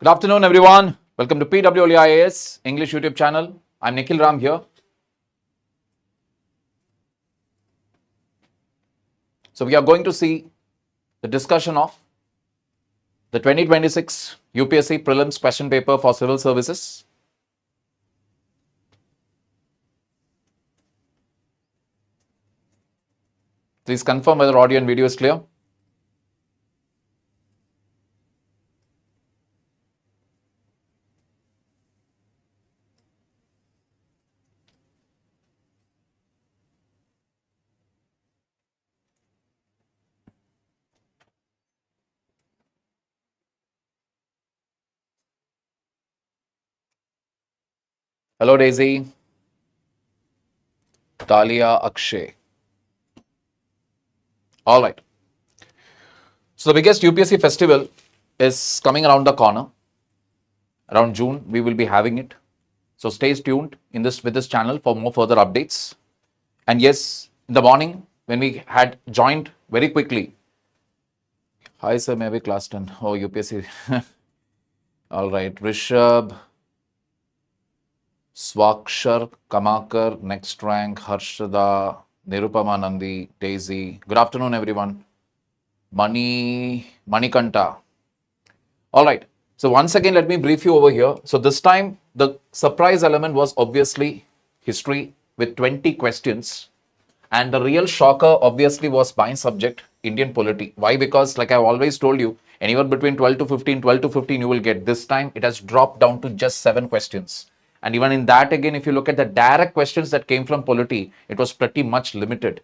Good afternoon, everyone. Welcome to PWIAS English YouTube channel. I'm Nikhil Ram here. So we are going to see the discussion of the 2026 UPSC Prelims question paper for civil services. Please confirm whether audio and video is clear. Hello, Daisy, Talia, Akshay. All right. So the biggest UPSC festival is coming around the corner. Around June, we will be having it. So stay tuned with this channel for more further updates. And yes, in the morning when we had joined very quickly. Hi sir, maybe class 10. Oh, UPSC. All right. Rishabh, Swakshar, Kamakar, next rank, Harshada, Nirupama Nandi, Daisy. Good afternoon, everyone. Manikanta. All right. So once again, let me brief you over here. So this time, the surprise element was obviously history with 20 questions. And the real shocker obviously was my subject, Indian polity. Why? Because like I've always told you, anywhere between 12 to 15 you will get. This time it has dropped down to just 7 questions. And even in that again, if you look at the direct questions that came from polity, it was pretty much limited.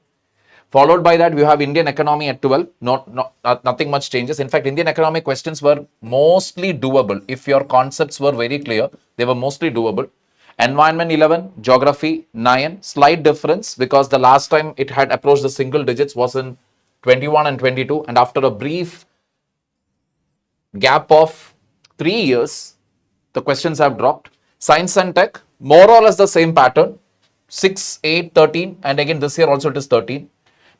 Followed by that, we have Indian economy at 12. Nothing much changes. In fact, Indian economic questions were mostly doable. If your concepts were very clear, they were mostly doable. Environment 11, geography 9, slight difference because the last time it had approached the single digits was in 21 and 22. And after a brief gap of 3 years, the questions have dropped. Science and tech, more or less the same pattern, 6, 8, 13. And again, this year also it is 13.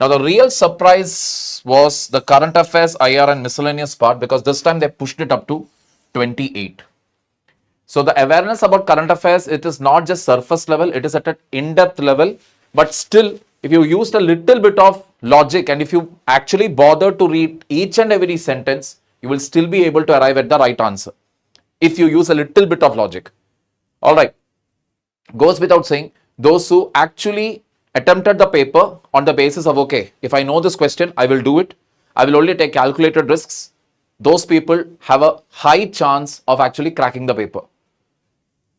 Now, the real surprise was the current affairs, IR and miscellaneous part because this time they pushed it up to 28. So, the awareness about current affairs, it is not just surface level, it is at an in-depth level. But still, if you used a little bit of logic and if you actually bother to read each and every sentence, you will still be able to arrive at the right answer. If you use a little bit of logic. All right. Goes without saying, those who actually attempted the paper on the basis of, okay, if I know this question, I will do it. I will only take calculated risks. Those people have a high chance of actually cracking the paper.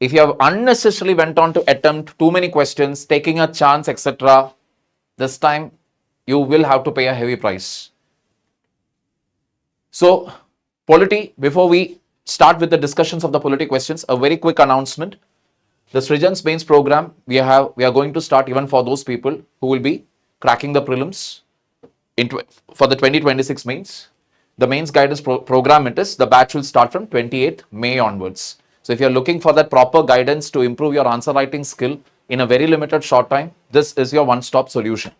If you have unnecessarily went on to attempt too many questions, taking a chance, etc., this time you will have to pay a heavy price. So, polity, before we start with the discussions of the polity questions, a very quick announcement. The Srijans mains program, we are going to start even for those people who will be cracking the prelims for the 2026 mains. The mains guidance program it is, the batch will start from 28th May onwards. So if you're looking for that proper guidance to improve your answer writing skill in a very limited short time, this is your one-stop solution.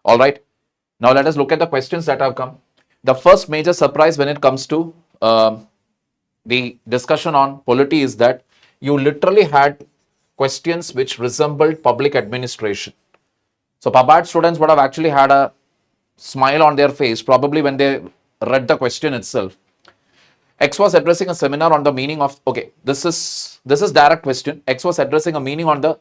All right. Now let us look at the questions that have come. The first major surprise when it comes to the discussion on polity is that you literally had questions which resembled public administration. So PABAT students would have actually had a smile on their face probably when they read the question itself. X was addressing a seminar on the meaning of, okay, this is direct question. X was addressing a meaning on the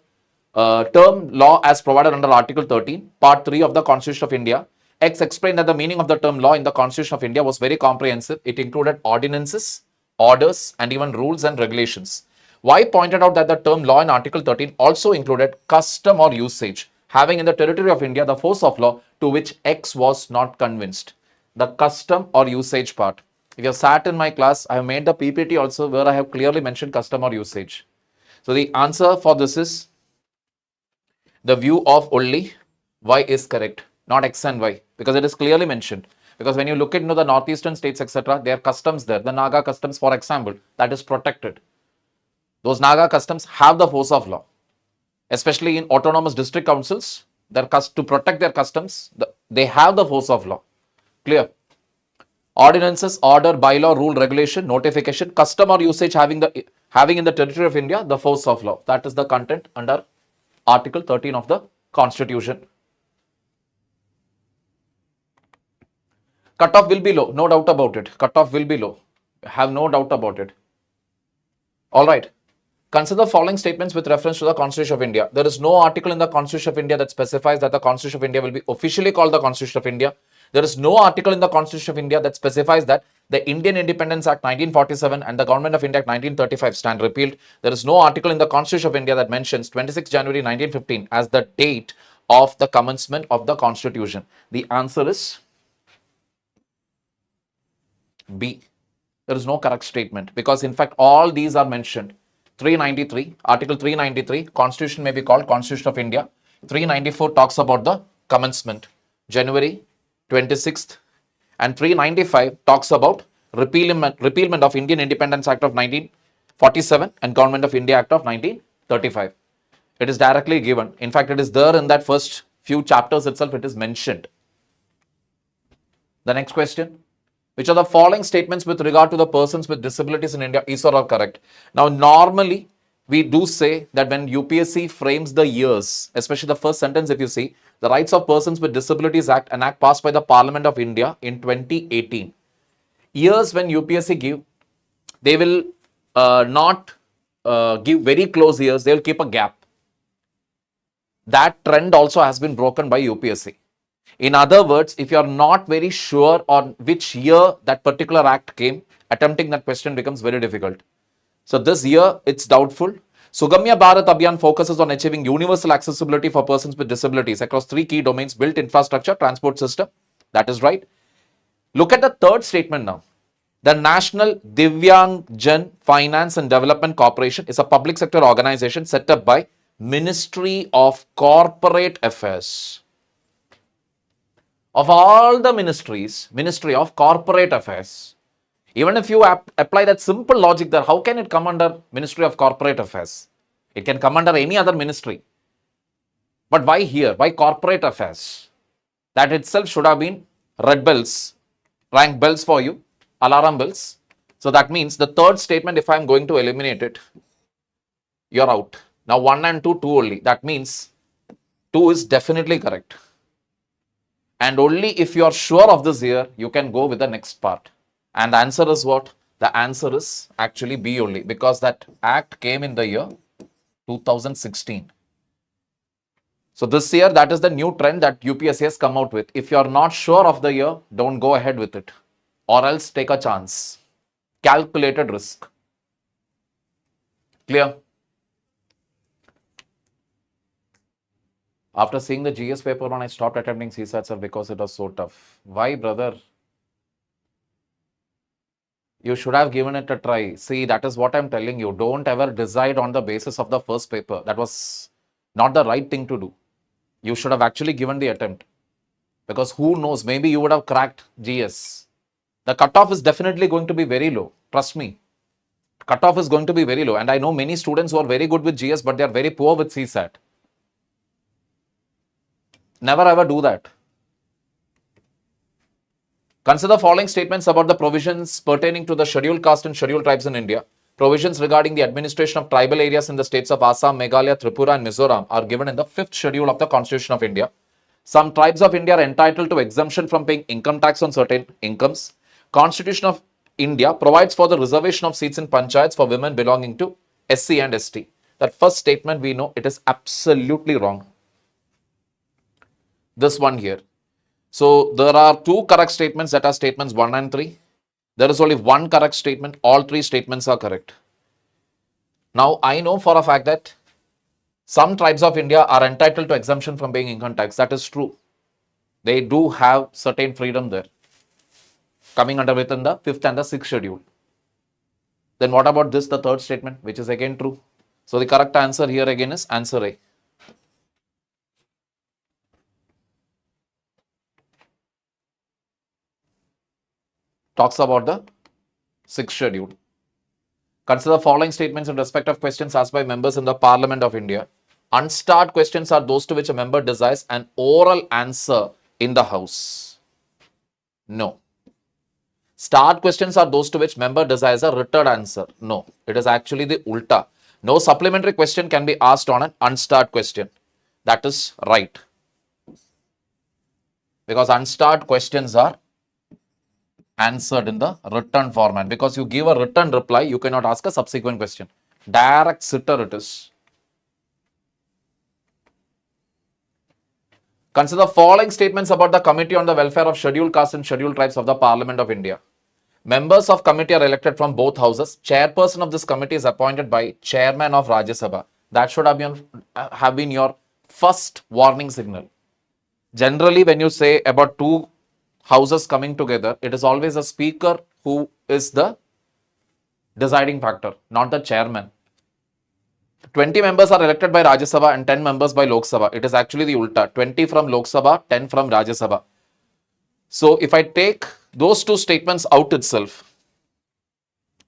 term law as provided under Article 13, Part 3 of the Constitution of India. X explained that the meaning of the term law in the Constitution of India was very comprehensive. It included ordinances, orders, and even rules and regulations. Y pointed out that the term law in Article 13 also included custom or usage, having in the territory of India the force of law, to which X was not convinced. The custom or usage part. If you have sat in my class, I have made the PPT also where I have clearly mentioned custom or usage. So the answer for this is the view of only Y is correct, not X and Y, because it is clearly mentioned. Because when you look into the northeastern states, etc., there are customs there. The Naga customs, for example, that is protected. Those Naga customs have the force of law, especially in autonomous district councils. To protect their customs, they have the force of law. Clear? Ordinances, order, bylaw, rule, regulation, notification, custom or usage having in the territory of India the force of law. That is the content under Article 13 of the Constitution. Cutoff will be low, no doubt about it. Cutoff will be low. Have no doubt about it. All right. Consider the following statements with reference to the Constitution of India. There is no article in the Constitution of India that specifies that the Constitution of India will be officially called the Constitution of India. There is no article in the Constitution of India that specifies that the Indian Independence Act 1947 and the Government of India Act 1935 stand repealed. There is no article in the Constitution of India that mentions 26 January 1915 as the date of the commencement of the Constitution. The answer is B. There is no correct statement because in fact all these are mentioned. 393, Article 393, Constitution may be called Constitution of India. 394 talks about the commencement, January 26th. And 395 talks about repealment of Indian Independence Act of 1947 and Government of India Act of 1935. It is directly given. In fact, it is there in that first few chapters itself, it is mentioned. The next question. Which of the following statements with regard to the persons with disabilities in India is or are correct? Now, normally, we do say that when UPSC frames the years, especially the first sentence, if you see, the Rights of Persons with Disabilities Act, an act passed by the Parliament of India in 2018. Years when UPSC give, they will not give very close years, they will keep a gap. That trend also has been broken by UPSC. In other words, if you are not very sure on which year that particular act came, attempting that question becomes very difficult. So this year, it's doubtful. Sugamya Bharat Abhiyan focuses on achieving universal accessibility for persons with disabilities across 3 key domains: built infrastructure, transport system. That is right. Look at the third statement now. The National Divyang Jan Finance and Development Corporation is a public sector organization set up by Ministry of Corporate Affairs. Of all the ministries, Ministry of Corporate Affairs, even if you apply that simple logic there, how can it come under Ministry of Corporate Affairs? It can come under any other ministry. But why here? Why Corporate Affairs? That itself should have been red bells, rank bells for you, alarm bells. So that means the third statement, if I am going to eliminate it, you're out. Now 1 and 2 only. That means 2 is definitely correct. And only if you are sure of this year, you can go with the next part. And the answer is what? The answer is actually B only, because that act came in the year 2016. So this year, that is the new trend that UPSC has come out with. If you are not sure of the year, don't go ahead with it, or else take a chance. Calculated risk. Clear? After seeing the GS paper one, I stopped attempting CSAT because it was so tough. Why, brother? You should have given it a try. See, that is what I'm telling you. Don't ever decide on the basis of the first paper. That was not the right thing to do. You should have actually given the attempt. Because who knows, maybe you would have cracked GS. The cutoff is definitely going to be very low. Trust me. Cutoff is going to be very low. And I know many students who are very good with GS, but they are very poor with CSAT. Never ever do that. Consider the following statements about the provisions pertaining to the scheduled caste and scheduled tribes in India. Provisions regarding the administration of tribal areas in the states of Assam, Meghalaya, Tripura and Mizoram are given in the 5th schedule of the Constitution of India. Some tribes of India are entitled to exemption from paying income tax on certain incomes. Constitution of India provides for the reservation of seats in panchayats for women belonging to SC and ST. That first statement, we know it is absolutely wrong. This one here. So there are 2 correct statements, that are statements 1 and 3. There is only 1 correct statement. All 3 statements are correct. Now I know for a fact that some tribes of India are entitled to exemption from paying income tax. That is true. They do have certain freedom there, coming under within the 5th and the 6th schedule. Then what about this, the third statement, which is again true? So the correct answer here again is answer A. Talks about the 6th schedule. Consider the following statements in respect of questions asked by members in the Parliament of India. Unstarred questions are those to which a member desires an oral answer in the House. No. Start questions are those to which member desires a written answer. No, it is actually the ulta. No supplementary question can be asked on an unstart question. That is right. Because unstart questions are answered in the written format. Because you give a written reply, you cannot ask a subsequent question. Direct sitter it is. Consider the following statements about the Committee on the Welfare of Scheduled Castes and Scheduled Tribes of the Parliament of India. Members of committee are elected from both houses. Chairperson of this committee is appointed by Chairman of Rajya Sabha. That should have been your first warning signal. Generally, when you say about two houses coming together, it is always a speaker who is the deciding factor, not the chairman. 20 members are elected by Rajya Sabha and 10 members by Lok Sabha. It is actually the ulta. 20 from Lok Sabha, 10 from Rajya Sabha. So if I take those two statements out itself,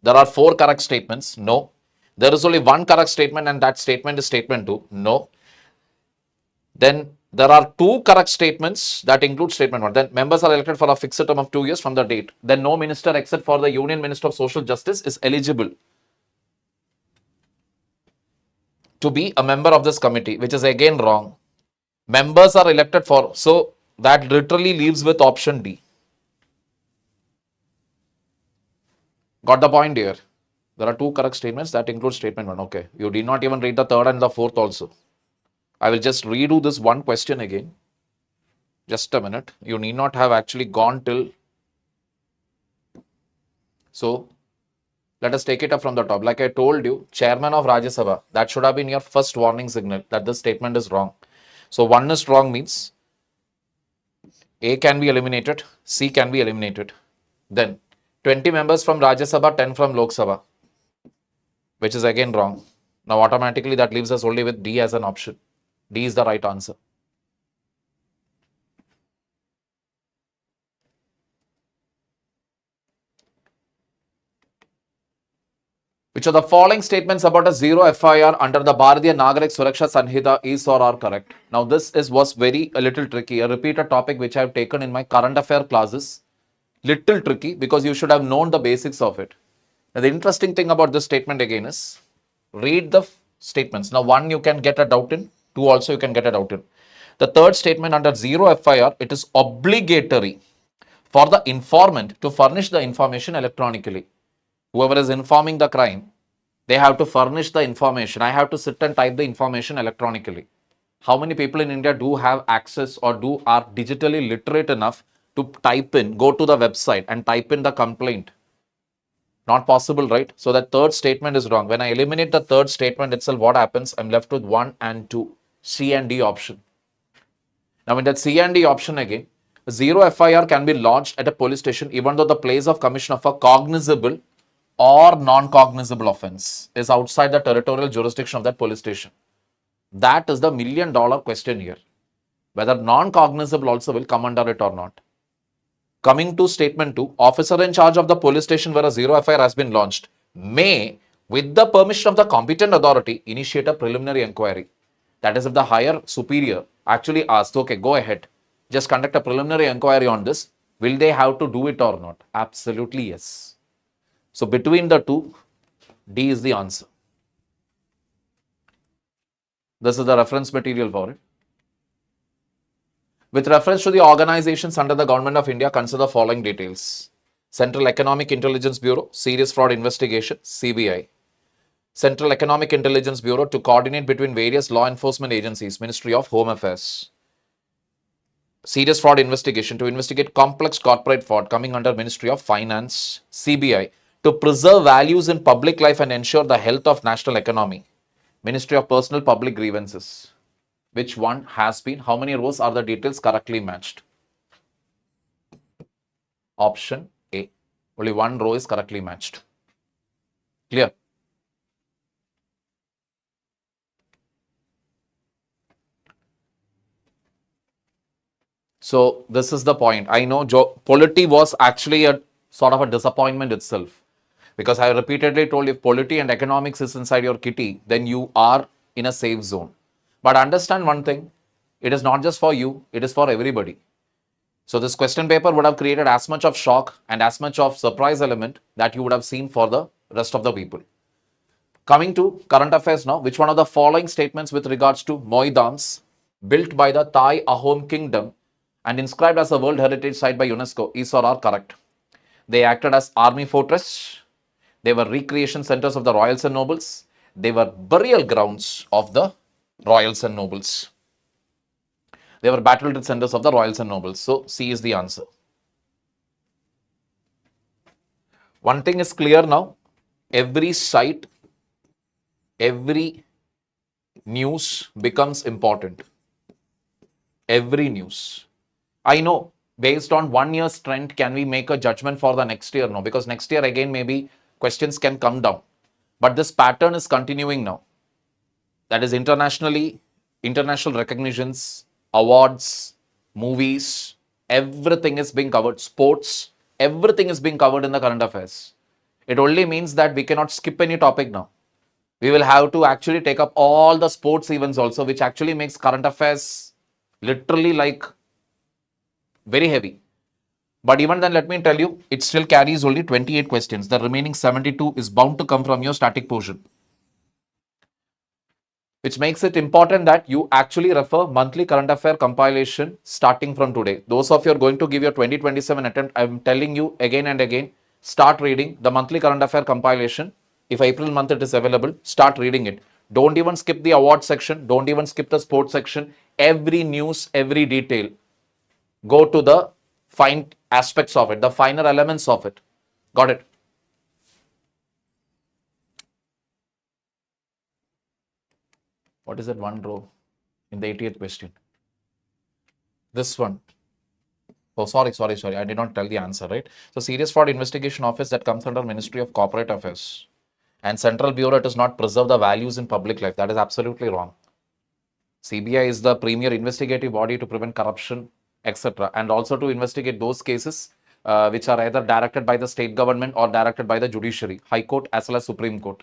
there are 4 correct statements. No. There is only one correct statement and that statement is statement 2. No. Then there are 2 correct statements that include statement 1. Then members are elected for a fixed term of 2 years from the date. Then no minister except for the Union Minister of Social Justice is eligible to be a member of this committee, which is again wrong. Members are elected for, so that literally leaves with option D. Got the point here? There are 2 correct statements that include statement 1. Okay, you did not even read the 3rd and the 4th also. I will just redo this one question again. Just a minute. You need not have actually gone till. So, let us take it up from the top. Like I told you, Chairman of Rajya Sabha, that should have been your first warning signal that this statement is wrong. So, 1 is wrong means A can be eliminated, C can be eliminated. Then 20 members from Rajya Sabha, 10 from Lok Sabha, which is again wrong. Now automatically that leaves us only with D as an option. D is the right answer. Which of the following statements about a zero FIR under the Bharatiya Nagarik Suraksha Sanhita is or are correct? Now this was a little tricky, a repeated topic which I have taken in my current affair classes. Little tricky because you should have known the basics of it. Now the interesting thing about this statement again is, read the statements. Now 1 you can get a doubt in, 2 also you can get a doubt in. The 3rd statement under zero FIR, it is obligatory for the informant to furnish the information electronically. Whoever is informing the crime, they have to furnish the information. I have to sit and type the information electronically. How many people in India do have access or are digitally literate enough to type in, go to the website and type in the complaint? Not possible, right? So that 3rd statement is wrong. When I eliminate the 3rd statement itself, what happens? I'm left with 1 and 2, C and D option. Now in that C and D option again, zero FIR can be lodged at a police station even though the place of commission of a cognizable or non-cognizable offense is outside the territorial jurisdiction of that police station. That is the $1 million question here. Whether non-cognizable also will come under it or not. Coming to statement 2, officer in charge of the police station where a zero FIR has been launched may, with the permission of the competent authority, initiate a preliminary inquiry. That is, if the higher superior actually asks, okay, go ahead, just conduct a preliminary inquiry on this, will they have to do it or not? Absolutely yes. So between the 2, D is the answer. This is the reference material for it. With reference to the organizations under the Government of India, consider the following details. Central Economic Intelligence Bureau, Serious Fraud Investigation, CBI. Central Economic Intelligence Bureau to coordinate between various law enforcement agencies, Ministry of Home Affairs. Serious Fraud Investigation to investigate complex corporate fraud coming under Ministry of Finance, CBI. To preserve values in public life and ensure the health of national economy, Ministry of Personal Public Grievances. Which one has been? How many rows are the details correctly matched? Option A. Only 1 row is correctly matched. Clear? So this is the point. I know Polity was actually a sort of a disappointment itself. Because I repeatedly told, if polity and economics is inside your kitty, then you are in a safe zone. But understand one thing, it is not just for you, it is for everybody. So this question paper would have created as much of shock and as much of surprise element that you would have seen for the rest of the people. Coming to current affairs now, which one of the following statements with regards to Moidans built by the Thai Ahom kingdom and inscribed as a World Heritage Site by UNESCO is or are correct? They acted as army fortress, they were recreation centers of the royals and nobles, they were burial grounds of the royals and nobles. They were battle centers of the royals and nobles. So C is the answer. One thing is clear now. Every site, every news becomes important. Every news. I know based on 1 year's trend, can we make a judgment for the next year? No, because next year again, maybe questions can come down. But this pattern is continuing now. That is internationally, international recognitions, awards, movies, everything is being covered. Sports, everything is being covered in the current affairs. It only means that we cannot skip any topic now. We will have to actually take up all the sports events also, which actually makes current affairs literally like very heavy. But even then, let me tell you, it still carries only 28 questions. The remaining 72 is bound to come from your static portion, which makes it important that you actually refer monthly current affair compilation starting from today. Those of you are going to give your 2027 attempt, I'm telling you again and again, start reading the monthly current affair compilation. If April month it is available, start reading it. Don't even skip the award section. Don't even skip the sports section. Every news, every detail. Go to the fine aspects of it, the finer elements of it. Got it? What is that one row in the 80th question? This one. Oh, sorry. I did not tell the answer, right? So, Serious Fraud Investigation Office that comes under Ministry of Corporate Affairs. And Central Bureau does not preserve the values in public life. That is absolutely wrong. CBI is the premier investigative body to prevent corruption, etc. And also to investigate those cases which are either directed by the state government or directed by the judiciary, High Court as well as Supreme Court.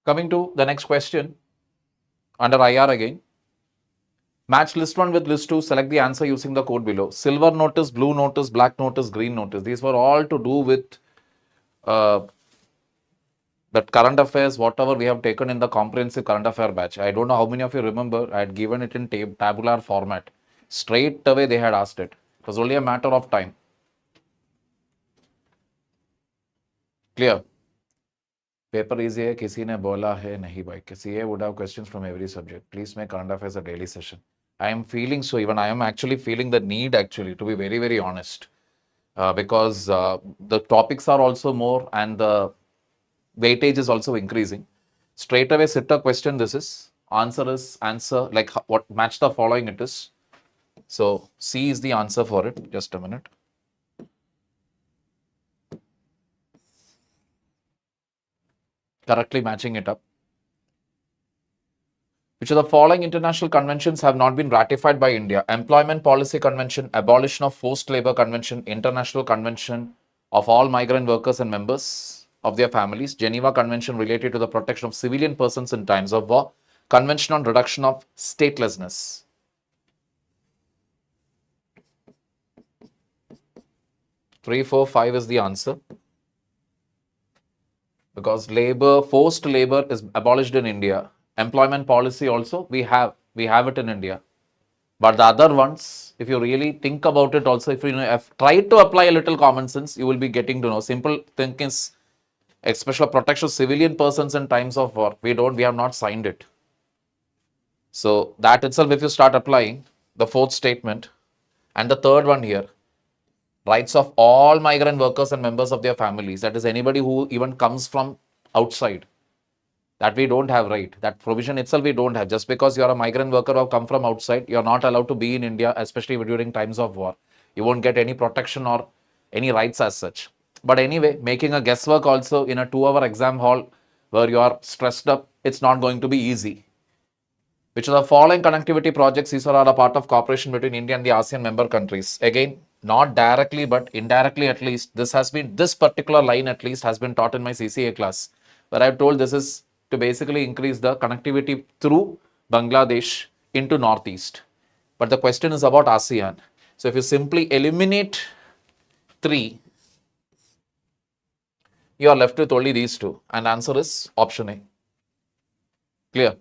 Coming to the next question under IR again. Match list 1 with list 2. Select the answer using the code below. Silver notice, blue notice, black notice, green notice. These were all to do with the current affairs, whatever we have taken in the comprehensive current affair batch. I don't know how many of you remember. I had given it in tabular format. Straight away they had asked it. It was only a matter of time. Clear? Paper easy hai, kisi ne bola hai nahi bhai. CA would have questions from every subject. Please make current affairs a daily session. I am feeling so, even I am actually feeling the need actually, to be very, very honest. Because the topics are also more and the weightage is also increasing. Straight away sit a question, this is. Answer is answer, like what match the following it is. So C is the answer for it. Just a minute. Correctly matching it up. Which of the following international conventions have not been ratified by India? Employment Policy Convention, Abolition of Forced Labor Convention, International Convention of all migrant workers and members of their families, Geneva Convention related to the protection of civilian persons in times of war, Convention on Reduction of Statelessness. Three, four, five is the answer. Because forced labor is abolished in India. Employment policy also, we have it in India. But the other ones, if you really think about it also, if you have tried to apply a little common sense, you will be getting to know. Simple thing is, especially protection of civilian persons in times of war. We have not signed it. So that itself, if you start applying the fourth statement and the third one here, rights of all migrant workers and members of their families, that is anybody who even comes from outside, that we don't have right. That provision itself we don't have. Just because you are a migrant worker or come from outside, you are not allowed to be in India, especially during times of war. You won't get any protection or any rights as such. But anyway, making a guesswork also in a 2-hour exam hall where you are stressed up, it's not going to be easy. Which of the following connectivity projects these are a part of cooperation between India and the ASEAN member countries? Again, not directly but indirectly at least, this particular line at least has been taught in my CCA class, where I've told this is to basically increase the connectivity through Bangladesh into Northeast. But the question is about ASEAN. So if you simply eliminate 3, you are left with only these 2. And answer is option A. Clear?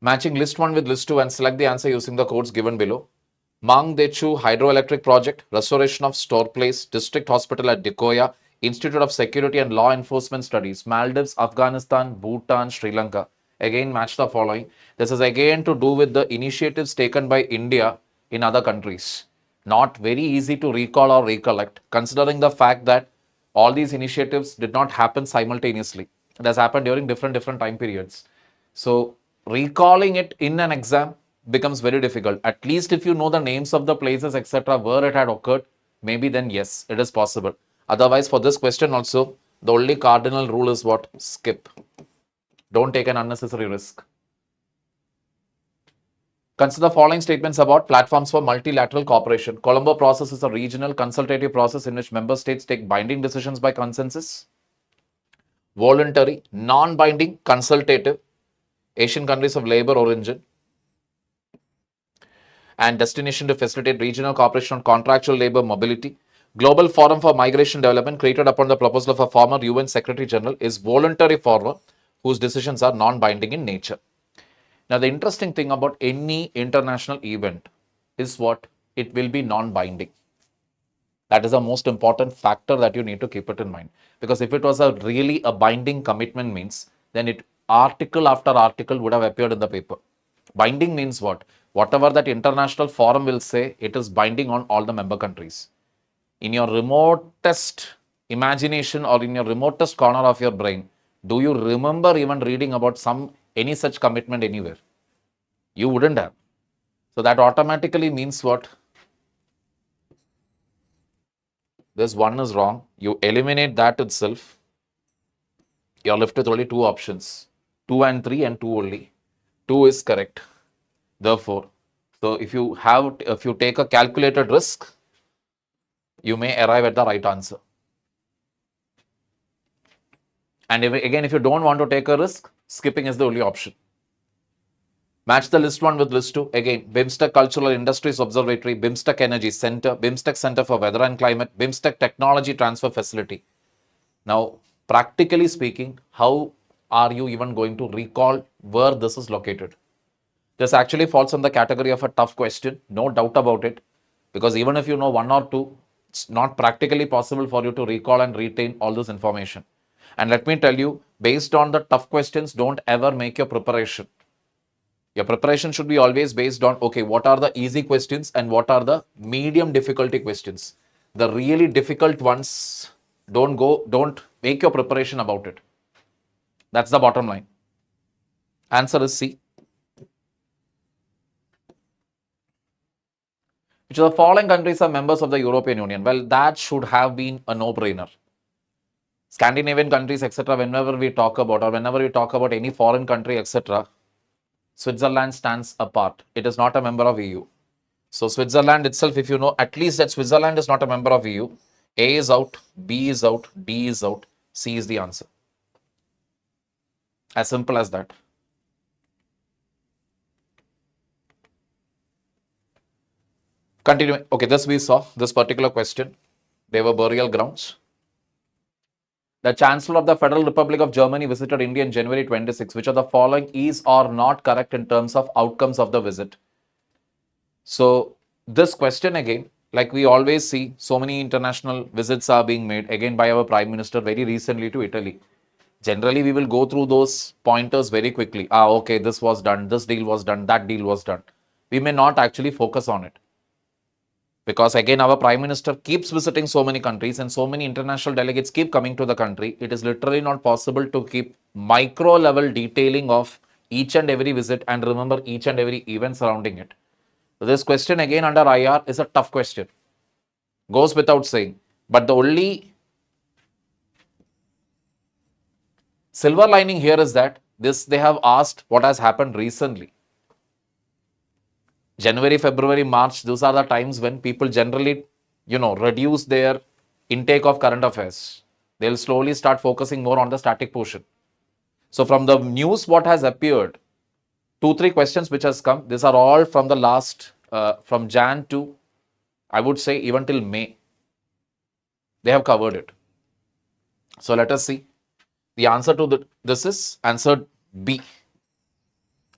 Matching list 1 with list 2 and select the answer using the codes given below. Mangdechu Hydroelectric Project, Restoration of Store Place, District Hospital at Dekoya, Institute of Security and Law Enforcement Studies, Maldives, Afghanistan, Bhutan, Sri Lanka. Again, match the following. This is again to do with the initiatives taken by India in other countries. Not very easy to recall or recollect, considering the fact that all these initiatives did not happen simultaneously. It has happened during different time periods. So recalling it in an exam becomes very difficult. At least if you know the names of the places, etc., where it had occurred, maybe then yes, it is possible. Otherwise, for this question also, the only cardinal rule is what? Skip. Don't take an unnecessary risk. Consider the following statements about platforms for multilateral cooperation. Colombo process is a regional consultative process in which member states take binding decisions by consensus. Voluntary, non-binding, consultative, Asian countries of labor origin, and destination to facilitate regional cooperation on contractual labor mobility. Global Forum for Migration Development, created upon the proposal of a former UN Secretary General, is voluntary forum whose decisions are non-binding in nature. Now, the interesting thing about any international event is what? It will be non-binding. That is the most important factor that you need to keep it in mind. Because if it was really a binding commitment means, then article after article would have appeared in the paper. Binding means what? Whatever that international forum will say, it is binding on all the member countries. In your remotest imagination or in your remotest corner of your brain, do you remember even reading about any such commitment anywhere? You wouldn't have. So that automatically means what? This one is wrong. You eliminate that itself. You're left with only 2 options. 2 and 3 and 2 only. 2 is correct. Therefore, So if you take a calculated risk, you may arrive at the right answer. And if you don't want to take a risk, skipping is the only option. Match the list 1 with list 2. Again, BIMSTEC Cultural Industries Observatory, BIMSTEC Energy Center, BIMSTEC Center for Weather and Climate, BIMSTEC Technology Transfer Facility. Now, practically speaking, how are you even going to recall where this is located? This actually falls in the category of a tough question, no doubt about it, because even if you know 1 or 2, it's not practically possible for you to recall and retain all this information. And let me tell you, based on the tough questions, don't ever make your preparation. Your preparation should be always based on, okay, what are the easy questions and what are the medium difficulty questions. The really difficult ones, don't make your preparation about it. That's the bottom line. Answer is C. Which of the following countries are members of the European Union? Well, that should have been a no-brainer. Scandinavian countries, etc., whenever we talk about any foreign country, etc., Switzerland stands apart. It is not a member of EU. So Switzerland itself, if you know at least that Switzerland is not a member of EU, A is out, B is out, D is out, C is the answer. As simple as that. Continuing. Okay, this we saw, this particular question. They were burial grounds. The Chancellor of the Federal Republic of Germany visited India in January 26. Which of the following is or not correct in terms of outcomes of the visit? So this question again, like we always see, so many international visits are being made again by our Prime Minister very recently to Italy. Generally, we will go through those pointers very quickly. Okay, this was done, this deal was done, that deal was done. We may not actually focus on it. Because again, our Prime Minister keeps visiting so many countries and so many international delegates keep coming to the country. It is literally not possible to keep micro level detailing of each and every visit and remember each and every event surrounding it. So this question again under IR is a tough question. Goes without saying. But the only silver lining here is that they have asked what has happened recently. January, February, March, those are the times when people generally, reduce their intake of current affairs. They'll slowly start focusing more on the static portion. So from the news, what has appeared, 2-3 questions which has come, these are all from the last, from Jan to, I would say, even till May. They have covered it. So let us see. The answer to this is answered B,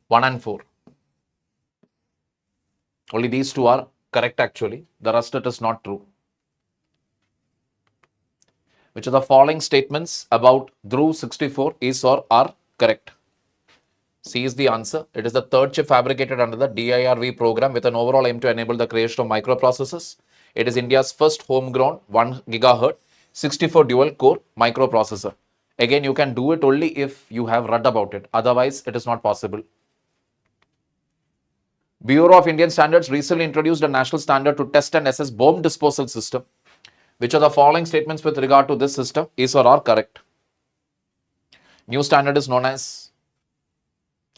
1 and 4. Only these 2 are correct actually. The rest it is not true. Which of the following statements about Dhruv 64 is or are correct? C is the answer. It is the third chip fabricated under the DIRV program with an overall aim to enable the creation of microprocessors. It is India's first homegrown 1 GHz 64 dual core microprocessor. Again, you can do it only if you have read about it. Otherwise, it is not possible. Bureau of Indian Standards recently introduced a national standard to test and assess bomb disposal system. Which of the following statements with regard to this system is or are correct? New standard is known as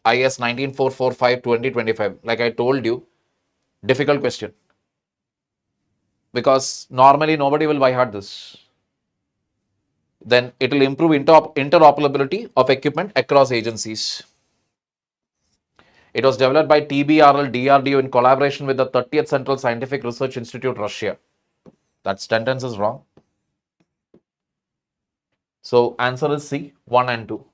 IS 19445-2025. Like I told you, difficult question. Because normally nobody will by heart this. Then it will improve interoperability of equipment across agencies. It was developed by TBRL DRDO in collaboration with the 30th Central Scientific Research Institute, Russia. That sentence is wrong. So answer is C, 1 and 2.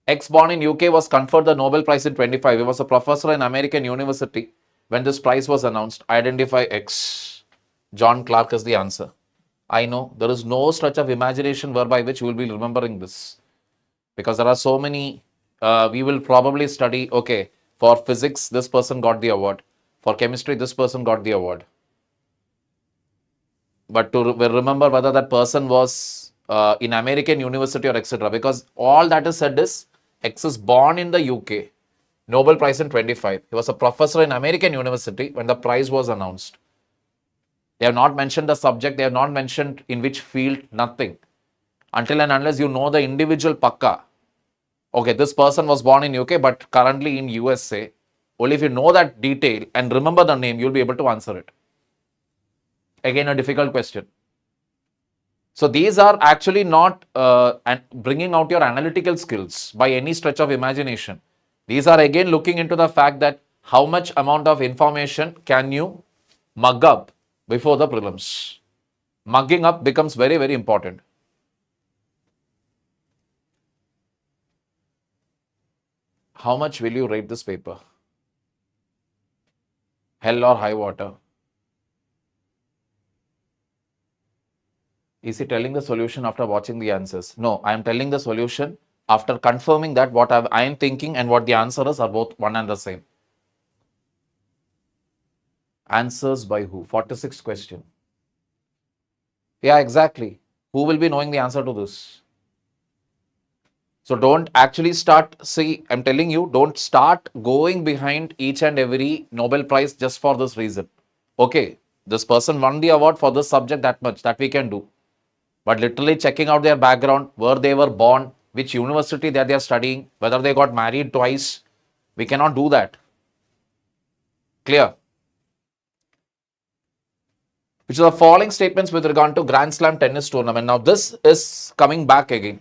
X born in UK was conferred the Nobel Prize in 25. He was a professor in American University when this prize was announced. Identify X. John Clark is the answer. I know there is no stretch of imagination whereby which you will be remembering this. Because there are so many, we will probably study, okay, for physics, this person got the award. For chemistry, this person got the award. But to remember whether that person was in American University or etc. Because all that is said is X is born in the UK. Nobel Prize in 25. He was a professor in American University when the prize was announced. They have not mentioned the subject. They have not mentioned in which field, nothing. Until and unless you know the individual pakka. Okay, this person was born in UK but currently in USA. Only if you know that detail and remember the name, you'll be able to answer it. Again, a difficult question. So these are actually not bringing out your analytical skills by any stretch of imagination. These are again looking into the fact that how much amount of information can you mug up before the prelims. Mugging up becomes very, very important. How much will you rate this paper? Hell or high water? Is he telling the solution after watching the answers? No, I am telling the solution after confirming that what I am thinking and what the answer is are both one and the same. Answers by who? 46th question. Yeah, exactly. Who will be knowing the answer to this? So don't actually start, see, I'm telling you, don't start going behind each and every Nobel Prize just for this reason. Okay, this person won the award for this subject that much, that we can do. But literally checking out their background, where they were born, which university that they are studying, whether they got married twice, we cannot do that. Clear? Which are the following statements with regard to Grand Slam tennis tournament. Now this is coming back again.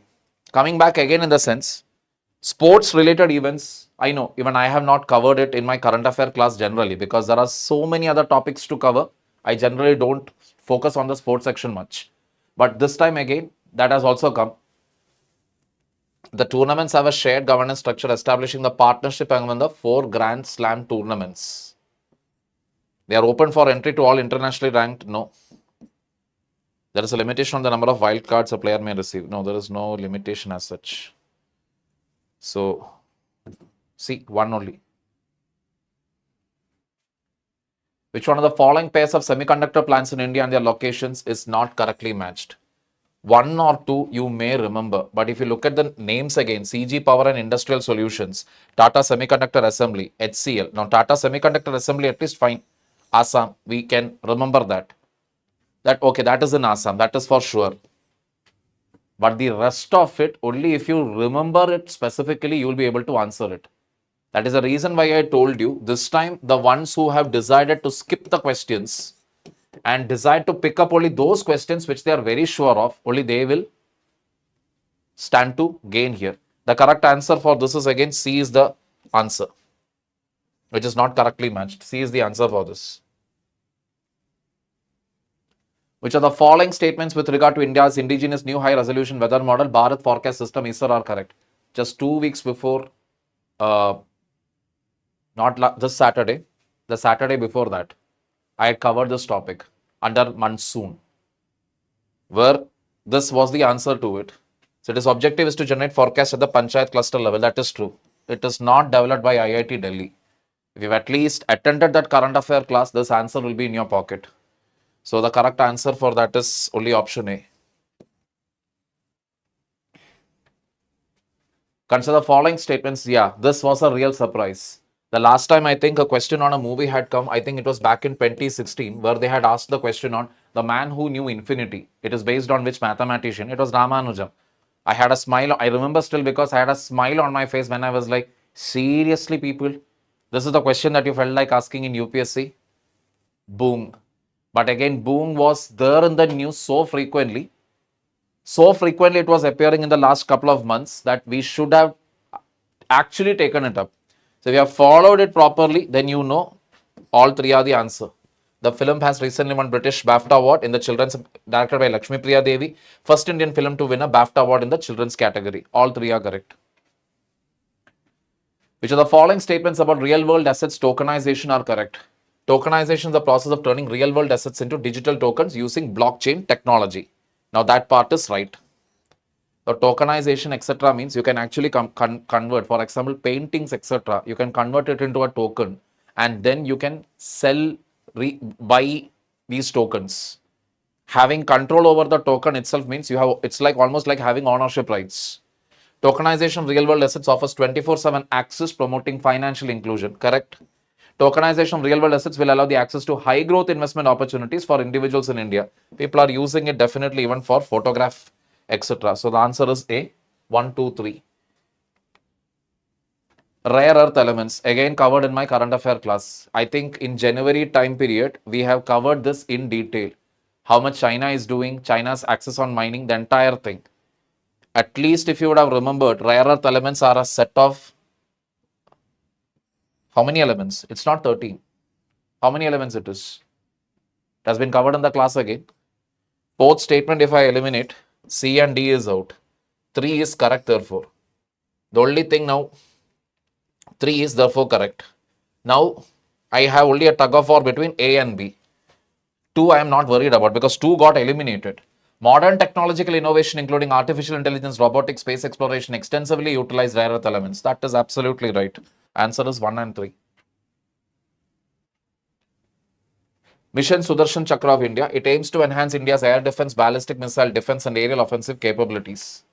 Coming back again in the sense, sports related events, I know, even I have not covered it in my current affair class generally because there are so many other topics to cover. I generally don't focus on the sports section much. But this time again, that has also come. The tournaments have a shared governance structure establishing the partnership among the 4 Grand Slam tournaments. They are open for entry to all internationally ranked. No. There is a limitation on the number of wild cards a player may receive. No, there is no limitation as such. So, see, one only. Which one of the following pairs of semiconductor plants in India and their locations is not correctly matched? 1 or 2 you may remember, but if you look at the names again, CG Power and Industrial Solutions, Tata Semiconductor Assembly, HCL. Now, Tata Semiconductor Assembly, at least fine. Assam, we can remember that. Okay, that is in Assam, that is for sure. But the rest of it, only if you remember it specifically, you will be able to answer it. That is the reason why I told you, this time the ones who have decided to skip the questions and decide to pick up only those questions which they are very sure of, only they will stand to gain here. The correct answer for this is again C is the answer, which is not correctly matched. C is the answer for this. Which are the following statements with regard to India's indigenous new high resolution weather model Bharat forecast system ISRO are correct? Just 2 weeks before, this Saturday, the Saturday before that, I had covered this topic under monsoon, where this was the answer to it. So its objective is to generate forecast at the Panchayat cluster level. That is true. It is not developed by IIT Delhi. If you've at least attended that current affair class, this answer will be in your pocket. So the correct answer for that is only option A. Consider the following statements. Yeah, this was a real surprise. The last time I think a question on a movie had come, I think it was back in 2016, where they had asked the question on the man who knew infinity. It is based on which mathematician? It was Ramanujam. I had a smile. I remember still because I had a smile on my face when I was like, seriously, people, this is the question that you felt like asking in UPSC? Boom. But again, boom was there in the news so frequently. So frequently it was appearing in the last couple of months that we should have actually taken it up. So if you have followed it properly, then you know all 3 are the answer. The film has recently won British BAFTA award in the children's, directed by Lakshmi Priya Devi. First Indian film to win a BAFTA award in the children's category. All 3 are correct. Which of the following statements about real world assets tokenization are correct? Tokenization is the process of turning real world assets into digital tokens using blockchain technology. Now that part is right. The tokenization etc. means you can actually convert, for example, paintings etc. You can convert it into a token and then you can sell, buy these tokens. Having control over the token itself means you have, it's like almost like having ownership rights. Tokenization of real world assets offers 24/7 access promoting financial inclusion. Correct? Tokenization of real world assets will allow the access to high growth investment opportunities for individuals in India. People are using it definitely even for photograph, etc. So the answer is A, 1, 2, 3. Rare earth elements, again covered in my current affair class. I think in January time period, we have covered this in detail. How much China is doing, China's access on mining, the entire thing. At least if you would have remembered, rare earth elements are a set of how many elements? It's not 13. How many elements it is? It has been covered in the class again. Fourth statement, if I eliminate, C and D is out. 3 is correct, therefore. The only thing now, 3 is therefore correct. Now, I have only a tug of war between A and B. 2 I am not worried about because 2 got eliminated. Modern technological innovation, including artificial intelligence, robotics, space exploration, extensively utilize rare earth elements. That is absolutely right. Answer is 1 and 3. Mission Sudarshan Chakra of India. It aims to enhance India's air defense, ballistic missile defense, and aerial offensive capabilities.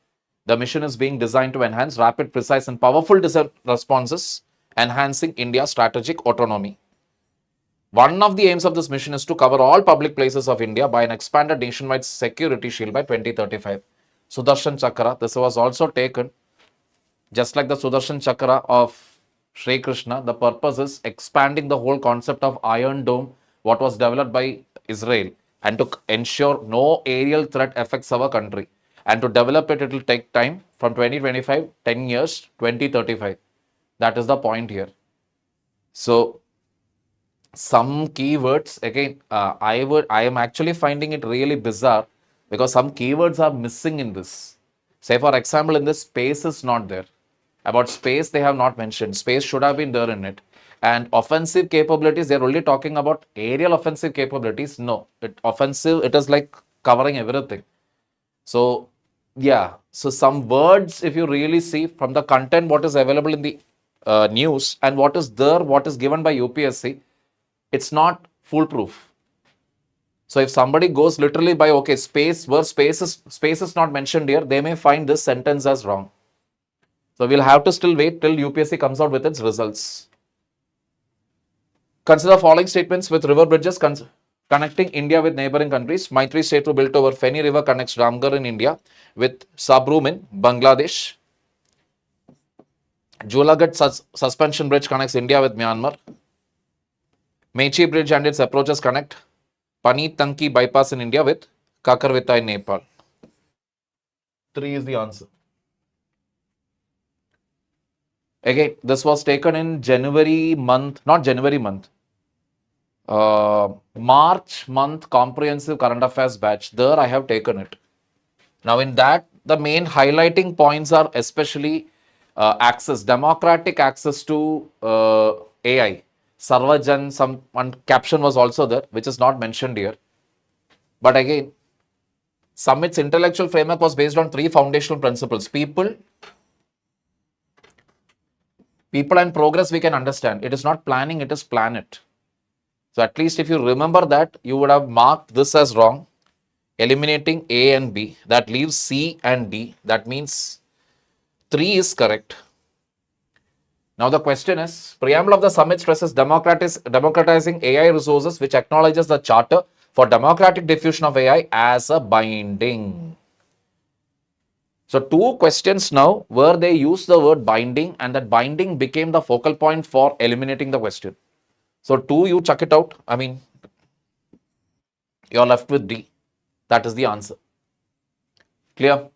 The mission is being designed to enhance rapid, precise, and powerful responses, enhancing India's strategic autonomy. One of the aims of this mission is to cover all public places of India by an expanded nationwide security shield by 2035. Sudarshan Chakra, this was also taken just like the Sudarshan Chakra of Sri Krishna. The purpose is expanding the whole concept of Iron Dome, what was developed by Israel, and to ensure no aerial threat affects our country. And to develop it, it will take time from 2025, 10 years, 2035. That is the point here. So, some keywords, again, I am actually finding it really bizarre because some keywords are missing in this. Say, for example, in this, space is not there. About space, they have not mentioned. Space should have been there in it. And offensive capabilities, they're only talking about aerial offensive capabilities. No, offensive, it is like covering everything. So, yeah. So, some words, if you really see from the content, what is available in the news and what is there, what is given by UPSC, it's not foolproof. So if somebody goes literally by, okay, space, where space is not mentioned here, they may find this sentence as wrong. So we'll have to still wait till UPSC comes out with its results. Consider following statements with river bridges connecting India with neighboring countries. Maitri Setu built over Feni River connects Ramgarh in India with Sabroom in Bangladesh. Julagat suspension bridge connects India with Myanmar. Mechi Bridge and its approaches connect Panit-Tanki bypass in India with Kakarvita in Nepal. 3 is the answer. Again, this was taken in January month, not January month, March month comprehensive current affairs batch. There I have taken it. Now in that, the main highlighting points are especially access, democratic access to AI. Sarvajan, one caption was also there, which is not mentioned here. But again, Summit's intellectual framework was based on 3 foundational principles. People and progress we can understand. It is not planning, it is planet. So at least if you remember that, you would have marked this as wrong. Eliminating A and B. That leaves C and D. That means 3 is correct. Now the question is, preamble of the summit stresses democratizing AI resources, which acknowledges the charter for democratic diffusion of AI as a binding. So 2 questions now where they use the word binding and that binding became the focal point for eliminating the question. So 2, you chuck it out. I mean, you're left with D. That is the answer. Clear?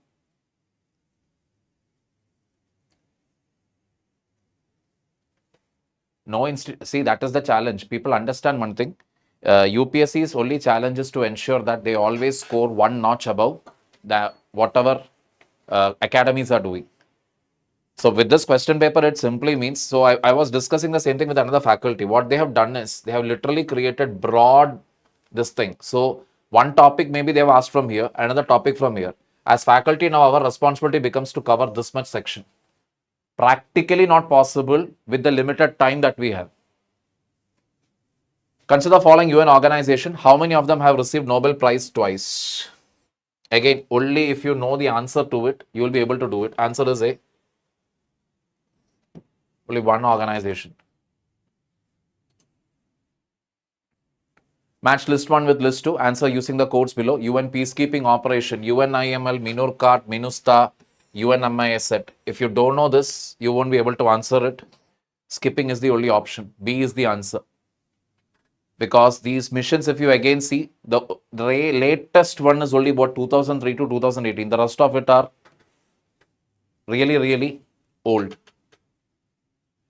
See, that is the challenge. People understand one thing. UPSC's only challenge is to ensure that they always score 1 notch above whatever academies are doing. So with this question paper, it simply means, so I was discussing the same thing with another faculty. What they have done is, they have literally created broad this thing. So one topic maybe they have asked from here, another topic from here. As faculty now, our responsibility becomes to cover this much section. Practically not possible with the limited time that we have. Consider the following UN organization. How many of them have received Nobel Prize twice? Again, only if you know the answer to it, you will be able to do it. Answer is A. Only one organization. Match list 1 with list 2. Answer using the codes below. UN Peacekeeping Operation, UNIML, MINURCAT, MINUSTA, UNMISET. If you don't know this, you won't be able to answer it. Skipping is the only option. B is the answer. Because these missions, if you again see, the latest one is only about 2003 to 2018. The rest of it are really, really old.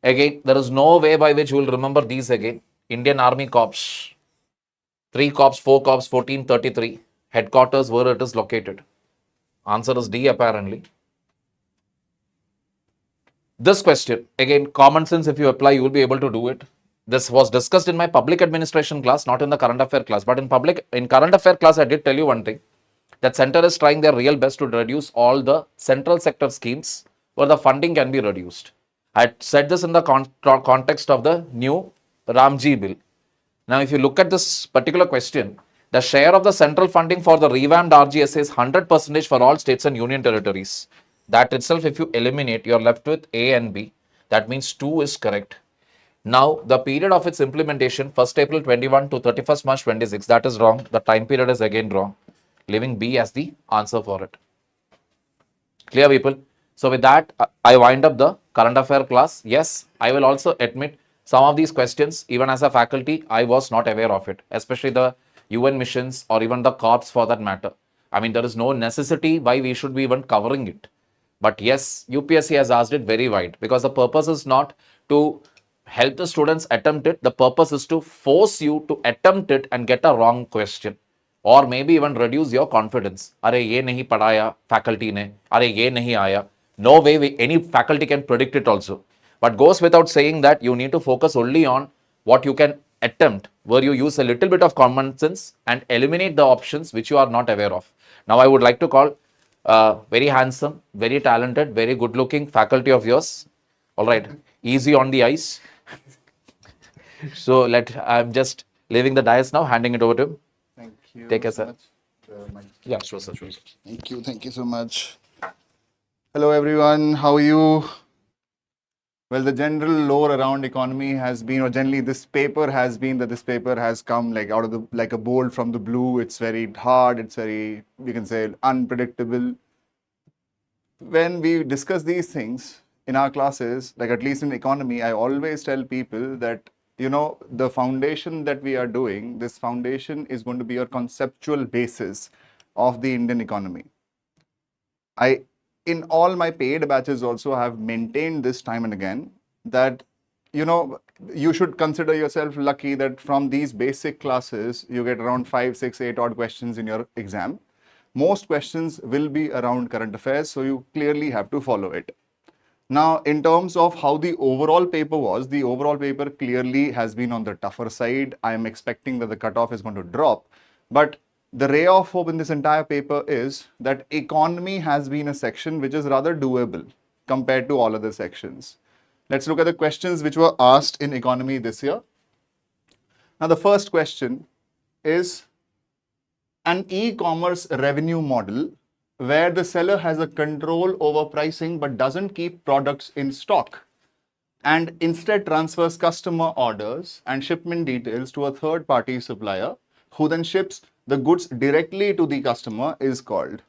Again, there is no way by which you will remember these again. Indian Army Corps, 3 Corps, 4 Corps, 1433. Headquarters, where it is located. Answer is D apparently. This question, again, common sense, if you apply, you will be able to do it. This was discussed in my public administration class, not in the current affair class. But in current affair class, I did tell you one thing. That center is trying their real best to reduce all the central sector schemes where the funding can be reduced. I said this in the context of the new Ramji bill. Now, if you look at this particular question, the share of the central funding for the revamped RGSA is 100% for all states and union territories. That itself, if you eliminate, you're left with A and B. That means 2 is correct. Now, the period of its implementation, 1st April 21 to 31st March 26, that is wrong. The time period is again wrong, leaving B as the answer for it. Clear, people? So, with that, I wind up the current affair class. Yes, I will also admit some of these questions, even as a faculty, I was not aware of it, especially the UN missions or even the corps for that matter. I mean, there is no necessity why we should be even covering it. But yes, UPSC has asked it very wide because the purpose is not to help the students attempt it. The purpose is to force you to attempt it and get a wrong question. Or maybe even reduce your confidence. Arey, ye nahi padaya faculty ne. Arey, ye nahi aaya. No way any faculty can predict it also. But goes without saying that you need to focus only on what you can attempt, where you use a little bit of common sense and eliminate the options which you are not aware of. Now, I would like to call very handsome, very talented, very good looking faculty of yours. All right, easy on the eyes. So I'm just leaving the dais now, handing it over to him. Thank you. Take care, sir. Yeah, sure, sir. Thank you so much. Hello, everyone. How are you? Well, the general lore around economy has been, or generally this paper has been, that this paper has come like out of the, like a bolt from the blue. It's very hard. It's very, we can say, unpredictable. When we discuss these things in our classes, like at least in economy, I always tell people that, you know, the foundation that we are doing, this foundation is going to be your conceptual basis of the Indian economy. In all my paid batches also have maintained this time and again that, you know, you should consider yourself lucky that from these basic classes, you get around 5, 6, 8 odd questions in your exam. Most questions will be around current affairs, so you clearly have to follow it. Now, in terms of how the overall paper was, the overall paper clearly has been on the tougher side. I am expecting that the cutoff is going to drop, but the ray of hope in this entire paper is that economy has been a section which is rather doable compared to all other sections. Let's look at the questions which were asked in economy this year. Now, the first question is an e-commerce revenue model where the seller has a control over pricing but doesn't keep products in stock and instead transfers customer orders and shipment details to a third-party supplier who then ships the goods directly to the customer is called.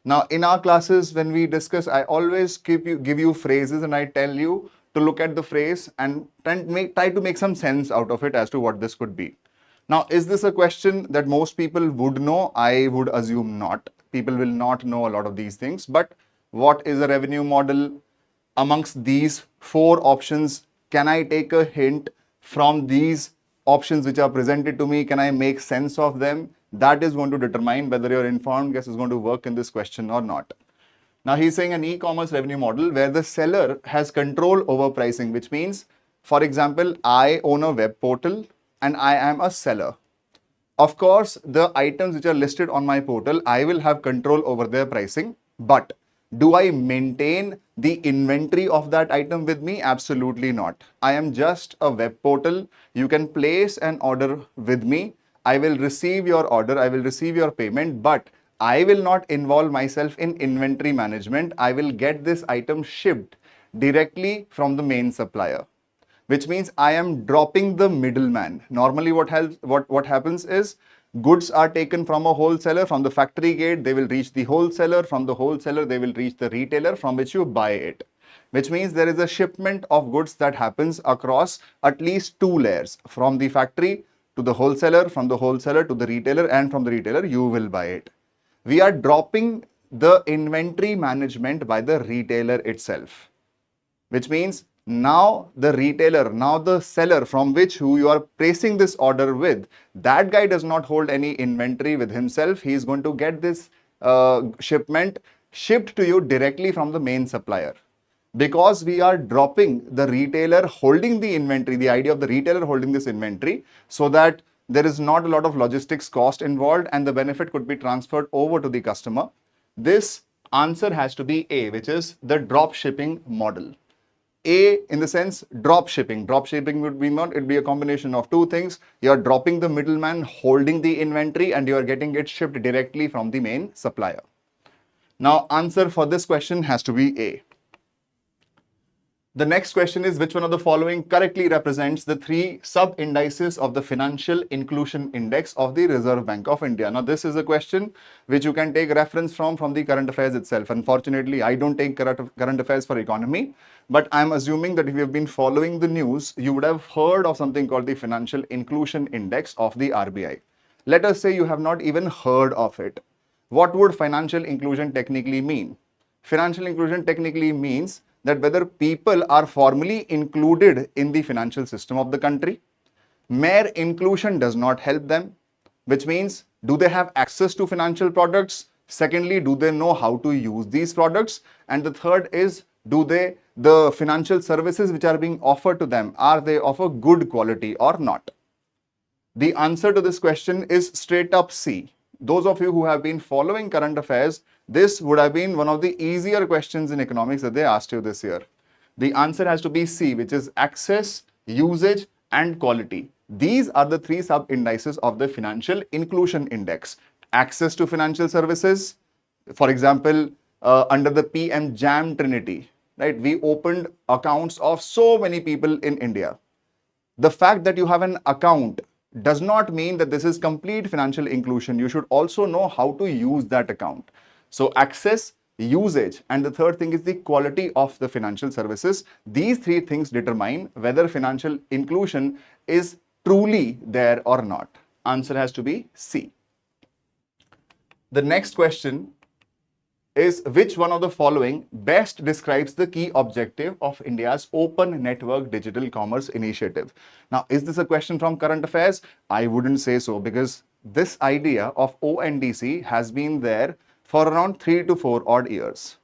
Now, in our classes, when we discuss, I always give you phrases and I tell you to look at the phrase and try to make some sense out of it as to what this could be. Now, is this a question that most people would know? I would assume not. People will not know a lot of these things. But what is a revenue model? Amongst these 4 options, can I take a hint from these options which are presented to me? Can I make sense of them? That is going to determine whether your informed guess is going to work in this question or not. Now, he's saying an e-commerce revenue model where the seller has control over pricing, which means, for example, I own a web portal and I am a seller. Of course, the items which are listed on my portal, I will have control over their pricing, but do I maintain the inventory of that item with me? Absolutely not. I am just a web portal. You can place an order with me. I will receive your order. I will receive your payment, but I will not involve myself in inventory management. I will get this item shipped directly from the main supplier, which means I am dropping the middleman. Normally what happens is goods are taken from a wholesaler, from the factory gate, they will reach the wholesaler, from the wholesaler, they will reach the retailer from which you buy it. which means there is a shipment of goods that happens across at least two layers, from the factory to the wholesaler, from the wholesaler to the retailer, and from the retailer you will buy it. We are dropping the inventory management by the retailer itself, which means now the retailer, now the seller from which who you are placing this order with, that guy does not hold any inventory with himself. He is going to get this shipment shipped to you directly from the main supplier. Because we are dropping the retailer holding the inventory, the idea of the retailer holding this inventory, so that there is not a lot of logistics cost involved and the benefit could be transferred over to the customer. This answer has to be A, which is the drop shipping model. A in the sense drop shipping. Drop shipping would be not, it'd be a combination of two things. You're dropping the middleman holding the inventory and you're getting it shipped directly from the main supplier. Now, answer for this question has to be A. The next question is, which one of the following correctly represents the three sub-indices of the Financial Inclusion Index of the Reserve Bank of India? Now, this is a question which you can take reference from the current affairs itself. Unfortunately, I don't take current affairs for economy, but I'm assuming that if you have been following the news, you would have heard of something called the Financial Inclusion Index of the RBI. Let us say you have not even heard of it. What would financial inclusion technically mean? Financial inclusion technically means that whether people are formally included in the financial system of the country. Mere inclusion does not help them, which means, do they have access to financial products? Secondly, do they know how to use these products? And the third is, the financial services which are being offered to them, are they of a good quality or not? The answer to this question is straight up C. Those of you who have been following current affairs, this would have been one of the easier questions in economics that they asked you this year. The answer has to be C, which is access, usage, and quality. These are the three sub-indices of the Financial Inclusion Index. Access to financial services, for example, under the PM JAM Trinity, right? We opened accounts of so many people in India. The fact that you have an account does not mean that this is complete financial inclusion. You should also know how to use that account. So access, usage, and the third thing is the quality of the financial services. These three things determine whether financial inclusion is truly there or not. Answer has to be C. The next question is, which one of the following best describes the key objective of India's Open Network Digital Commerce Initiative? Now, is this a question from current affairs? I wouldn't say so, because this idea of ONDC has been there for around 3 to 4 odd years.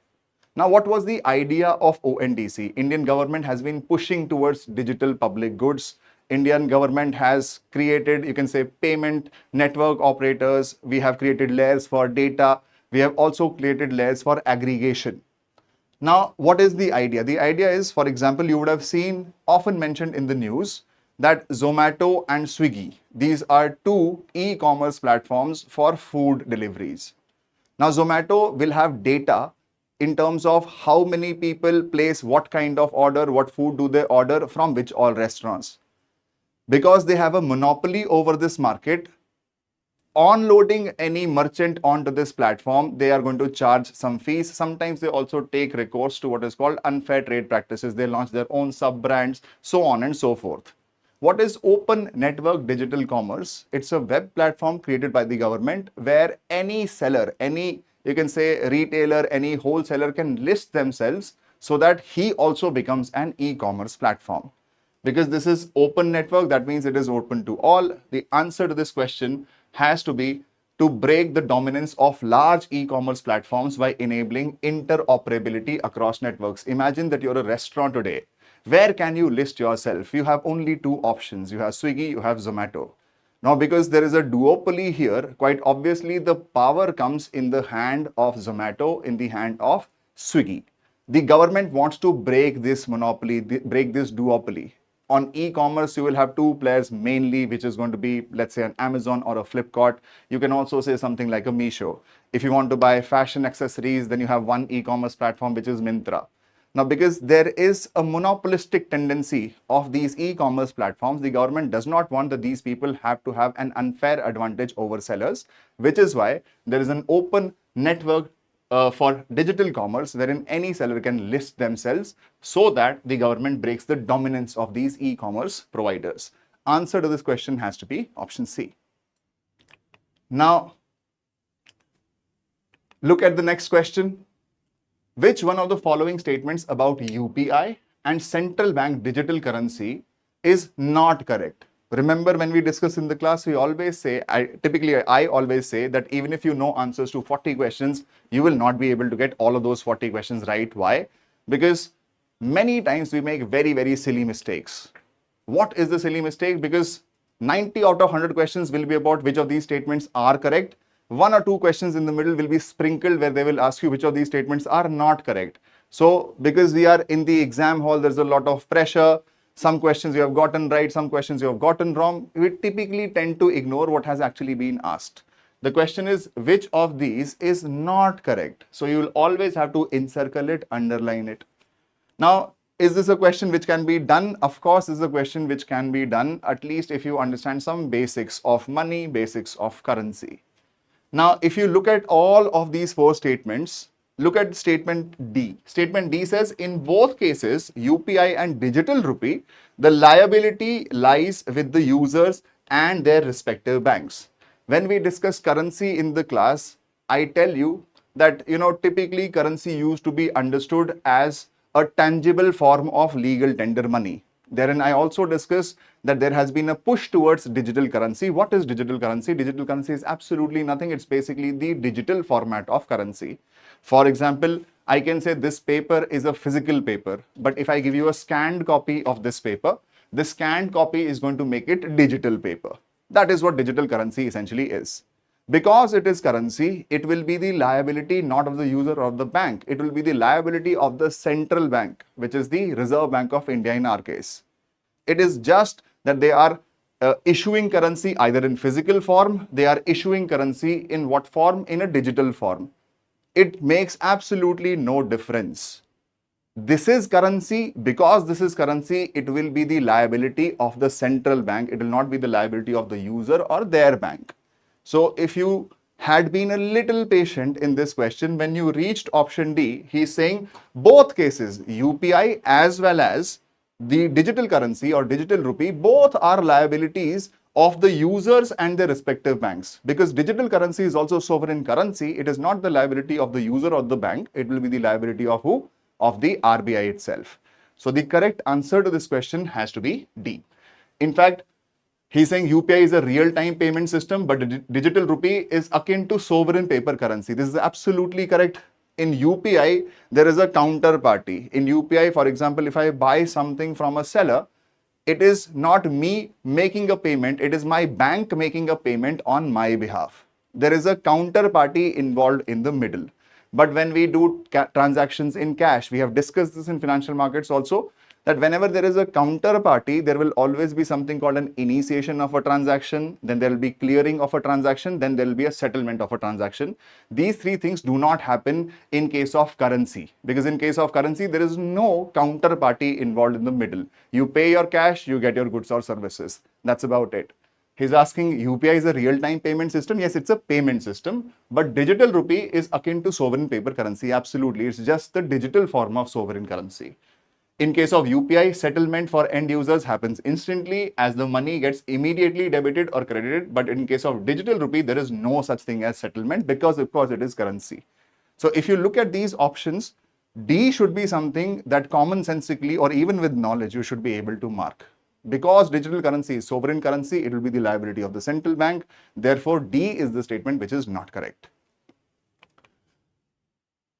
Now, what was the idea of ONDC? Indian government has been pushing towards digital public goods. Indian government has created, you can say, payment network operators. We have created layers for data. We have also created layers for aggregation. Now, what is the idea? The idea is, for example, you would have seen often mentioned in the news that Zomato and Swiggy, these are two e-commerce platforms for food deliveries. Now, Zomato will have data in terms of how many people place what kind of order, what food do they order from which all restaurants. Because they have a monopoly over this market, onloading any merchant onto this platform, they are going to charge some fees. Sometimes they also take recourse to what is called unfair trade practices. They launch their own sub-brands, so on and so forth. What is Open Network Digital Commerce? It's a web platform created by the government where any seller, any, you can say, retailer, any wholesaler can list themselves so that he also becomes an e-commerce platform. Because this is open network, that means it is open to all. The answer to this question has to be to break the dominance of large e-commerce platforms by enabling interoperability across networks. Imagine that you're a restaurant today. Where can you list yourself? You have only two options. You have Swiggy, you have Zomato. Now, because there is a duopoly here, quite obviously the power comes in the hand of Zomato, in the hand of Swiggy. The government wants to break this monopoly, break this duopoly. On e-commerce, you will have two players mainly, which is going to be, let's say, an Amazon or a Flipkart. You can also say something like a Meesho. If you want to buy fashion accessories, then you have one e-commerce platform, which is Myntra. Now, because there is a monopolistic tendency of these e-commerce platforms, the government does not want that these people have to have an unfair advantage over sellers, which is why there is an open network for digital commerce, wherein any seller can list themselves so that the government breaks the dominance of these e-commerce providers. Answer to this question has to be option C. Now, look at the next question. Which one of the following statements about UPI and central bank digital currency is not correct? Remember, when we discuss in the class, we always say, I always say that even if you know answers to 40 questions, you will not be able to get all of those 40 questions right. Why? Because many times we make very, very silly mistakes. What is the silly mistake? Because 90 out of 100 questions will be about which of these statements are correct. 1 or 2 questions in the middle will be sprinkled where they will ask you which of these statements are not correct. So because we are in the exam hall, there's a lot of pressure. Some questions you have gotten right, some questions you have gotten wrong. We typically tend to ignore what has actually been asked. The question is, which of these is not correct? So you will always have to encircle it, underline it. Now, is this a question which can be done? Of course, this is a question which can be done, at least if you understand some basics of money, basics of currency. Now, if you look at all of these 4 statements, look at statement D. Statement D says, in both cases, UPI and digital rupee, the liability lies with the users and their respective banks. When we discuss currency in the class, I tell you that, typically currency used to be understood as a tangible form of legal tender money. Therein, I also discuss that there has been a push towards digital currency. What is digital currency? Digital currency is absolutely nothing. It's basically the digital format of currency. For example, I can say this paper is a physical paper, but if I give you a scanned copy of this paper, the scanned copy is going to make it digital paper. That is what digital currency essentially is. Because it is currency, it will be the liability not of the user or the bank. It will be the liability of the central bank, which is the Reserve Bank of India in our case. It is just that they are issuing currency either in physical form, they are issuing currency in what form? In a digital form. It makes absolutely no difference. This is currency. Because this is currency, it will be the liability of the central bank. It will not be the liability of the user or their bank. So if you had been a little patient in this question, when you reached option D, he's saying both cases, UPI as well as the digital currency or digital rupee, both are liabilities of the users and their respective banks. Because digital currency is also sovereign currency, it is not the liability of the user or the bank, it will be the liability of who? Of the RBI itself. So the correct answer to this question has to be D. In fact, he's saying UPI is a real-time payment system, but digital rupee is akin to sovereign paper currency. This is absolutely correct. In UPI, there is a counterparty. In UPI, for example, if I buy something from a seller, it is not me making a payment, it is my bank making a payment on my behalf. There is a counterparty involved in the middle. But when we do transactions in cash, we have discussed this in financial markets also, that whenever there is a counterparty, there will always be something called an initiation of a transaction, then there will be clearing of a transaction, then there will be a settlement of a transaction. These 3 things do not happen in case of currency, because in case of currency, there is no counterparty involved in the middle. You pay your cash, you get your goods or services. That's about it. He's asking, UPI is a real-time payment system. Yes, it's a payment system, but digital rupee is akin to sovereign paper currency. Absolutely. It's just the digital form of sovereign currency. In case of UPI, settlement for end users happens instantly as the money gets immediately debited or credited. But in case of digital rupee, there is no such thing as settlement because, of course, it is currency. So if you look at these options, D should be something that commonsensically or even with knowledge you should be able to mark. Because digital currency is sovereign currency, it will be the liability of the central bank. Therefore, D is the statement which is not correct.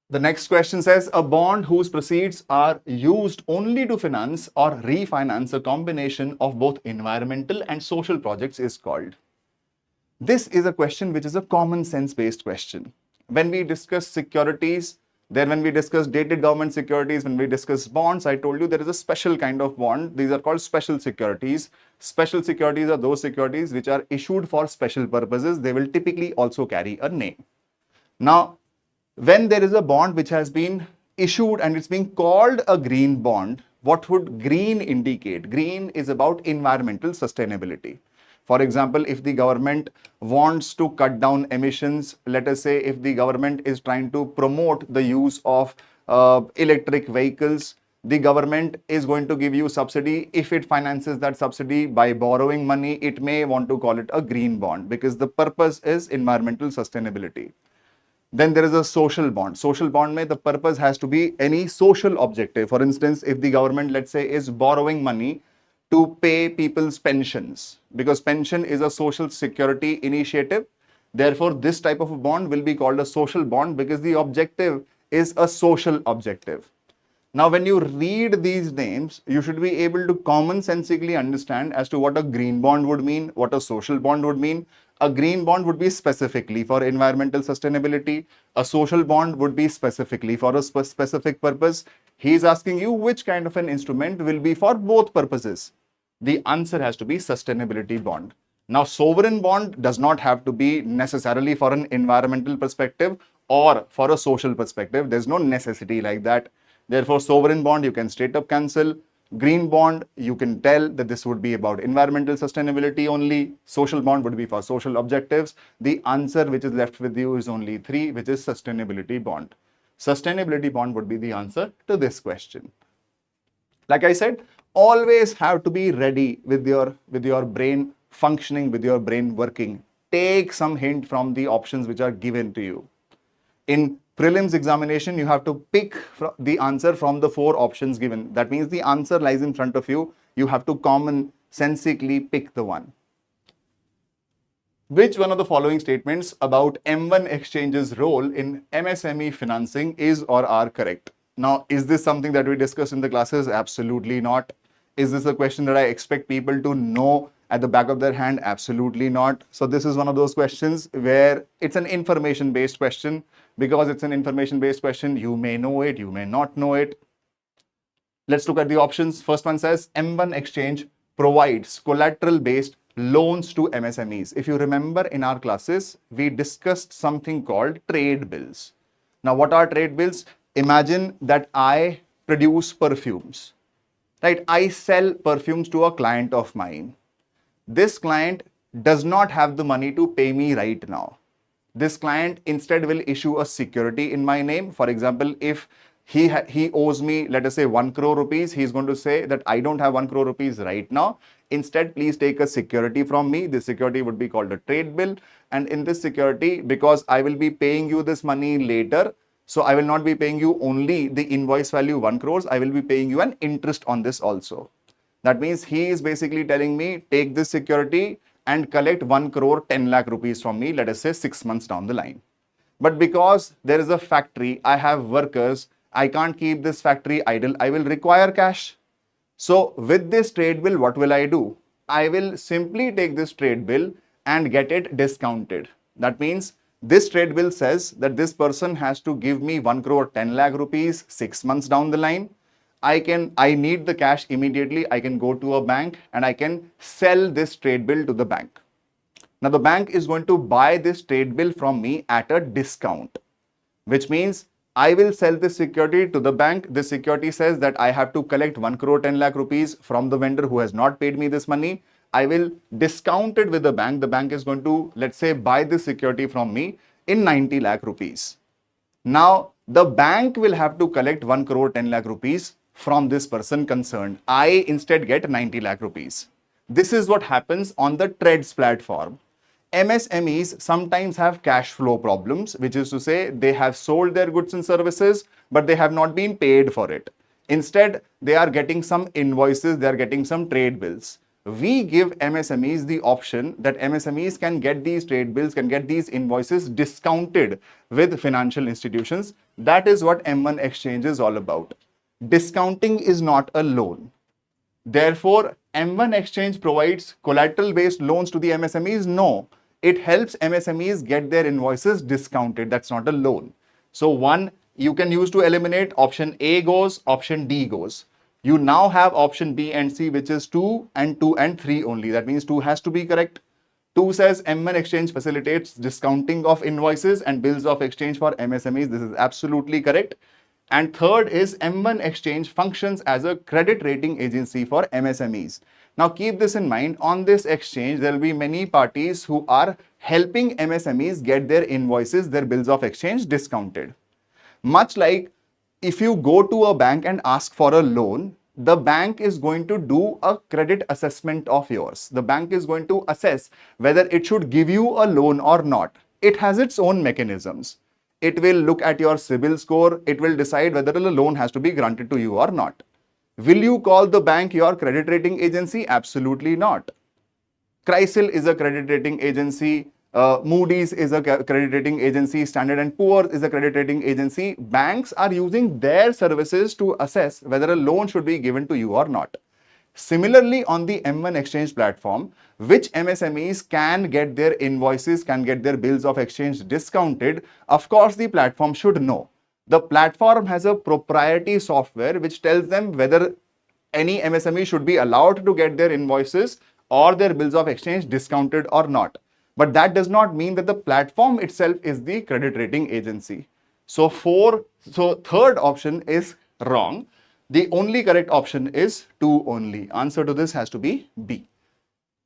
The next question says, a bond whose proceeds are used only to finance or refinance a combination of both environmental and social projects is called. This is a question which is a common sense based question. When we discuss securities, then when we discuss dated government securities, when we discuss bonds, I told you there is a special kind of bond. These are called special securities. Special securities are those securities which are issued for special purposes. They will typically also carry a name. Now, when there is a bond which has been issued and it's being called a green bond, what would green indicate? Green is about environmental sustainability. For example, if the government wants to cut down emissions, let us say if the government is trying to promote the use of electric vehicles, the government is going to give you subsidy. If it finances that subsidy by borrowing money, it may want to call it a green bond because the purpose is environmental sustainability. Then there is a social bond. Social bond mein the purpose has to be any social objective. For instance, if the government, let's say, is borrowing money to pay people's pensions, because pension is a social security initiative. Therefore, this type of a bond will be called a social bond because the objective is a social objective. Now, when you read these names, you should be able to commonsensically understand as to what a green bond would mean, what a social bond would mean. A green bond would be specifically for environmental sustainability. A social bond would be specifically for a specific purpose. He is asking you which kind of an instrument will be for both purposes. The answer has to be sustainability bond. Now, sovereign bond does not have to be necessarily for an environmental perspective or for a social perspective. There's no necessity like that. Therefore, sovereign bond, you can straight up cancel. Green bond, you can tell that this would be about environmental sustainability only. Social bond would be for social objectives. The answer which is left with you is only 3, which is sustainability bond. Sustainability bond would be the answer to this question. Like I said, always have to be ready with your brain functioning, with your brain working. Take some hint from the options which are given to you. In prelims examination, you have to pick the answer from the 4 options given. That means the answer lies in front of you. You have to commonsensically pick the one. Which one of the following statements about M1 exchange's role in MSME financing is or are correct? Now, is this something that we discussed in the classes? Absolutely not. Is this a question that I expect people to know at the back of their hand? Absolutely not. So this is one of those questions where it's an information-based question. Because it's an information-based question, you may know it, you may not know it. Let's look at the options. First one says M1 exchange provides collateral-based loans to MSMEs. If you remember in our classes, we discussed something called trade bills. Now, what are trade bills? Imagine that I produce perfumes, right? I sell perfumes to a client of mine. This client does not have the money to pay me right now. This client instead will issue a security in my name. For example, if he owes me, let us say 1 crore rupees, he's going to say that I don't have 1 crore rupees right now. Instead, please take a security from me. This security would be called a trade bill. And in this security, because I will be paying you this money later, so I will not be paying you only the invoice value 1 crores, I will be paying you an interest on this also. That means he is basically telling me, take this security and collect 1 crore 10 lakh rupees from me, let us say 6 months down the line. But because there is a factory, I have workers, I can't keep this factory idle, I will require cash. So with this trade bill, what will I do? I will simply take this trade bill and get it discounted. That means this trade bill says that this person has to give me 1 crore 10 lakh rupees 6 months down the line. I need the cash immediately. I can go to a bank and I can sell this trade bill to the bank. Now the bank is going to buy this trade bill from me at a discount, which means I will sell this security to the bank. This security says that I have to collect 1 crore 10 lakh rupees from the vendor who has not paid me this money. I will discount it with the bank. The bank is going to, let's say, buy this security from me in 90 lakh rupees. Now the bank will have to collect 1 crore 10 lakh rupees from this person concerned. I instead get 90 lakh rupees. This is what happens on the trades platform. MSMEs sometimes have cash flow problems, which is to say they have sold their goods and services, but they have not been paid for it. Instead, they are getting some invoices, they are getting some trade bills. We give MSMEs the option that MSMEs can get these trade bills, can get these invoices discounted with financial institutions. That is what M1 exchange is all about. Discounting is not a loan. Therefore, M1 exchange provides collateral-based loans to the MSMEs? No. It helps MSMEs get their invoices discounted. That's not a loan. So one you can use to eliminate. Option A goes, option D goes. You now have option B and C, which is 2 and 2 and 3 only. That means 2 has to be correct. 2 says M1 exchange facilitates discounting of invoices and bills of exchange for MSMEs. This is absolutely correct. And third is M1 exchange functions as a credit rating agency for MSMEs. Now keep this in mind, on this exchange, there will be many parties who are helping MSMEs get their invoices, their bills of exchange discounted. Much like if you go to a bank and ask for a loan, the bank is going to do a credit assessment of yours. The bank is going to assess whether it should give you a loan or not. It has its own mechanisms. It will look at your CIBIL score. It will decide whether a loan has to be granted to you or not. Will you call the bank your credit rating agency? Absolutely not. CRISIL is a credit rating agency. Moody's is a credit rating agency. Standard & Poor's is a credit rating agency. Banks are using their services to assess whether a loan should be given to you or not. Similarly, on the M1 exchange platform, which MSMEs can get their invoices, can get their bills of exchange discounted, of course, the platform should know. The platform has a proprietary software which tells them whether any MSME should be allowed to get their invoices or their bills of exchange discounted or not. But that does not mean that the platform itself is the credit rating agency. So third option is wrong. The only correct option is 2 only. Answer to this has to be B.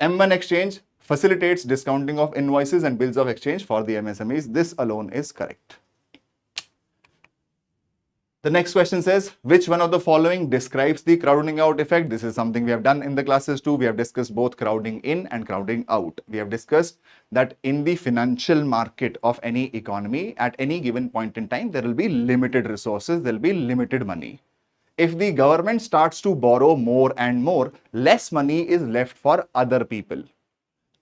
M1 exchange facilitates discounting of invoices and bills of exchange for the MSMEs. This alone is correct. The next question says, which one of the following describes the crowding out effect? This is something we have done in the classes too. We have discussed both crowding in and crowding out. We have discussed that in the financial market of any economy, at any given point in time, there will be limited resources, there will be limited money. If the government starts to borrow more and more, less money is left for other people.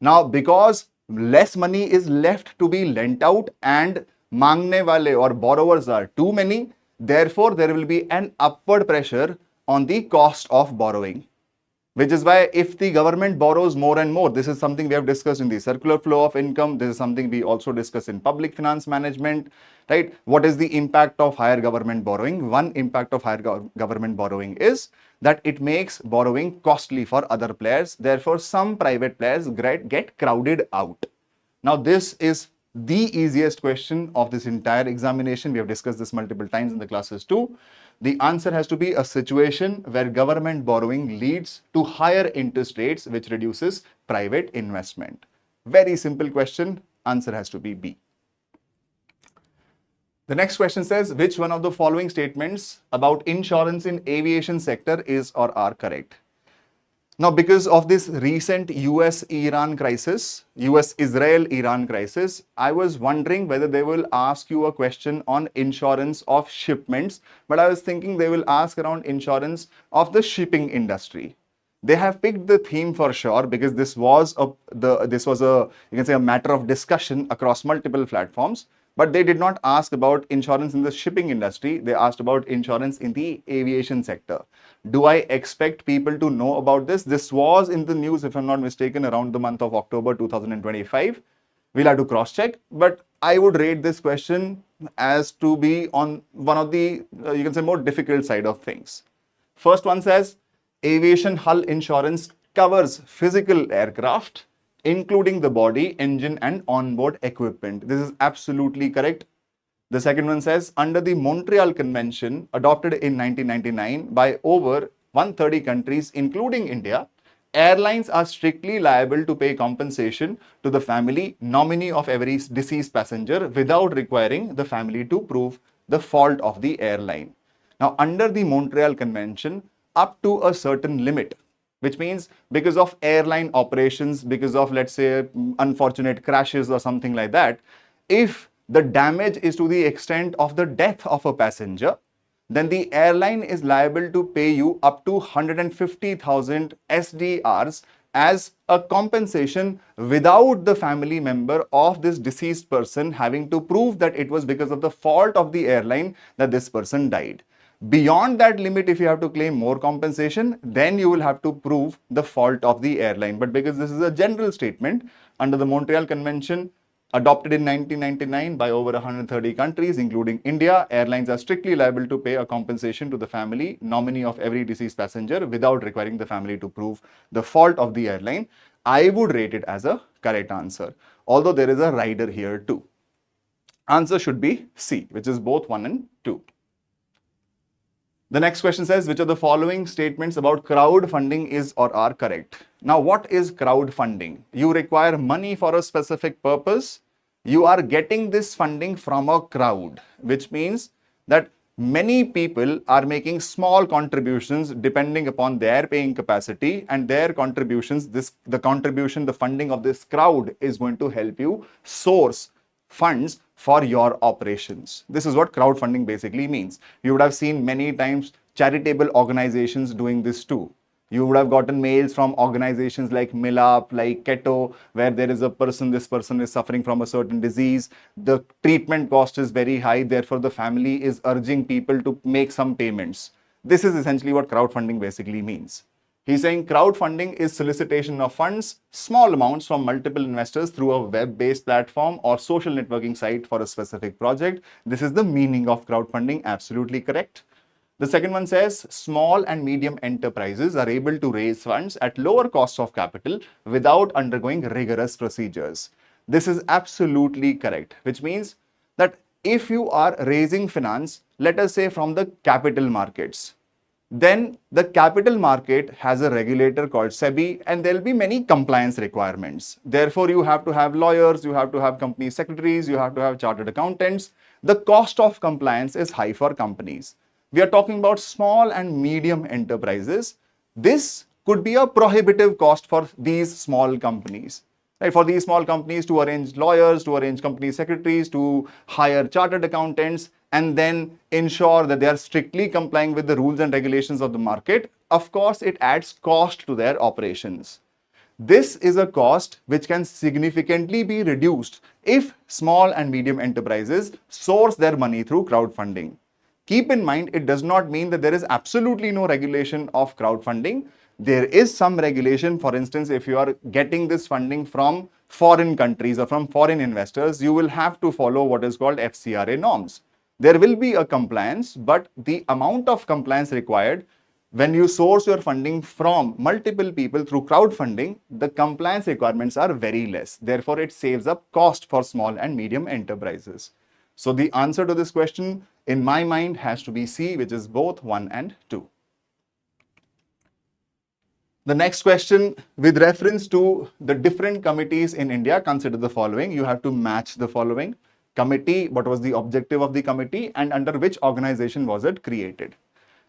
Now, because less money is left to be lent out and mangne wale or borrowers are too many, therefore, there will be an upward pressure on the cost of borrowing, which is why if the government borrows more and more, this is something we have discussed in the circular flow of income. This is something we also discuss in public finance management, right? What is the impact of higher government borrowing? One impact of higher government borrowing is that it makes borrowing costly for other players. Therefore, some private players get crowded out. Now, this is the easiest question of this entire examination. We have discussed this multiple times in the classes too. The answer has to be a situation where government borrowing leads to higher interest rates, which reduces private investment. Very simple question. Answer has to be B. The next question says, which one of the following statements about insurance in aviation sector is or are correct? Now, because of this recent US-Iran crisis, US-Israel-Iran crisis, I was wondering whether they will ask you a question on insurance of shipments, but I was thinking they will ask around insurance of the shipping industry. They have picked the theme for sure because this was a matter of discussion across multiple platforms. But they did not ask about insurance in the shipping industry. They asked about insurance in the aviation sector. Do I expect people to know about this? This was in the news, if I'm not mistaken, around the month of October 2025. We'll have to cross-check. But I would rate this question as to be on one of the, you can say, more difficult side of things. First one says, aviation hull insurance covers physical aircraft, including the body, engine, and onboard equipment. This is absolutely correct. The second one says, under the Montreal Convention adopted in 1999 by over 130 countries, including India, airlines are strictly liable to pay compensation to the family nominee of every deceased passenger without requiring the family to prove the fault of the airline. Now, under the Montreal Convention, up to a certain limit, which means because of airline operations, because of, let's say, unfortunate crashes or something like that, if the damage is to the extent of the death of a passenger, then the airline is liable to pay you up to 150,000 SDRs as a compensation without the family member of this deceased person having to prove that it was because of the fault of the airline that this person died. Beyond that limit, if you have to claim more compensation, then you will have to prove the fault of the airline. But because this is a general statement under the Montreal Convention adopted in 1999 by over 130 countries, including India, airlines are strictly liable to pay a compensation to the family nominee of every deceased passenger without requiring the family to prove the fault of the airline. I would rate it as a correct answer, although there is a rider here too. Answer should be C, which is both 1 and 2. The next question says, which of the following statements about crowdfunding is or are correct? Now, what is crowdfunding? You require money for a specific purpose. You are getting this funding from a crowd, which means that many people are making small contributions depending upon their paying capacity, and their contributions, the funding of this crowd is going to help you source funds for your operations. This is what crowdfunding basically means. You would have seen many times charitable organizations doing this too. You would have gotten mails from organizations like Milap, like Keto, where there is a person, this person is suffering from a certain disease. The treatment cost is very high, therefore the family is urging people to make some payments. This is essentially what crowdfunding basically means. He's saying crowdfunding is solicitation of funds, small amounts from multiple investors through a web-based platform or social networking site for a specific project. This is the meaning of crowdfunding. Absolutely correct. The second one says small and medium enterprises are able to raise funds at lower cost of capital without undergoing rigorous procedures. This is absolutely correct, which means that if you are raising finance, let us say from the capital markets, then the capital market has a regulator called SEBI, and there'll be many compliance requirements. Therefore, you have to have lawyers, you have to have company secretaries, you have to have chartered accountants. The cost of compliance is high for companies. We are talking about small and medium enterprises. This could be a prohibitive cost for these small companies. Right? For these small companies to arrange lawyers, to arrange company secretaries, to hire chartered accountants, and then ensure that they are strictly complying with the rules and regulations of the market, of course, it adds cost to their operations. This is a cost which can significantly be reduced if small and medium enterprises source their money through crowdfunding. Keep in mind, it does not mean that there is absolutely no regulation of crowdfunding. There is some regulation. For instance, if you are getting this funding from foreign countries or from foreign investors, you will have to follow what is called FCRA norms. There will be a compliance, but the amount of compliance required when you source your funding from multiple people through crowdfunding, the compliance requirements are very less. Therefore, it saves up cost for small and medium enterprises. So the answer to this question in my mind has to be C, which is both 1 and 2. The next question, with reference to the different committees in India, consider the following. You have to match the following. Committee, what was the objective of the committee, and under which organization was it created?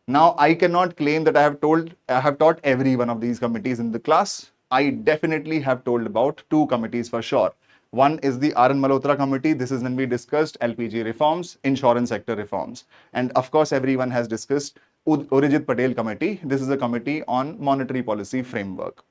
Now, I cannot claim that I have taught every one of these committees in the class. I definitely have told about 2 committees for sure. One is the R.N. Malhotra committee. This is when we discussed LPG reforms, insurance sector reforms. And of course, everyone has discussed Arijit Patel committee. This is a committee on monetary policy framework.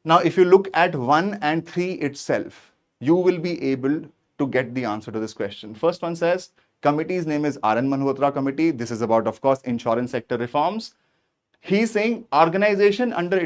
Now, if you look at 1 and 3 itself, you will be able to get the answer to this question. First one says, committee's name is R.N. Malhotra committee. This is about, of course, insurance sector reforms. He's saying organization under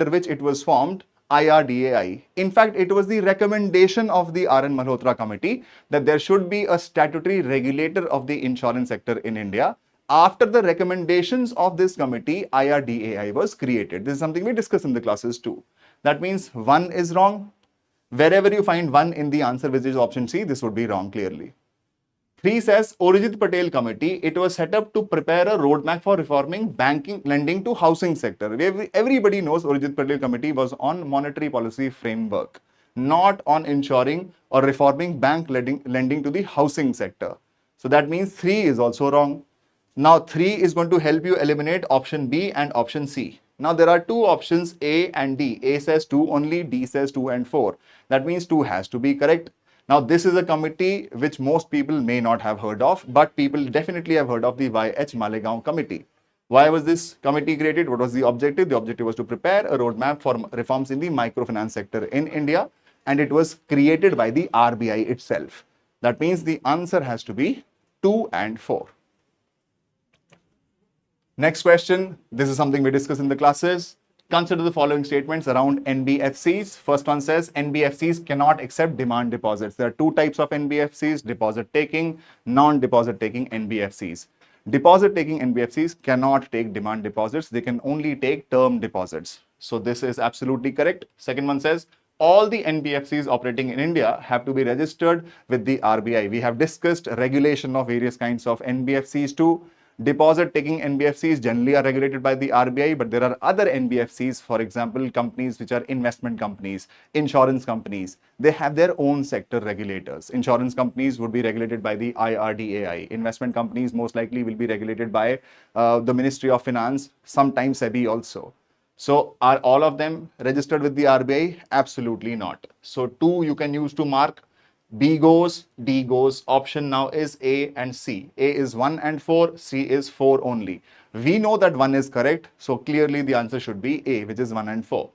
which it was formed, IRDAI. In fact, it was the recommendation of the R.N. Malhotra committee that there should be a statutory regulator of the insurance sector in India. After the recommendations of this committee, IRDAI was created. This is something we discussed in the classes too. That means 1 is wrong. Wherever you find 1 in the answer, which is option C, this would be wrong clearly. 3 says Arijit Patel committee. It was set up to prepare a roadmap for reforming banking, lending to housing sector. Everybody knows Arijit Patel committee was on monetary policy framework, not on ensuring or reforming bank lending to the housing sector. So that means 3 is also wrong. Now 3 is going to help you eliminate option B and option C. Now there are 2 options, A and D. A says 2 only, D says 2 and 4. That means 2 has to be correct. Now this is a committee which most people may not have heard of, but people definitely have heard of the Y.H. Malegaon committee. Why was this committee created? What was the objective? The objective was to prepare a roadmap for reforms in the microfinance sector in India, and it was created by the RBI itself. That means the answer has to be 2 and 4. Next question. This is something we discussed in the classes. Consider the following statements around NBFCs. First one says NBFCs cannot accept demand deposits. There are 2 types of NBFCs, deposit taking, non-deposit taking NBFCs. Deposit taking NBFCs cannot take demand deposits. They can only take term deposits. So this is absolutely correct. Second one says all the NBFCs operating in India have to be registered with the RBI. We have discussed regulation of various kinds of NBFCs too. Deposit taking NBFCs generally are regulated by the RBI, but there are other NBFCs, for example, companies which are investment companies, insurance companies. They have their own sector regulators. Insurance companies would be regulated by the IRDAI. Investment companies most likely will be regulated by the Ministry of Finance, sometimes SEBI also. So are all of them registered with the RBI? Absolutely not. So 2 you can use to mark. B goes, D goes. Option now is A and C. A is 1 and 4, C is 4 only. We know that 1 is correct, so clearly the answer should be A, which is 1 and 4.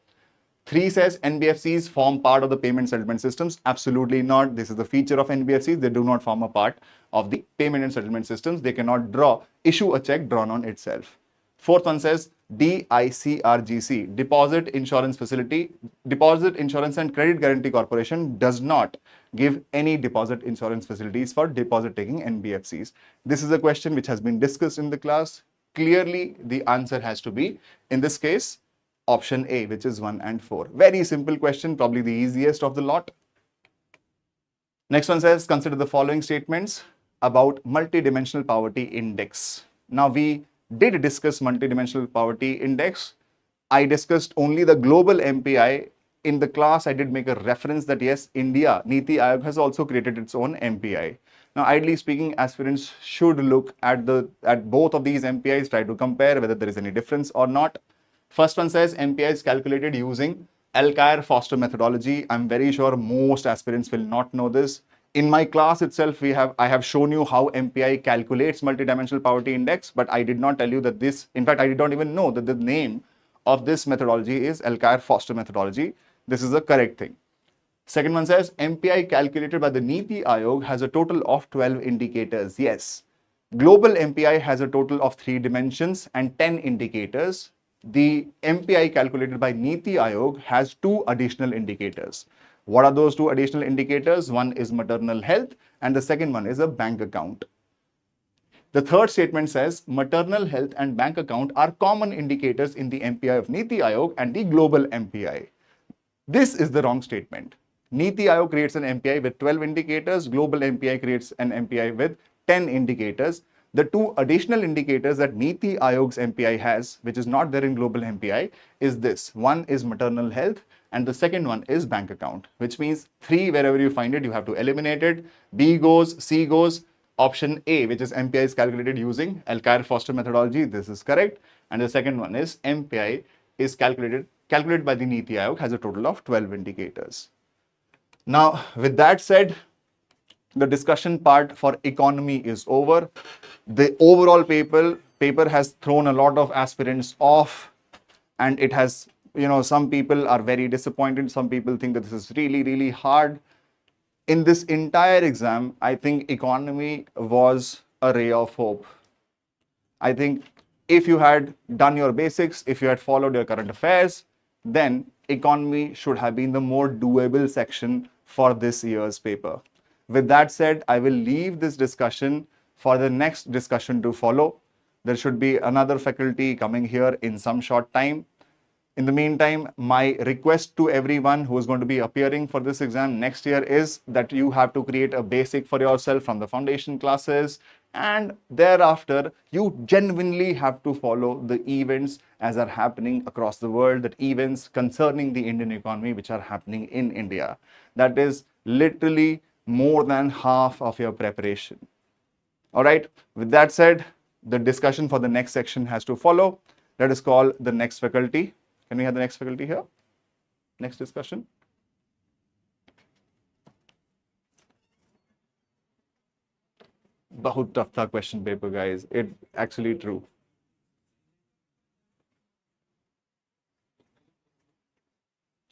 3 says NBFCs form part of the payment settlement systems. Absolutely not. This is the feature of NBFCs. They do not form a part of the payment and settlement systems. They cannot issue a check drawn on itself. 4th one says DICRGC, Deposit Insurance Facility. Deposit Insurance and Credit Guarantee Corporation does not give any deposit insurance facilities for deposit taking NBFCs. This is a question which has been discussed in the class. Clearly, the answer has to be, in this case, option A, which is 1 and 4. Very simple question, probably the easiest of the lot. Next one says, consider the following statements about multidimensional poverty index. Now, we did discuss multidimensional poverty index. I discussed only the global MPI. In the class, I did make a reference that yes, India, Niti Aayog has also created its own MPI. Now, ideally speaking, aspirants should look at both of these MPIs, try to compare whether there is any difference or not. First one says MPI is calculated using Alkire-Foster methodology. I'm very sure most aspirants will not know this. In my class itself, I have shown you how MPI calculates multidimensional poverty index, but I did not tell you that this, in fact, I did not even know that the name of this methodology is Alkire-Foster methodology. This is the correct thing. Second one says MPI calculated by the Niti Aayog has a total of 12 indicators. Yes, global MPI has a total of 3 dimensions and 10 indicators. The MPI calculated by Niti Aayog has 2 additional indicators. What are those 2 additional indicators? One is maternal health and the second one is a bank account. The third statement says maternal health and bank account are common indicators in the MPI of Niti Aayog and the global MPI. This is the wrong statement. Niti Aayog creates an MPI with 12 indicators. Global MPI creates an MPI with 10 indicators. The 2 additional indicators that Niti Aayog's MPI has, which is not there in global MPI, is this. One is maternal health and the second one is bank account, which means 3, wherever you find it, you have to eliminate it. B goes, C goes. Option A, which is MPI is calculated using Alkire-Foster methodology. This is correct. And the second one is MPI is calculated by the Niti Aayog, has a total of 12 indicators. Now, with that said, the discussion part for economy is over. The overall paper has thrown a lot of aspirants off, and it has, some people are very disappointed. Some people think that this is really, really hard. In this entire exam, I think economy was a ray of hope. I think if you had done your basics, if you had followed your current affairs, then economy should have been the more doable section for this year's paper. With that said, I will leave this discussion for the next discussion to follow. There should be another faculty coming here in some short time. In the meantime, my request to everyone who is going to be appearing for this exam next year is that you have to create a basic for yourself from the foundation classes, and thereafter you genuinely have to follow the events as are happening across the world, that events concerning the Indian economy which are happening in India. That is literally more than half of your preparation. All right, with that said, the discussion for the next section has to follow. Let us call the next faculty. Can we have the next faculty here? Next discussion. Bahut tough tha question paper, guys. It actually true.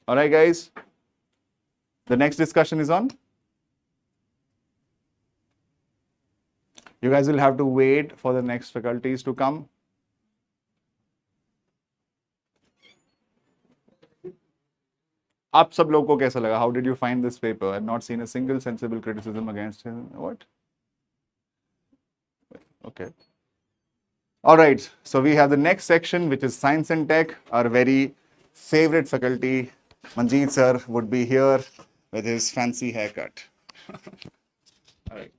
All right, guys. The next discussion is on. You guys will have to wait for the next faculties to come. आप सब लोगों को कैसा लगा? How did you find this paper? I've not seen a single sensible criticism against him. What? Okay. All right. So we have the next section, which is science and tech. Our very favorite faculty, Manjeet sir, would be here with his fancy haircut. All right.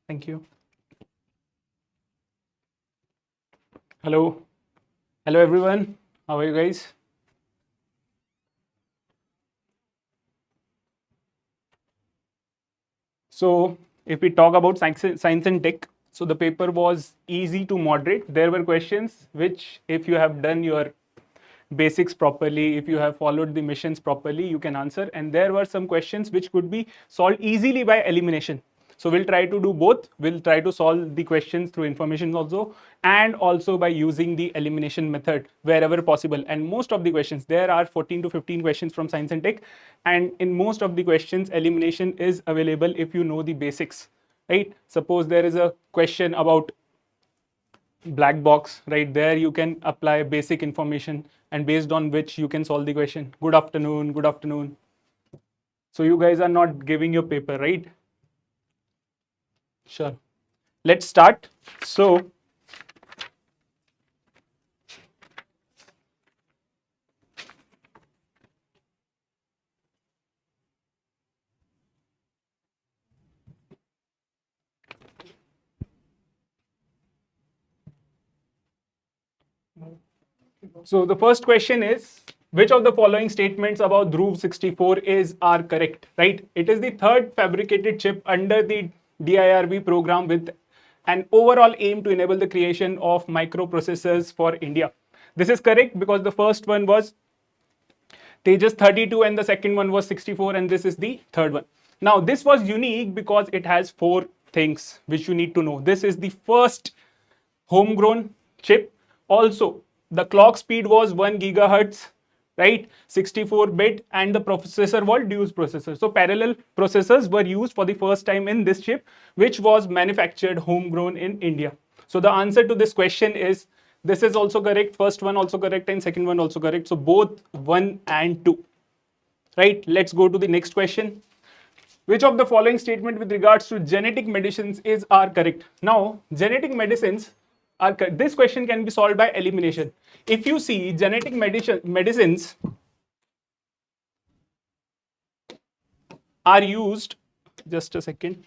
Thank you. Hello. Hello, everyone. How are you guys? So, if we talk about science and tech, so the paper was easy to moderate. There were questions which, if you have done your basics properly, if you have followed the missions properly, you can answer. And there were some questions which could be solved easily by elimination. So we'll try to do both. We'll try to solve the questions through information also, and also by using the elimination method wherever possible. And most of the questions, there are 14 to 15 questions from science and tech, and in most of the questions, elimination is available if you know the basics, right? Suppose there is a question about black box, right? There you can apply basic information, and based on which you can solve the question. Good afternoon, good afternoon. So you guys are not giving your paper, right? Sure. Let's start. So So the first question is, which of the following statements about Dhruv 64 are correct, right? It is the third fabricated chip under the DIRB program with an overall aim to enable the creation of microprocessors for India. This is correct because the first one was Tejas 32 and the second one was 64, and this is the third one. Now this was unique because it has four things which you need to know. This is the first homegrown chip. Also, the clock speed was 1 gigahertz, right? 64-bit, and the processor was dual processor. So parallel processors were used for the first time in this chip, which was manufactured homegrown in India. So the answer to this question is, this is also correct, first one also correct, and second one also correct. So both 1 and 2, right? Let's go to the next question. Which of the following statement with regards to genetic medicines are correct? Now, genetic medicines are this question can be solved by elimination. If you see genetic medicines are used, just a second.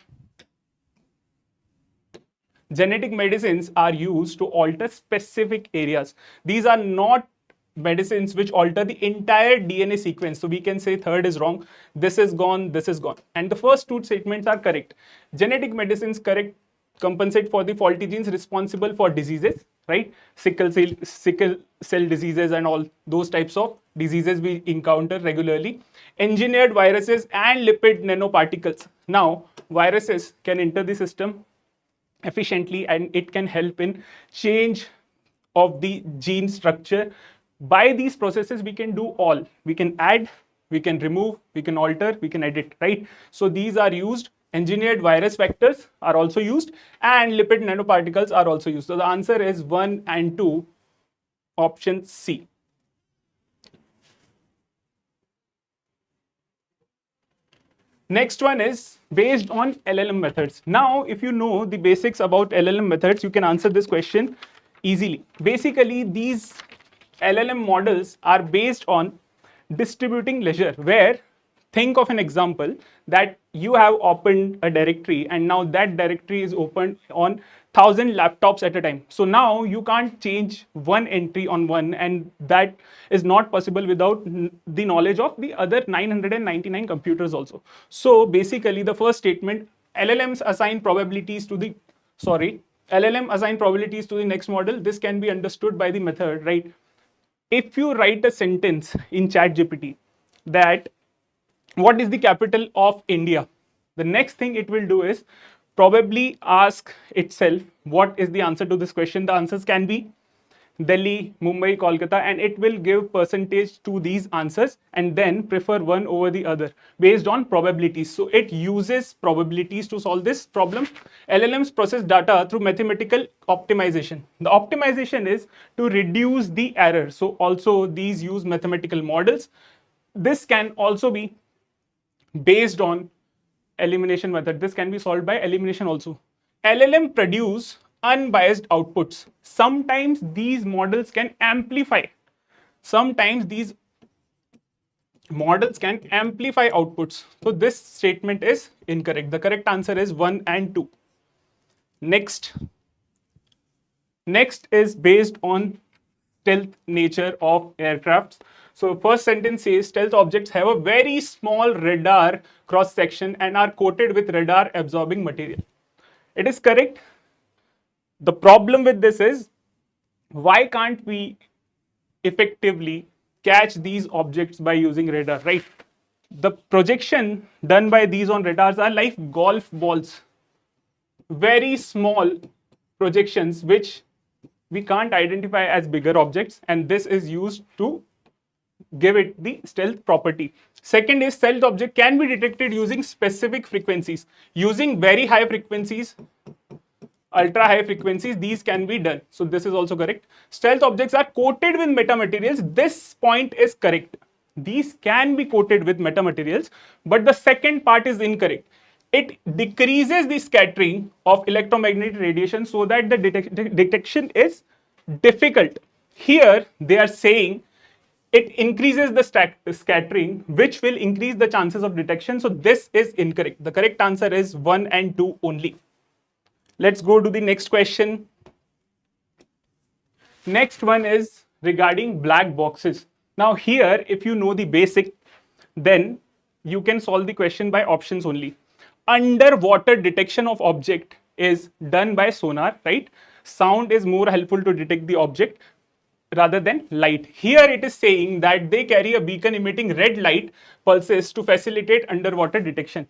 Genetic medicines are used to alter specific areas. These are not medicines which alter the entire DNA sequence. So we can say third is wrong. This is gone. This is gone. And the first two statements are correct. Genetic medicines compensate for the faulty genes responsible for diseases, right? Sickle cell diseases and all those types of diseases we encounter regularly. Engineered viruses and lipid nanoparticles. Now, viruses can enter the system efficiently, and it can help in change of the gene structure. By these processes we can do all. We can add, we can remove, we can alter, we can edit, right? So these are used. Engineered virus vectors are also used, and lipid nanoparticles are also used. So the answer is 1 and 2, option C. Next one is based on LLM methods. Now, if you know the basics about LLM methods, you can answer this question easily. Basically, these LLM models are based on distributing ledger, where think of an example that you have opened a directory, and now that directory is opened on 1,000 laptops at a time. So now you can't change one entry on one, and that is not possible without the knowledge of the other 999 computers also. So basically the first statement, LLMs assign probabilities to the LLM assign probabilities to the next model. This can be understood by the method, right? If you write a sentence in ChatGPT that what is the capital of India, the next thing it will do is probably ask itself what is the answer to this question. The answers can be Delhi, Mumbai, Kolkata, and it will give percentage to these answers and then prefer one over the other based on probabilities. So it uses probabilities to solve this problem. LLMs process data through mathematical optimization. The optimization is to reduce the error. So also these use mathematical models. This can also be based on elimination method. This can be solved by elimination also. LLM produce unbiased outputs. Sometimes these models can amplify. Sometimes these models can amplify outputs. So this statement is incorrect. The correct answer is 1 and 2. Next. Next is based on stealth nature of aircrafts. So first sentence says stealth objects have a very small radar cross section and are coated with radar absorbing material. It is correct. The problem with this is, why can't we effectively catch these objects by using radar, right? The projection done by these on radars are like golf balls, very small projections which we can't identify as bigger objects, and this is used to give it the stealth property. Second is stealth object can be detected using specific frequencies. Using very high frequencies, ultra high frequencies, these can be done. So this is also correct. Stealth objects are coated with metamaterials. This point is correct. These can be coated with metamaterials, but the second part is incorrect. It decreases the scattering of electromagnetic radiation so that the detection is difficult. Here they are saying it increases the scattering, which will increase the chances of detection. So this is incorrect. The correct answer is 1 and 2 only. Let's go to the next question. Next one is regarding black boxes. Now here, if you know the basic, then you can solve the question by options only. Underwater detection of object is done by sonar, right? Sound is more helpful to detect the object rather than light. Here it is saying that they carry a beacon emitting red light pulses to facilitate underwater detection.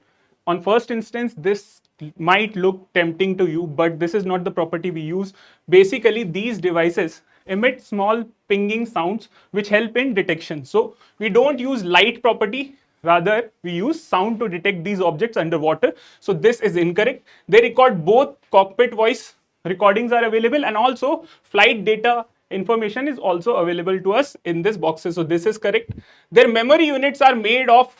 On first instance, this might look tempting to you, but this is not the property we use. Basically, these devices emit small pinging sounds which help in detection. So we don't use light property, rather we use sound to detect these objects underwater. So this is incorrect. They record both cockpit voice recordings are available, and also flight data information is also available to us in this boxes. So this is correct. Their memory units are made of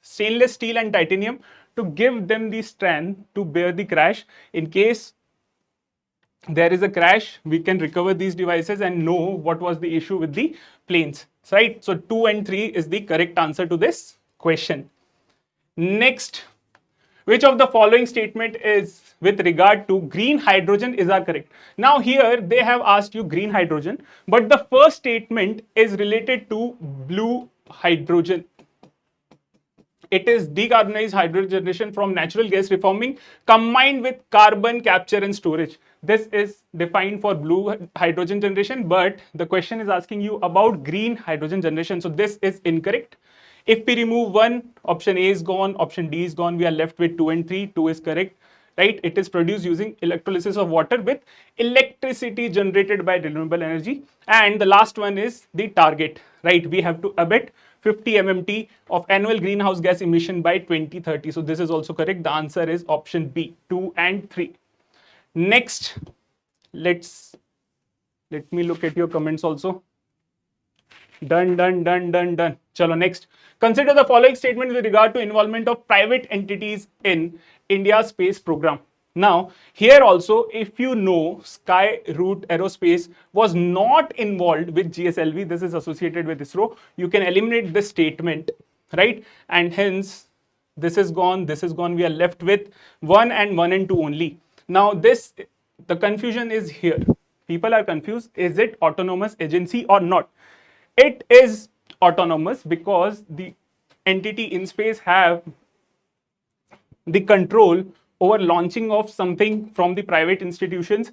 stainless steel and titanium to give them the strength to bear the crash. In case there is a crash, we can recover these devices and know what was the issue with the planes, right? So 2 and 3 is the correct answer to this question. Next, which of the following statement is with regard to green hydrogen is are correct? Now here they have asked you green hydrogen, but the first statement is related to blue hydrogen. It is decarbonized hydrogen generation from natural gas reforming combined with carbon capture and storage. This is defined for blue hydrogen generation, but the question is asking you about green hydrogen generation. So this is incorrect. If we remove one, option A is gone, option D is gone, we are left with 2 and 3. 2 is correct, right? It is produced using electrolysis of water with electricity generated by renewable energy. And the last one is the target, right? We have to abet 50 MMT of annual greenhouse gas emission by 2030. So this is also correct. The answer is option B, 2 and 3. Next, let me look at your comments also. Done. Chalo, next. Consider the following statement with regard to involvement of private entities in India's space program. Now, here also, if you know Skyroot Aerospace was not involved with GSLV, this is associated with ISRO, you can eliminate this statement, right? And hence, this is gone, we are left with 1 and 2 only. Now, the confusion is here. People are confused, is it autonomous agency or not? It is autonomous because the entity in space have the control over launching of something from the private institutions.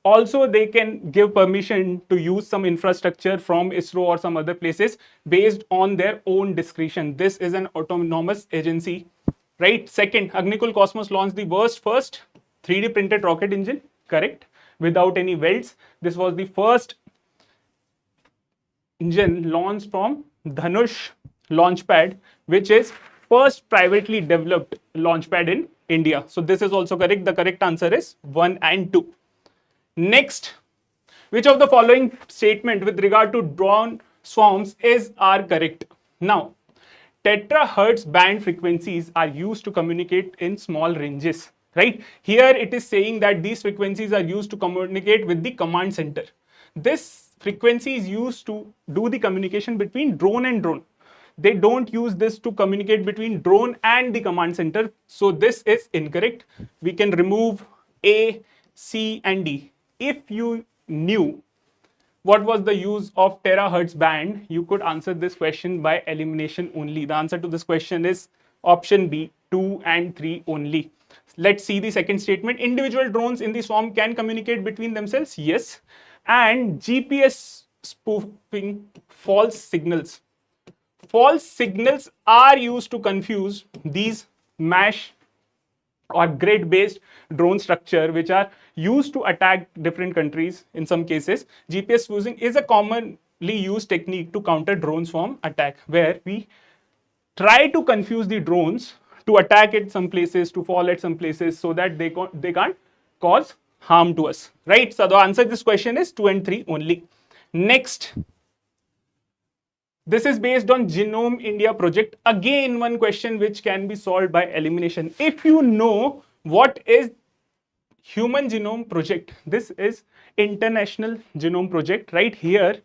Also, they can give permission to use some infrastructure from ISRO or some other places based on their own discretion. This is an autonomous agency, right? Second, Agnikul Cosmos launched the world's first 3D printed rocket engine, correct? Without any welds. This was the first engine launched from Dhanush launchpad, which is first privately developed launchpad in India. So this is also correct. The correct answer is 1 and 2. Next, which of the following statement with regard to drone swarms are correct? Now, terahertz band frequencies are used to communicate in small ranges, right? Here it is saying that these frequencies are used to communicate with the command center. This frequency is used to do the communication between drone and drone. They don't use this to communicate between drone and the command center. So this is incorrect. We can remove A, C and D. if you knew what was the use of terahertz band, you could answer this question by elimination only. The answer to this question is option B, 2 and 3 only. Let's see the second statement. Individual drones in the swarm can communicate between themselves. Yes. And GPS spoofing false signals. False signals are used to confuse these mesh or grid based drone structure which are used to attack different countries. In some cases, GPS spoofing is a commonly used technique to counter drone swarm attack, where we try to confuse the drones to attack at some places, to fall at some places, so that they can't cause harm to us, right? So the answer to this question is 2 and 3 only. Next, this is based on Genome India project. Again, one question which can be solved by elimination. If you know what is Human Genome Project, this is International Genome Project. Right here,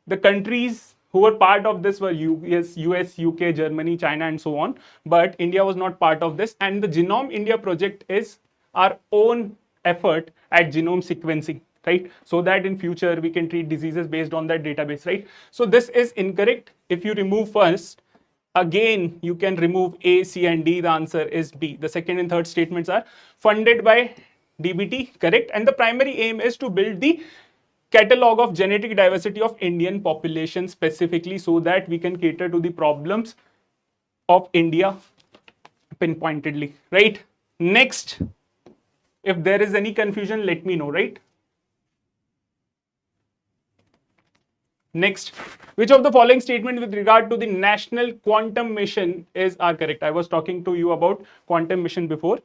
the countries who were part of this were US, UK, Germany, China, and so on. But India was not part of this. And the Genome India project is our own effort at genome sequencing, right? So that in future we can treat diseases based on that database, right? So this is incorrect. If you remove first, again, you can remove A, C, and D. The answer is B. The second and third statements are funded by DBT, correct? And the primary aim is to build the catalog of genetic diversity of Indian population specifically, so that we can cater to the problems of India pinpointedly, right? Next, if there is any confusion, let me know, right? Next, which of the following statement with regard to the National Quantum Mission are correct? I was talking to you about quantum mission before.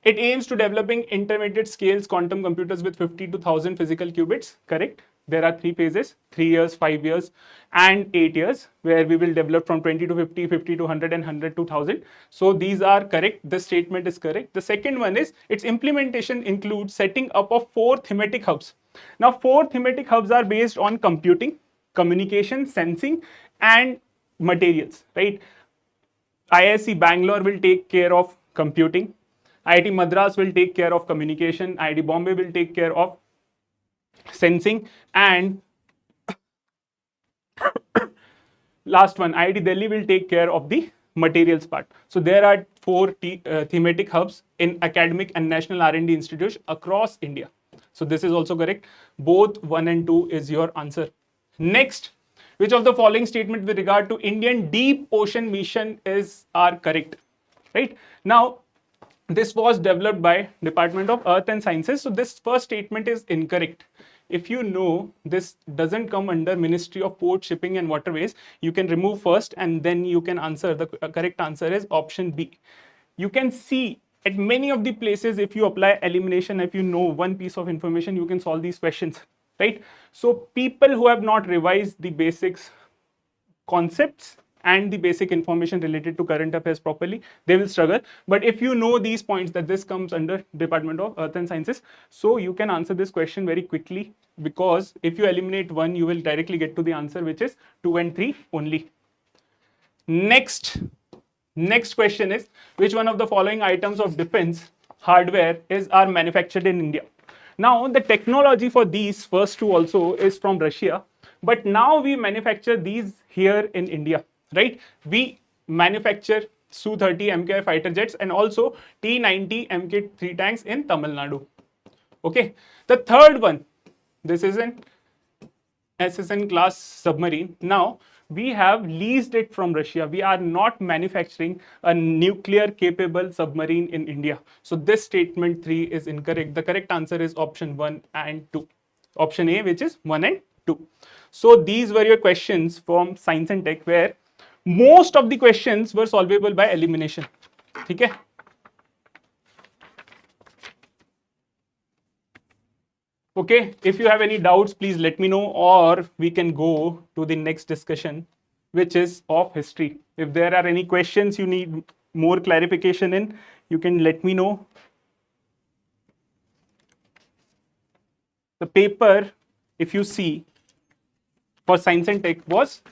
It aims to developing intermediate scales quantum computers with 50 to 1000 physical qubits, correct? There are 3 phases, 3 years, 5 years, and 8 years, where we will develop from 20 to 50, 50 to 100, and 100 to 1000. So these are correct. This statement is correct. The second one is its implementation includes setting up of 4 thematic hubs. Now, 4 thematic hubs are based on computing, communication, sensing, and materials, right? IISc Bangalore will take care of computing. IIT Madras will take care of communication. IIT Bombay will take care of sensing, and last one, IIT Delhi will take care of the materials part. So there are 4 thematic hubs in academic and national R&D institutes across India. So this is also correct. Both 1 and 2 is your answer. Next, which of the following statement with regard to Indian Deep Ocean Mission are correct, right? Now, this was developed by Department of Earth and Sciences. So this first statement is incorrect. If you know this doesn't come under Ministry of Port, Shipping and Waterways, you can remove first and then you can answer. The correct answer is option B. You can see at many of the places, if you apply elimination, if you know one piece of information, you can solve these questions, right? So people who have not revised the basics concepts and the basic information related to current affairs properly, they will struggle. But if you know these points, that this comes under Department of Earth and Sciences, so you can answer this question very quickly, because if you eliminate one, you will directly get to the answer, which is 2 and 3 only. Next question is, which one of the following items of defense hardware are manufactured in India? Now, the technology for these first 2 also is from Russia, but now we manufacture these here in India, right? We manufacture Su-30 MKI fighter jets and also T-90 Mk3 tanks in Tamil Nadu. Okay, the third one, this is an SSN class submarine. Now, we have leased it from Russia. We are not manufacturing a nuclear capable submarine in India. So this statement 3 is incorrect. The correct answer is option 1 and 2. Option A, which is 1 and 2. So these were your questions from Science and Tech, where most of the questions were solvable by elimination. Okay? Okay, if you have any doubts, please let me know, or we can go to the next discussion, which is of history. If there are any questions you need more clarification in, you can let me know. The paper, if you see, for Science and Tech was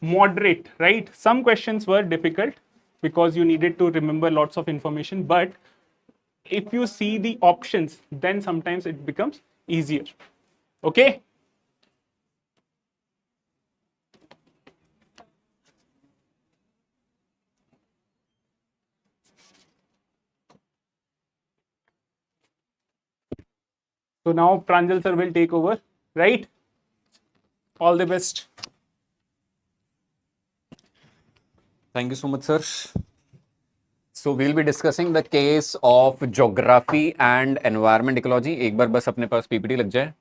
moderate, right? Some questions were difficult because you needed to remember lots of information, but if you see the options, then sometimes it becomes easier. Okay. So now Pranjal sir will take over, right? All the best. Thank you so much, sir. So we'll be discussing the case of geography and environment ecology. एक बार बस अपने पास PPT लग जाए.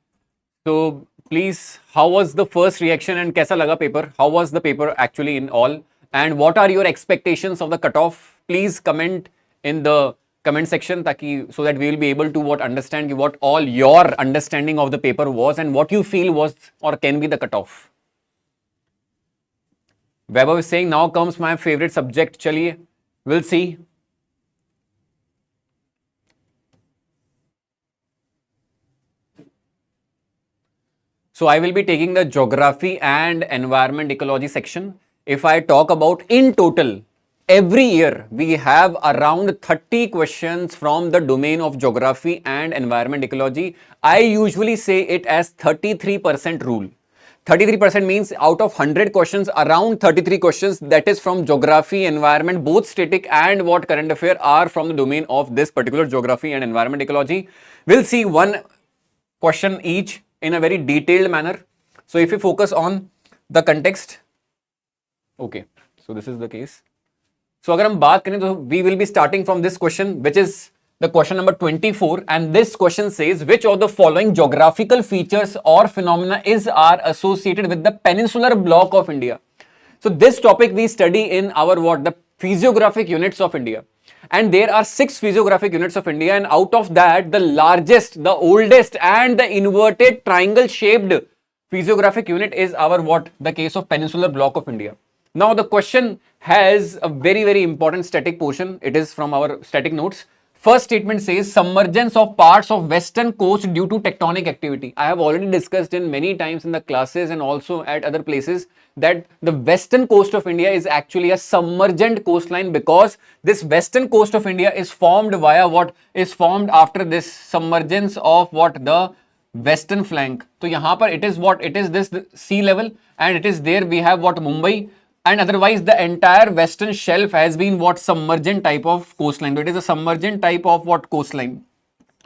So please, how was the first reaction and कैसा लगा paper? How was the paper actually in all? And what are your expectations of the cutoff? Please comment in the comment section ताकि so that we will be able to understand what all your understanding of the paper was and what you feel was or can be the cutoff. Vaibhav is saying now comes my favorite subject. चलिए, we'll see. So I will be taking the geography and environment ecology section. If I talk about in total, every year we have around 30 questions from the domain of geography and environment ecology. I usually say it as 33% rule. 33% means out of 100 questions, around 33 questions that is from geography, environment, both static and what current affair are from the domain of this particular geography and environment ecology. We'll see one question each in a very detailed manner. So if you focus on the context, okay, so this is the case. So अगर हम बात करें तो we will be starting from this question, which is the question number 24, and this question says which of the following geographical features or phenomena are associated with the peninsular block of India. So this topic we study in our the physiographic units of India. And there are 6 physiographic units of India, and out of that the largest, the oldest and the inverted triangle shaped physiographic unit is our the case of peninsular block of India. Now the question has a very important static portion. It is from our static notes. First statement says submergence of parts of western coast due to tectonic activity. I have already discussed in many times in the classes and also at other places that the western coast of India is actually a submergent coastline because this western coast of India is formed via is formed after this submergence of the western flank. So यहाँ पर it is it is this sea level and it is there we have Mumbai. And otherwise the entire western shelf has been submergent type of coastline. So it is a submergent type of coastline.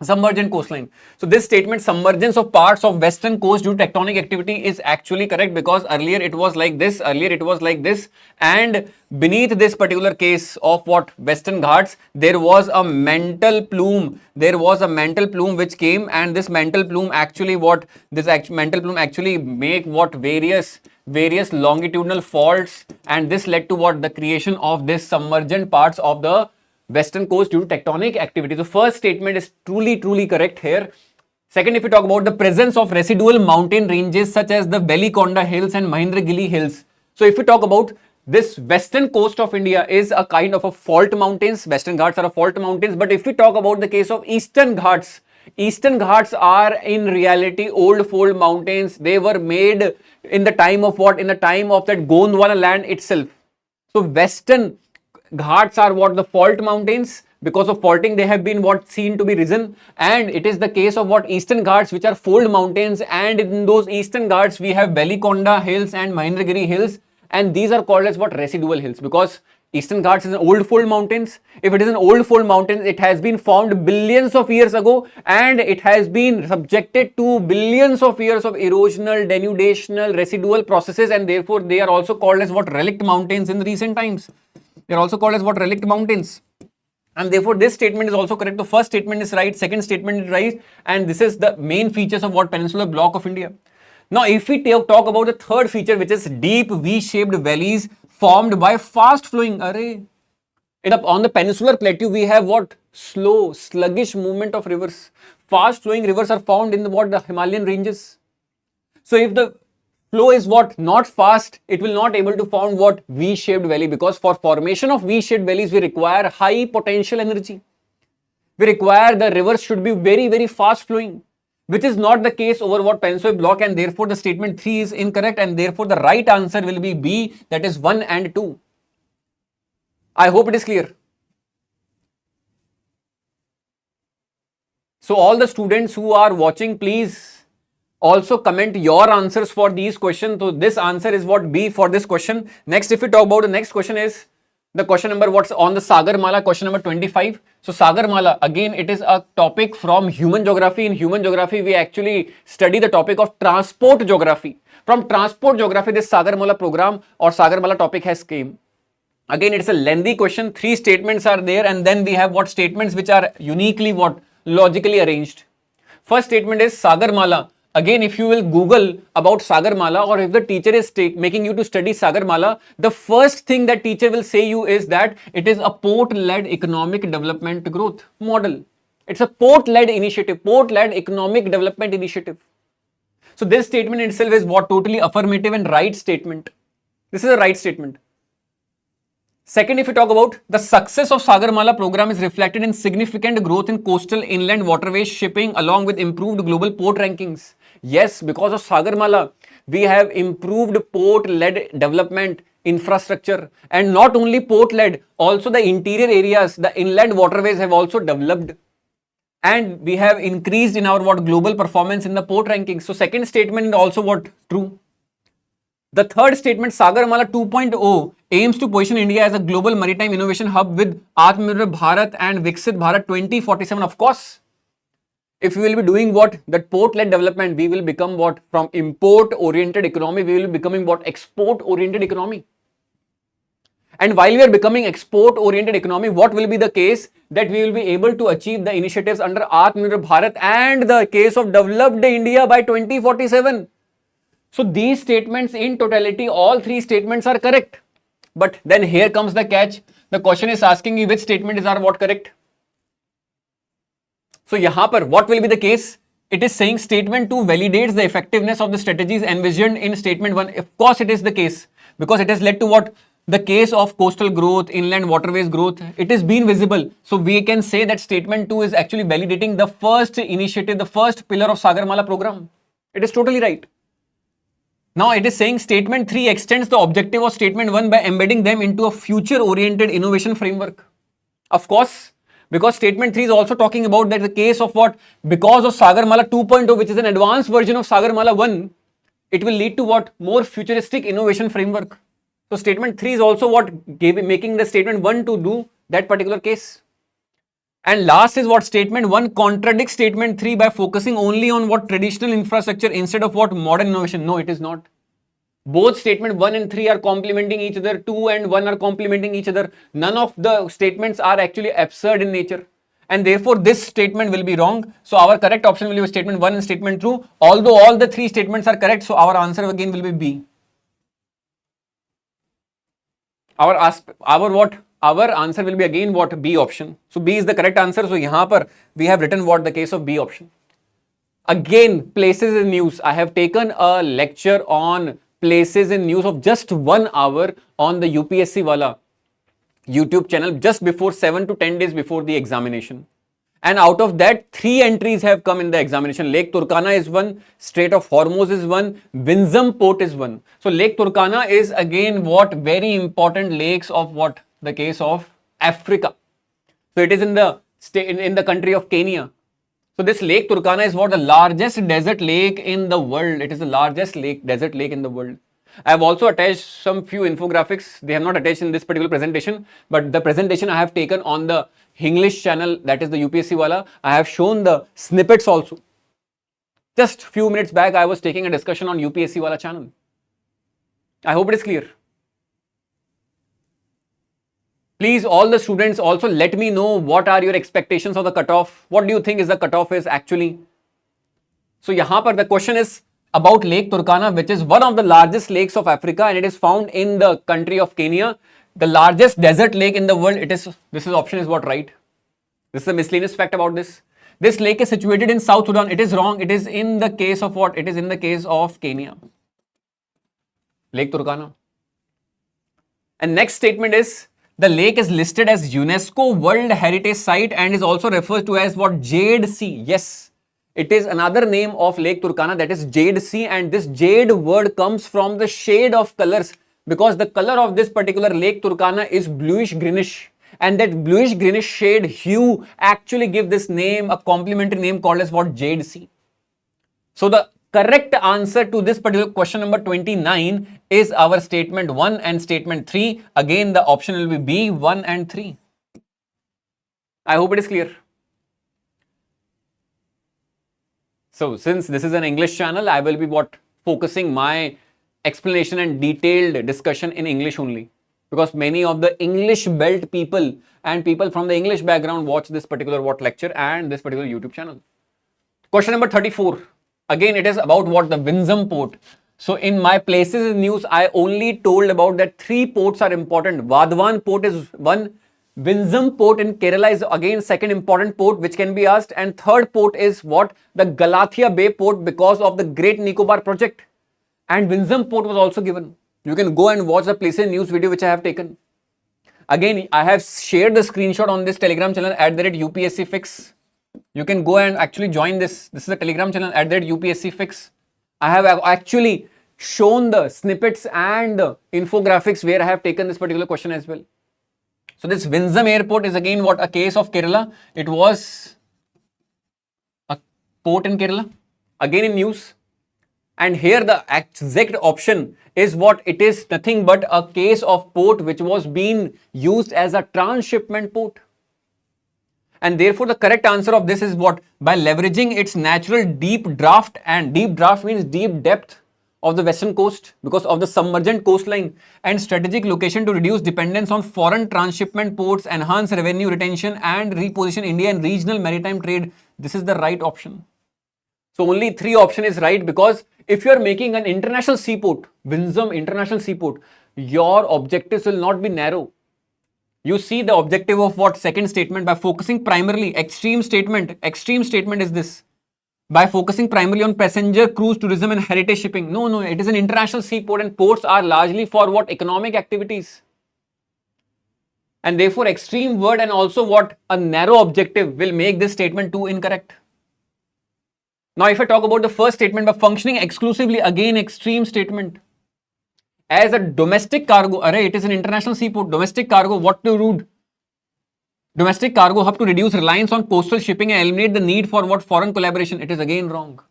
Submergent coastline. So this statement submergence of parts of western coast due to tectonic activity is actually correct because earlier it was like this, and beneath this particular case of Western Ghats, there was a mantle plume. There was a mantle plume which came, and this mantle plume actually mantle plume actually make various longitudinal faults, and this led to the creation of this submergent parts of the western coast due to tectonic activity. The first statement is truly correct here. Second, if we talk about the presence of residual mountain ranges such as the Velikonda Hills and Mahendragiri Hills. So if we talk about this western coast of India is a kind of a fault mountains. Western Ghats are a fault mountains. But if we talk about the case of Eastern Ghats are in reality old fold mountains. They were made in the time of in the time of that Gondwana land itself. So Western Ghats are the fault mountains. Because of faulting, they have been seen to be risen, and it is the case of Eastern Ghats, which are fold mountains, and in those Eastern Ghats we have Velikonda Hills and Mahendragiri Hills, and these are called as residual hills because Eastern Ghats is an old fold mountains. If it is an old fold mountain, it has been formed billions of years ago, and it has been subjected to billions of years of erosional, denudational, residual processes, and therefore they are also called as relict mountains in recent times. They are also called as relict mountains. And therefore this statement is also correct. The first statement is right, second statement is right, and this is the main features of peninsular block of India. Now if we talk about the third feature, which is deep V-shaped valleys formed by fast flowing on the peninsular plateau, we have slow, sluggish movement of rivers. Fast flowing rivers are found in the Himalayan ranges. So if the flow is not fast, it will not able to form V-shaped valley, because for formation of V-shaped valleys we require high potential energy. We require the rivers should be very fast flowing, which is not the case over peninsular block, and therefore the statement 3 is incorrect, and therefore the right answer will be B, that is 1 and 2. I hope it is clear. So all the students who are watching, please also comment your answers for these questions. So this answer is what B for this question. Next, if we talk about the next question is the question number what's on the Sagarmala, question number 25. So Sagarmala, again, it is a topic from human geography. In human geography, we actually study the topic of transport geography. From transport geography, this Sagarmala program or Sagarmala topic has came. Again, it's a lengthy question. 3 statements are there, and then we have what statements which are uniquely what logically arranged. First statement is Sagarmala. Again, if you will Google about Sagarmala, or if the teacher is making you to study Sagarmala, the first thing that teacher will say you is that it is a port-led economic development growth model. It's a port-led initiative, port-led economic development initiative. So this statement itself is what totally affirmative and right statement. This is a right statement. Second, if we talk about the success of Sagarmala program is reflected in significant growth in coastal inland waterways shipping along with improved global port rankings. Yes, because of Sagarmala, we have improved port-led development infrastructure, and not only port-led, also the interior areas, the inland waterways have also developed, and we have increased in our what global performance in the port rankings. So second statement is also what true. The third statement, Sagarmala 2.0 aims to position India as a global maritime innovation hub with Atmanirbhar Bharat and Viksit Bharat 2047. Of course, if we will be doing what that port-led development, we will become what from import-oriented economy, we will be becoming what export-oriented economy. And while we are becoming export-oriented economy, what will be the case that we will be able to achieve the initiatives under Atmanirbhar Bharat and the case of developed India by 2047. So these statements in totality, all 3 statements are correct. But then here comes the catch. The question is asking you which statement is what correct. So yahan par what will be the case? It is saying statement 2 validates the effectiveness of the strategies envisioned in statement 1. Of course it is the case, because it has led to what? The case of coastal growth, inland waterways growth, it is been visible. So we can say that statement 2 is actually validating the first initiative, the first pillar of Sagarmala program. It is totally right. Now it is saying statement 3 extends the objective of statement 1 by embedding them into a future-oriented innovation framework. Of course, because statement 3 is also talking about that the case of what? Because of Sagarmala 2.0, which is an advanced version of Sagarmala 1, it will lead to what? More futuristic innovation framework. So statement 3 is also what making the statement 1 to do that particular case. And last is what statement 1 contradicts statement 3 by focusing only on what traditional infrastructure instead of what modern innovation. No, it is not. Both statement 1 and 3 are complementing each other. 2 and 1 are complementing each other. None of the statements are actually absurd in nature. And therefore, this statement will be wrong. So our correct option will be statement 1 and statement 2. Although all the 3 statements are correct, so our answer again will be B. Our answer will be again what? B option. So B is the correct answer. So yahan par we have written what? The case of B option. Again, places in news. I have taken a lecture on places in news of just 1 hour on the UPSC wala YouTube channel just before 7 to 10 days before the examination. And out of that, 3 entries have come in the examination. Lake Turkana is one, Strait of Hormuz is one, Winzam Port is one. So Lake Turkana is again what? Very important lakes of what? The case of Africa. So it is in the country of Kenya. So this Lake Turkana is what? The largest desert lake in the world. It is the largest desert lake in the world. I have also attached some few infographics. They have not attached in this particular presentation, but the presentation I have taken on the English channel, that is the UPSC wala, I have shown the snippets also. Just few minutes back, I was taking a discussion on UPSC wala channel. I hope it is clear. Please, all the students also let me know what are your expectations of the cutoff. What do you think is the cutoff is actually? So yahan par the question is about Lake Turkana, which is one of the largest lakes of Africa, and it is found in the country of Kenya. The largest desert lake in the world. This option is what? Right. This is a miscellaneous fact about this. This lake is situated in South Sudan. It is wrong. It is in the case of what? It is in the case of Kenya. Lake Turkana. And next statement is the lake is listed as UNESCO World Heritage Site and is also referred to as what? Jade Sea. Yes. It is another name of Lake Turkana, that is Jade Sea, and this jade word comes from the shade of colors, because the color of this particular Lake Turkana is bluish greenish, and that bluish greenish shade hue actually give this name a complementary name called as what? Jade sea. So the correct answer to this particular question number 29 is our statement 1 and statement 3. Again, the option will be B, 1 and 3. I hope it is clear. So since this is an English channel, I will be focusing my explanation and detailed discussion in English only, because many of the English belt people and people from the English background watch this particular lecture and this particular YouTube channel. Question number 34. Again, it is about what? The Windsor port. So in my places in news, I only told about that 3 ports are important. Vadhavan port is one. Windsor port in Kerala is again second important port which can be asked, and third port is what? The Galathea Bay port, because of the Great Nicobar project. And Windsor port was also given. You can go and watch the places in news video which I have taken. Again, I have shared the screenshot on this Telegram channel at the UPSC Fix. You can go and actually join this. This is a Telegram channel at the UPSC Fix. I have actually shown the snippets and infographics where I have taken this particular question as well. So this Windsor airport is again what? A case of Kerala. It was a port in Kerala. Again in news. And here the exact option is what? It is nothing but a case of port which was being used as a transshipment port. And therefore the correct answer of this is what? By leveraging its natural deep draft, and deep draft means deep depth of the western coast because of the submergent coastline, and strategic location to reduce dependence on foreign transshipment ports, enhance revenue retention and reposition India in regional maritime trade. This is the right option. So only 3 option is right, because if you are making an international seaport, Windsor International Seaport, your objectives will not be narrow. You see the objective of what? Second statement, by focusing primarily, extreme statement is this. By focusing primarily on passenger, cruise tourism and heritage shipping. No, it is an international seaport, and ports are largely for what? Economic activities. And therefore extreme word and also what? A narrow objective will make this statement 2 incorrect. Now if I talk about the first statement, by functioning exclusively, again extreme statement. As a domestic cargo, it is an international seaport, domestic cargo, what to do? Domestic cargo hub to reduce reliance on coastal shipping and eliminate the need for what? Foreign collaboration. It is again wrong.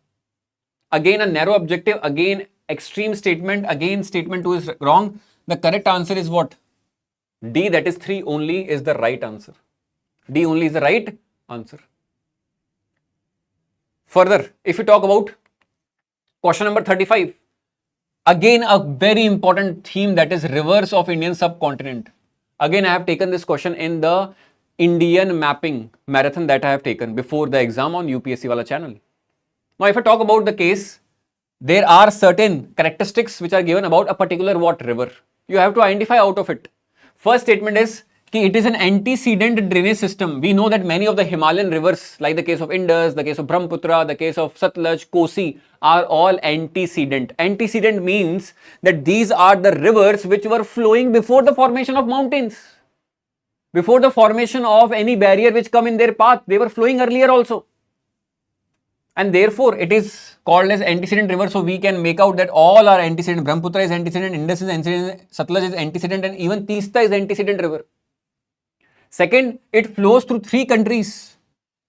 Again a narrow objective, again extreme statement, again statement 2 is wrong. The correct answer is what? D, that is 3 only is the right answer. D only is the right answer. Further, if you talk about question number 35, again a very important theme, that is rivers of Indian subcontinent. Again I have taken this question in the Indian mapping marathon that I have taken before the exam on UPSC wala channel. Now if I talk about the case, there are certain characteristics which are given about a particular what? River. You have to identify out of it. First statement is it is an antecedent drainage system. We know that many of the Himalayan rivers, like the case of Indus, the case of Brahmaputra, the case of Satluj, Kosi, are all antecedent. Antecedent means that these are the rivers which were flowing before the formation of mountains, before the formation of any barrier which come in their path. They were flowing earlier also. And therefore it is called as antecedent river. So we can make out that all are antecedent. Brahmaputra is antecedent, Indus is antecedent, Satluj is antecedent, and even Teesta is antecedent river. Second, it flows through 3 countries.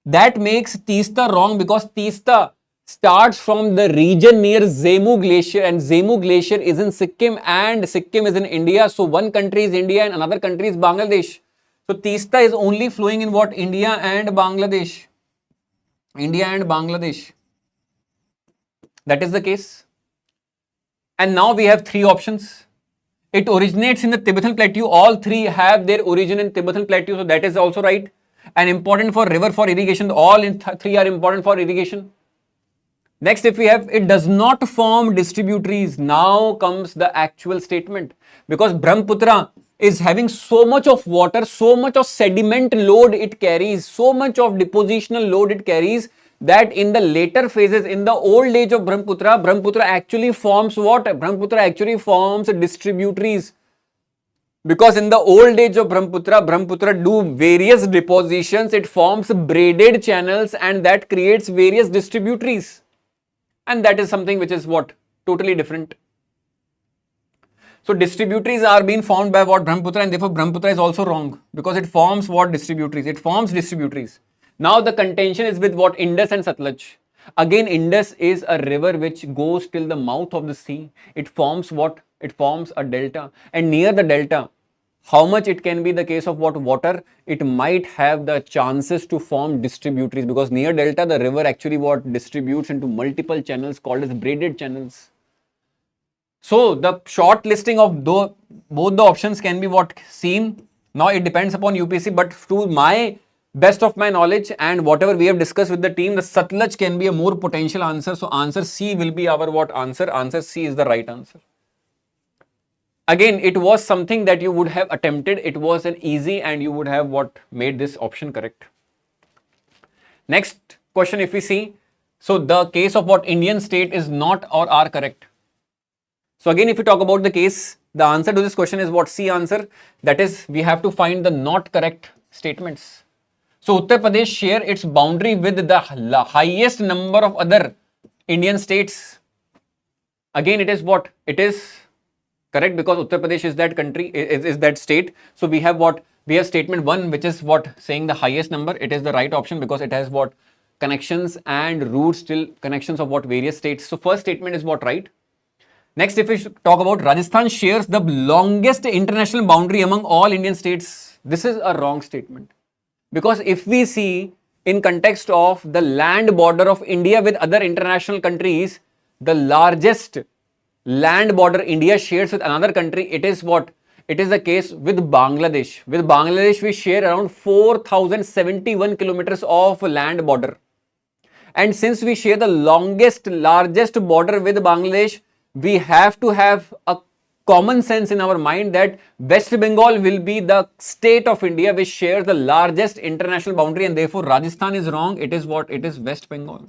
That makes Teesta wrong, because Teesta starts from the region near Zemu Glacier, and Zemu Glacier is in Sikkim and Sikkim is in India. So one country is India and another country is Bangladesh. So Teesta is only flowing in what? India and Bangladesh. India and Bangladesh. That is the case. And now we have 3 options. It originates in the Tibetan Plateau. All 3 have their origin in Tibetan Plateau. So that is also right. And important for river for irrigation. All 3 are important for irrigation. Next, if we have, it does not form distributaries. Now comes the actual statement. Because Brahmaputra is having so much of water, so much of sediment load it carries, so much of depositional load it carries, that in the later phases, in the old age of Brahmaputra, Brahmaputra actually forms what? Brahmaputra actually forms distributaries. Because in the old age of Brahmaputra, Brahmaputra do various depositions, it forms braided channels, and that creates various distributaries. And that is something which is what? Totally different. So distributaries are being formed by what? Brahmaputra, and therefore Brahmaputra is also wrong because it forms what? Distributaries. It forms distributaries. Now the contention is with what? Indus and Satluj. Again, Indus is a river which goes till the mouth of the sea. It forms what? It forms a delta, and near the delta, how much it can be the case of what? Water, it might have the chances to form distributaries, because near delta the river actually what? Distributes into multiple channels called as braided channels. So the short listing of both the options can be what? Seen. Now it depends upon UPSC, but to my best of my knowledge and whatever we have discussed with the team, the Satluj can be a more potential answer. So answer C will be our what answer? Answer C is the right answer. Again, it was something that you would have attempted. It was an easy, and you would have what? Made this option correct. Next question, if we see, so the case of what? Indian state is not or are correct. So again, if we talk about the case, the answer to this question is what? C answer. That is, we have to find the not correct statements. So Uttar Pradesh share its boundary with the highest number of other Indian states. Again, it is what? It is correct, because Uttar Pradesh is that country, is that state. So we have what? We have statement 1, which is what? Saying the highest number. It is the right option because it has what? Connections and roots till connections of what? Various states. So first statement is what? Right. Next, if we talk about Rajasthan shares the longest international boundary among all Indian states. This is a wrong statement, because if we see in context of the land border of India with other international countries, the largest land border India shares with another country, it is what? It is the case with Bangladesh. With Bangladesh, we share around 4,071 kilometers of land border. And since we share the largest border with Bangladesh, we have to have a common sense in our mind that West Bengal will be the state of India which shares the largest international boundary, and therefore Rajasthan is wrong. It is what? It is West Bengal.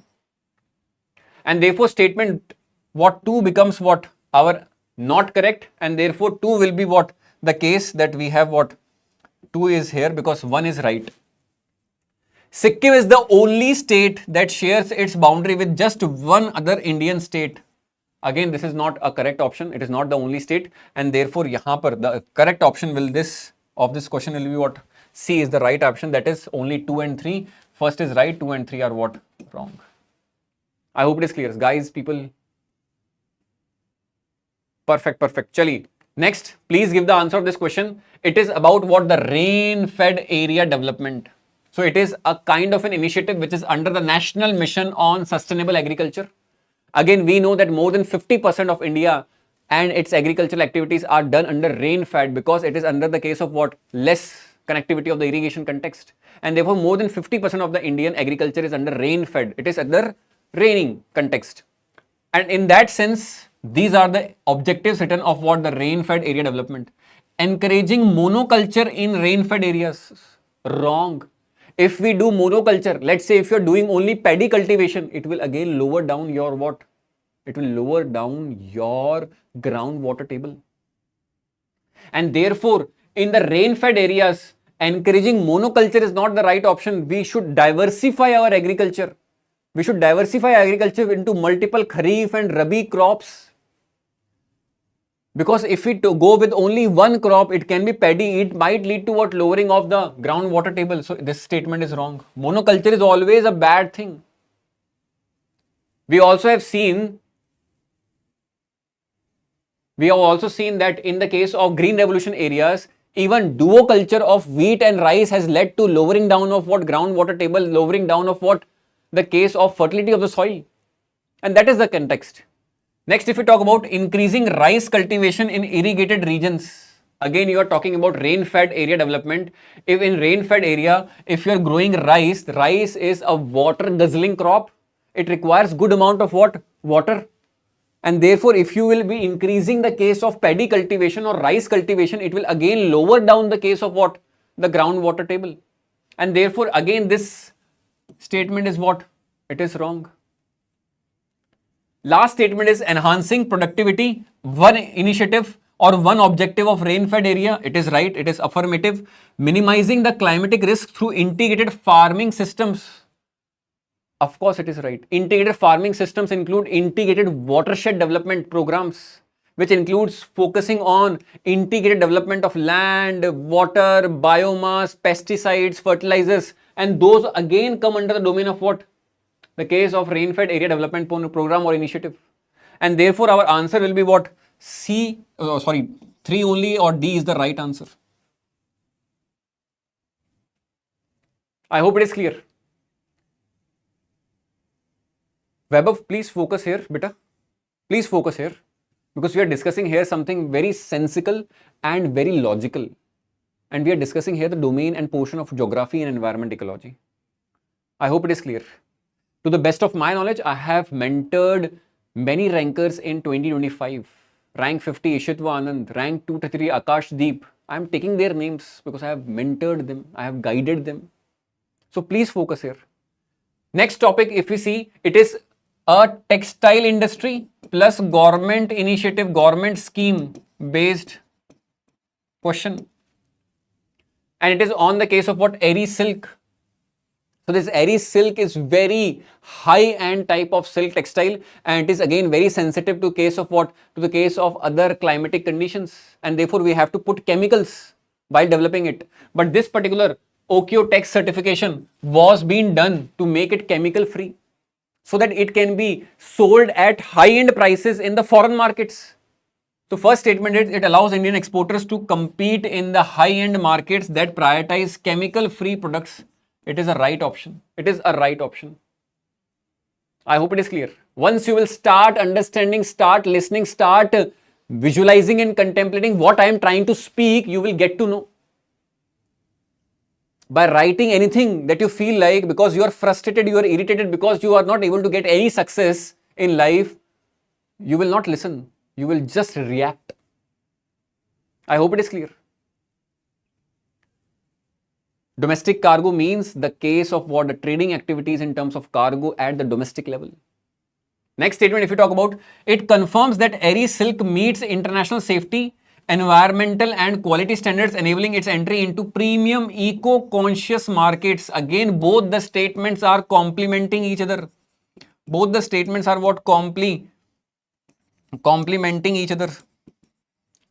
And therefore statement what? 2 becomes what? Our not correct, and therefore 2 will be what? The case that we have what? 2 is here because 1 is right. Sikkim is the only state that shares its boundary with just one other Indian state. Again, this is not a correct option. It is not the only state, and therefore yahan par the correct option will this question will be what? C is the right option. That is only 2 and 3. First is right, 2 and 3 are what? Wrong. I hope it is clear, guys, people. Perfect. Chali. Next, please give the answer of this question. It is about what? The rain-fed area development. So it is a kind of an initiative which is under the National Mission on Sustainable Agriculture. Again, we know that more than 50% of India and its agricultural activities are done under rain-fed, because it is under the case of what? Less connectivity of the irrigation context. And therefore, more than 50% of the Indian agriculture is under rain-fed. It is under raining context. And in that sense, these are the objectives written of what? The rain-fed area development. Encouraging monoculture in rain-fed areas. Wrong. If we do monoculture, let's say if you're doing only paddy cultivation, it will again lower down your what? It will lower down your groundwater table. And therefore, in the rain-fed areas, encouraging monoculture is not the right option. We should diversify our agriculture. We should diversify agriculture into multiple kharif and rabi crops. Because if we go with only one crop, it can be paddy, it might lead to what? Lowering of the groundwater table. So this statement is wrong. Monoculture is always a bad thing. We also have seen that in the case of green revolution areas, even duoculture of wheat and rice has led to lowering down of what? Groundwater table, lowering down of what? The case of fertility of the soil. And that is the context. Next, if we talk about increasing rice cultivation in irrigated regions, again you are talking about rain-fed area development. If in rain-fed area, if you are growing rice, rice is a water-guzzling crop. It requires good amount of what? Water. And therefore, if you will be increasing the case of paddy cultivation or rice cultivation, it will again lower down the case of what? The groundwater table. And therefore, again this statement is what? It is wrong. Last statement is enhancing productivity, one initiative or one objective of rain-fed area. It is right, it is affirmative. Minimizing the climatic risk through integrated farming systems. Of course, it is right. Integrated farming systems include integrated watershed development programs. which includes focusing on integrated development of land, water, biomass, pesticides, fertilizers, and those again come under the domain of what? The case of rain-fed area development program or initiative. And therefore our answer will be what? 3 only, or D is the right answer. I hope it is clear. Vaibhav, please focus here, beta. Please focus here, because we are discussing here something very sensical and very logical. And we are discussing here the domain and portion of geography and environment ecology. I hope it is clear. To the best of my knowledge, I have mentored many rankers in 2025. Rank 50 Ishitva Anand, rank 233 Akash Deep. I am taking their names because I have mentored them, I have guided them. So please focus here. Next topic, if we see, it is a textile industry plus government initiative, government scheme based question. And it is on the case of what? Eri silk. So this Eri silk is very high-end type of silk textile, and it is again very sensitive to case of what? To the case of other climatic conditions, and therefore we have to put chemicals while developing it. But this particular OKO-Tex certification was being done to make it chemical free, so that it can be sold at high-end prices in the foreign markets. So first statement is it allows Indian exporters to compete in the high-end markets that prioritize chemical-free products. It is a right option. It is a right option. I hope it is clear. Once you will start understanding, start listening, start visualizing and contemplating what I am trying to speak, you will get to know. By writing anything that you feel like, because you are frustrated, you are irritated, because you are not able to get any success in life, you will not listen. You will just react. I hope it is clear. Domestic cargo means the case of what? The trading activities in terms of cargo at the domestic level. Next statement, if you talk about, it confirms that Eri silk meets international safety, environmental and quality standards, enabling its entry into premium eco-conscious markets. Again, both the statements are complementing each other. Both the statements are what? Complementing each other.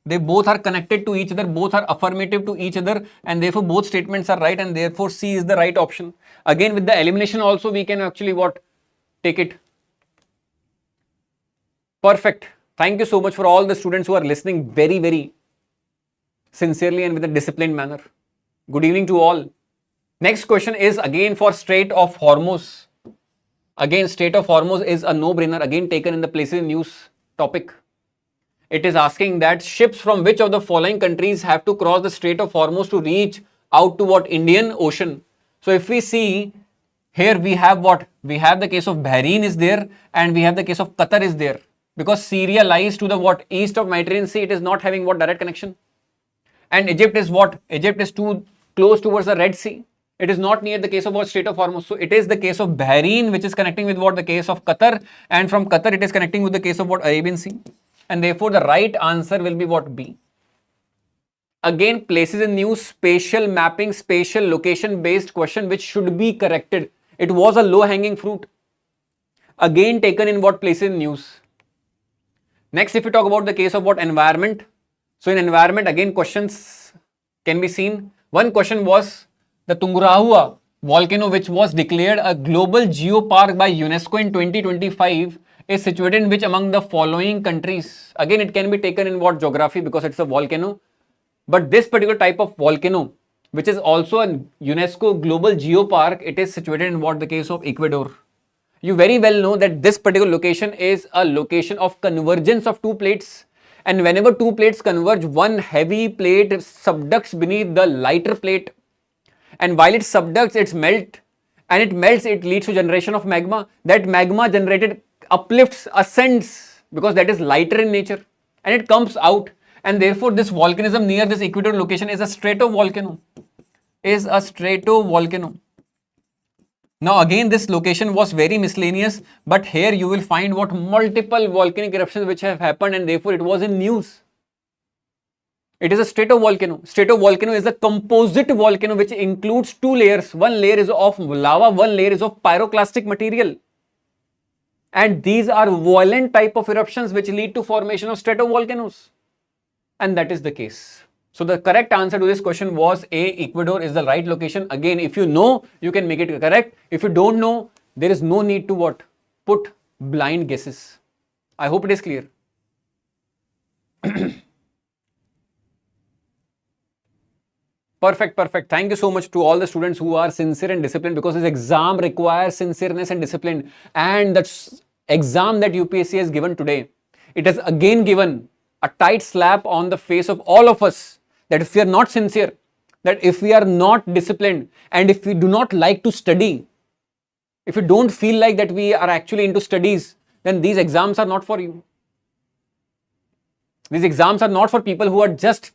They both are connected to each other, both are affirmative to each other, and therefore both statements are right, and therefore C is the right option. Again, with the elimination also, we can actually what? Take it. Perfect. Thank you so much for all the students who are listening very, very sincerely and with a disciplined manner. Good evening to all. Next question is again for Strait of Hormuz. Again, Strait of Hormuz is a no-brainer, again taken in the places in news topic. It is asking that ships from which of the following countries have to cross the Strait of Hormuz to reach out to what? Indian Ocean. So if we see here, we have what? We have the case of Bahrain is there, and we have the case of Qatar is there. Because Syria lies to the what? East of Mediterranean Sea, it is not having what? Direct connection. And Egypt is what? Egypt is too close towards the Red Sea. It is not near the case of what? Strait of Hormuz. So it is the case of Bahrain which is connecting with what? The case of Qatar, and from Qatar it is connecting with the case of what? Arabian Sea. And therefore the right answer will be what? B. Again, places in news, spatial mapping, spatial location based question which should be corrected. It was a low hanging fruit. Again taken in what? Places in news. Next, if you talk about the case of what? Environment. So in environment, again questions can be seen. One question was the Tungurahua volcano, which was declared a global geopark by UNESCO in 2025, is situated in which among the following countries? Again, it can be taken in what? Geography, because it's a volcano. But this particular type of volcano, which is also a UNESCO global geopark, it is situated in what? The case of Ecuador. You very well know that this particular location is a location of convergence of two plates, and whenever two plates converge, one heavy plate subducts beneath the lighter plate, and while it subducts, it melts, and it melts, it leads to generation of magma. That magma generated uplifts, ascends, because that is lighter in nature, and it comes out, and therefore this volcanism near this Ecuador location is a stratovolcano. Now again, this location was very miscellaneous, but here you will find what? Multiple volcanic eruptions which have happened, and therefore it was in news. It is a stratovolcano. Stratovolcano is a composite volcano which includes two layers. One layer is of lava, one layer is of pyroclastic material. And these are violent type of eruptions which lead to formation of stratovolcanoes. And that is the case. So the correct answer to this question was A, Ecuador is the right location. Again, if you know, you can make it correct. If you don't know, there is no need to what? Put blind guesses. I hope it is clear. Perfect, perfect. Thank you so much to all the students who are sincere and disciplined, because this exam requires sincereness and discipline. And that exam that UPSC has given today, it has again given a tight slap on the face of all of us, that if we are not sincere, that if we are not disciplined, and if we do not like to study, if you don't feel like that we are actually into studies, then these exams are not for you. These exams are not for people who are just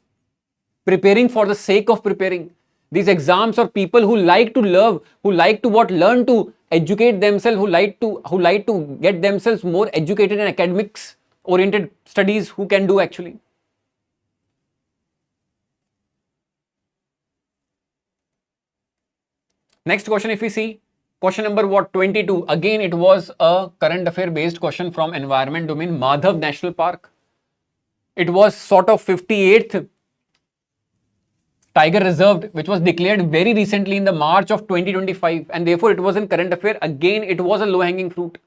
preparing for the sake of preparing. These exams are people who like to love, who like to learn to educate themselves, who like to get themselves more educated in academics oriented studies, who can do actually. Next question, if we see question number 22, again it was a current affair based question from environment domain. Madhav National Park, it was sort of 58th Tiger Reserve, which was declared very recently in the March of 2025, and therefore it was in current affair. Again, it was a low-hanging fruit,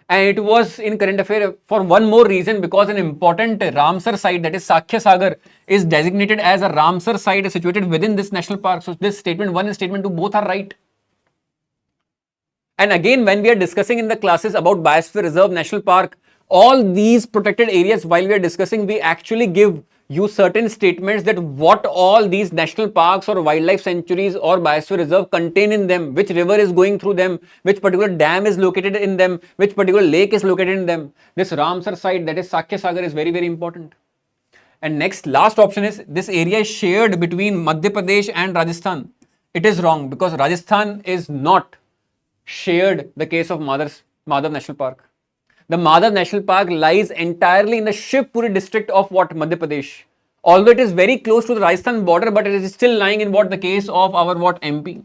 and it was in current affair for one more reason, because an important Ramsar site, that is Sakya Sagar, is designated as a Ramsar site situated within this national park. So this statement 1 and statement 2 both are right. And again, when we are discussing in the classes about Biosphere Reserve, National Park, all these protected areas, while we are discussing, we actually give you certain statements that what all these national parks or wildlife sanctuaries or biosphere reserve contain in them, which river is going through them, which particular dam is located in them, which particular lake is located in them. This Ramsar site, that is Sakya Sagar, is very, very important. And next, last option is this area is shared between Madhya Pradesh and Rajasthan. It is wrong, because Rajasthan is not shared the case of Madhav National Park. The Madhav National Park lies entirely in the Shivpuri district of what? Madhya Pradesh. Although it is very close to the Rajasthan border, but it is still lying in what? The case of our what? MP.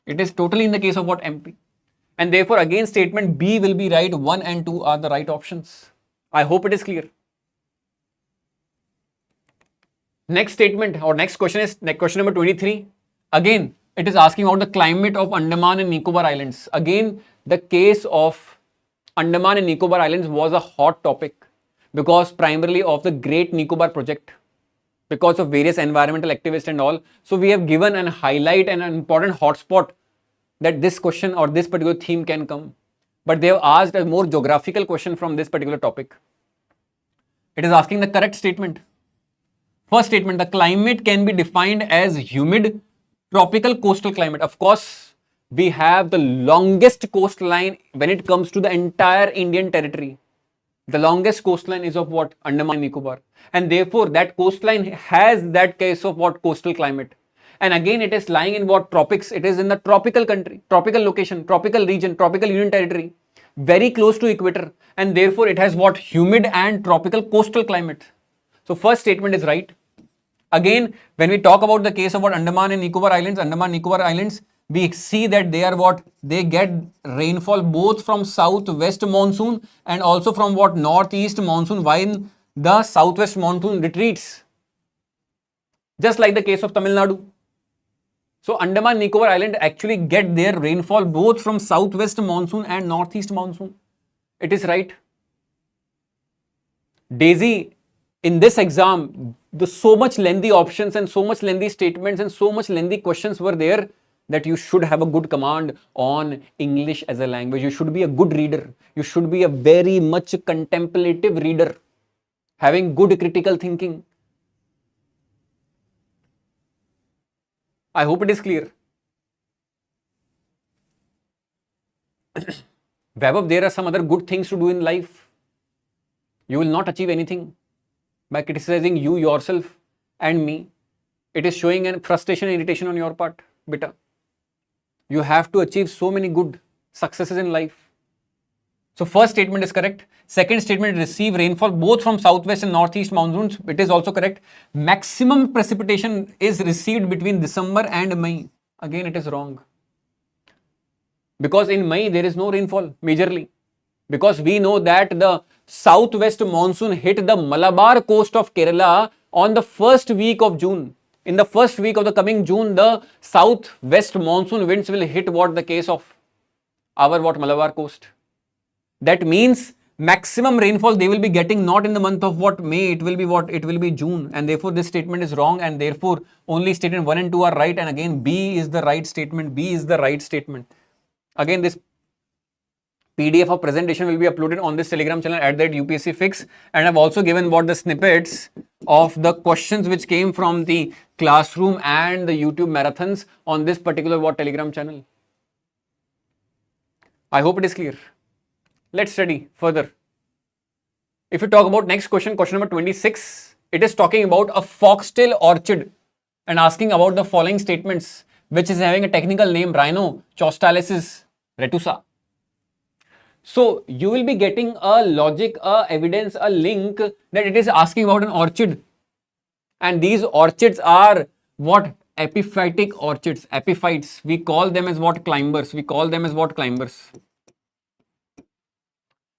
It is totally in the case of what? MP. And therefore, again, statement B will be right. 1 and 2 are the right options. I hope it is clear. Next statement or next question is question number 23. Again, it is asking about the climate of Andaman and Nicobar Islands. Again, the case of Andaman and Nicobar Islands was a hot topic because primarily of the Great Nicobar project, because of various environmental activists and all. So we have given an highlight and an important hotspot that this question or this particular theme can come. But they have asked a more geographical question from this particular topic. It is asking the correct statement. First statement, the climate can be defined as humid, tropical coastal climate. Of course, we have the longest coastline when it comes to the entire Indian territory. The longest coastline is of what? Andaman and Nicobar. And therefore, that coastline has that case of what? Coastal climate. And again, it is lying in what? Tropics. It is in the tropical country, tropical location, tropical region, tropical union territory, very close to equator. And therefore, it has what? Humid and tropical coastal climate. So, first statement is right. Again, when we talk about the case of what? Andaman and Nicobar Islands, we see that they are what? They get rainfall both from southwest monsoon and also from what? Northeast monsoon, while the southwest monsoon retreats. Just like the case of Tamil Nadu. So Andaman Nicobar Island actually get their rainfall both from southwest monsoon and northeast monsoon. It is right. Daisy, in this exam, the so much lengthy options and so much lengthy statements and so much lengthy questions were there that you should have a good command on English as a language. You should be a good reader. You should be a very much contemplative reader, having good critical thinking. I hope it is clear. Vaibhav, there are some other good things to do in life. You will not achieve anything by criticizing you yourself and me. It is showing an frustration and irritation on your part, beta. You have to achieve so many good successes in life. So first statement is correct. Second statement, receive rainfall both from southwest and northeast monsoons. It is also correct. Maximum precipitation is received between December and May. Again, it is wrong. Because in May, there is no rainfall majorly. because we know that the southwest monsoon hit the Malabar coast of Kerala on the first week of June. In the first week of the coming June, the southwest monsoon winds will hit what the case of our what Malabar coast. That means maximum rainfall they will be getting not in the month of what May, it will be what, it will be June, and therefore this statement is wrong, and therefore only statement 1 and 2 are right, and again B is the right statement. B is the right statement. Again, this PDF of presentation will be uploaded on this Telegram channel at that UPSC Fix, and I've also given what the snippets of the questions which came from the classroom and the YouTube marathons on this particular what Telegram channel. I hope it is clear. Let's study further. If you talk about next question, question number 26, it is talking about a foxtail orchid and asking about the following statements, which is having a technical name Rhinochostalysis retusa. So you will be getting a logic, a evidence, a link that it is asking about an orchid, and these orchids are what? Epiphytic orchids. Epiphytes, we call them as what? Climbers. We call them as what? Climbers.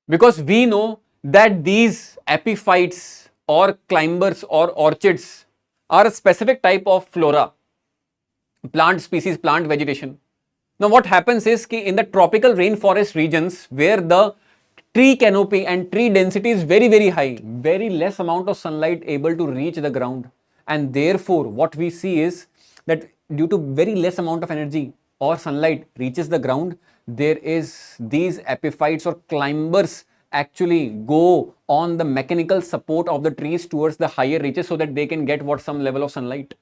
Because we know that these epiphytes or climbers or orchids are a specific type of flora, plant species, plant vegetation. Now what happens is कि in the tropical rainforest regions where the tree canopy and tree density is very, very high, very less amount of sunlight able to reach the ground, and therefore what we see is that due to very less amount of energy or sunlight reaches the ground, there is these epiphytes or climbers actually go on the mechanical support of the trees towards the higher reaches so that they can get what? Some level of sunlight.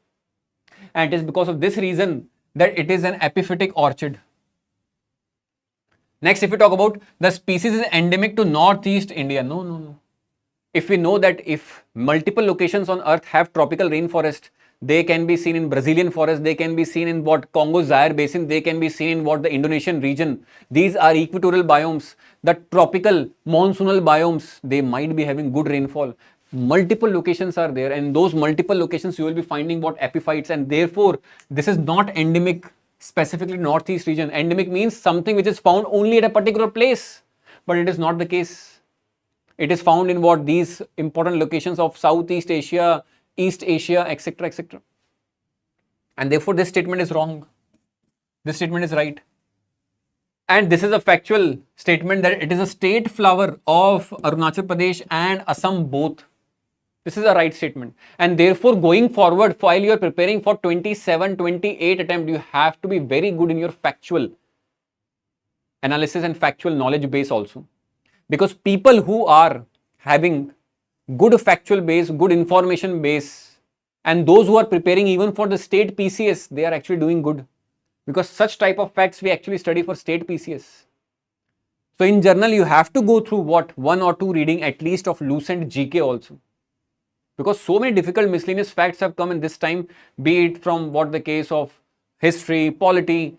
And it is because of this reason that it is an epiphytic orchid. Next, if we talk about the species is endemic to northeast India. No. If we know that if multiple locations on earth have tropical rainforest, they can be seen in Brazilian forest, they can be seen in what? Congo Zaire basin, they can be seen in what? The Indonesian region. These are equatorial biomes. The tropical monsoonal biomes, they might be having good rainfall. Multiple locations are there, and those multiple locations you will be finding what? Epiphytes, and therefore this is not endemic specifically northeast region. Endemic means something which is found only at a particular place, but it is not the case. It is found in what? These important locations of Southeast Asia, East Asia, etc., etc. And therefore this statement is wrong. This statement is right. And this is a factual statement that it is a state flower of Arunachal Pradesh and Assam both. This is a right statement. And therefore going forward, while you are preparing for 27, 28 attempt, you have to be very good in your factual analysis and factual knowledge base also. Because people who are having good factual base, good information base, and those who are preparing even for the state PCS, they are actually doing good. Because such type of facts we actually study for state PCS. So in journal, you have to go through what? 1 or 2 reading at least of Lucent GK also. Because so many difficult miscellaneous facts have come in this time, be it from what the case of history, polity,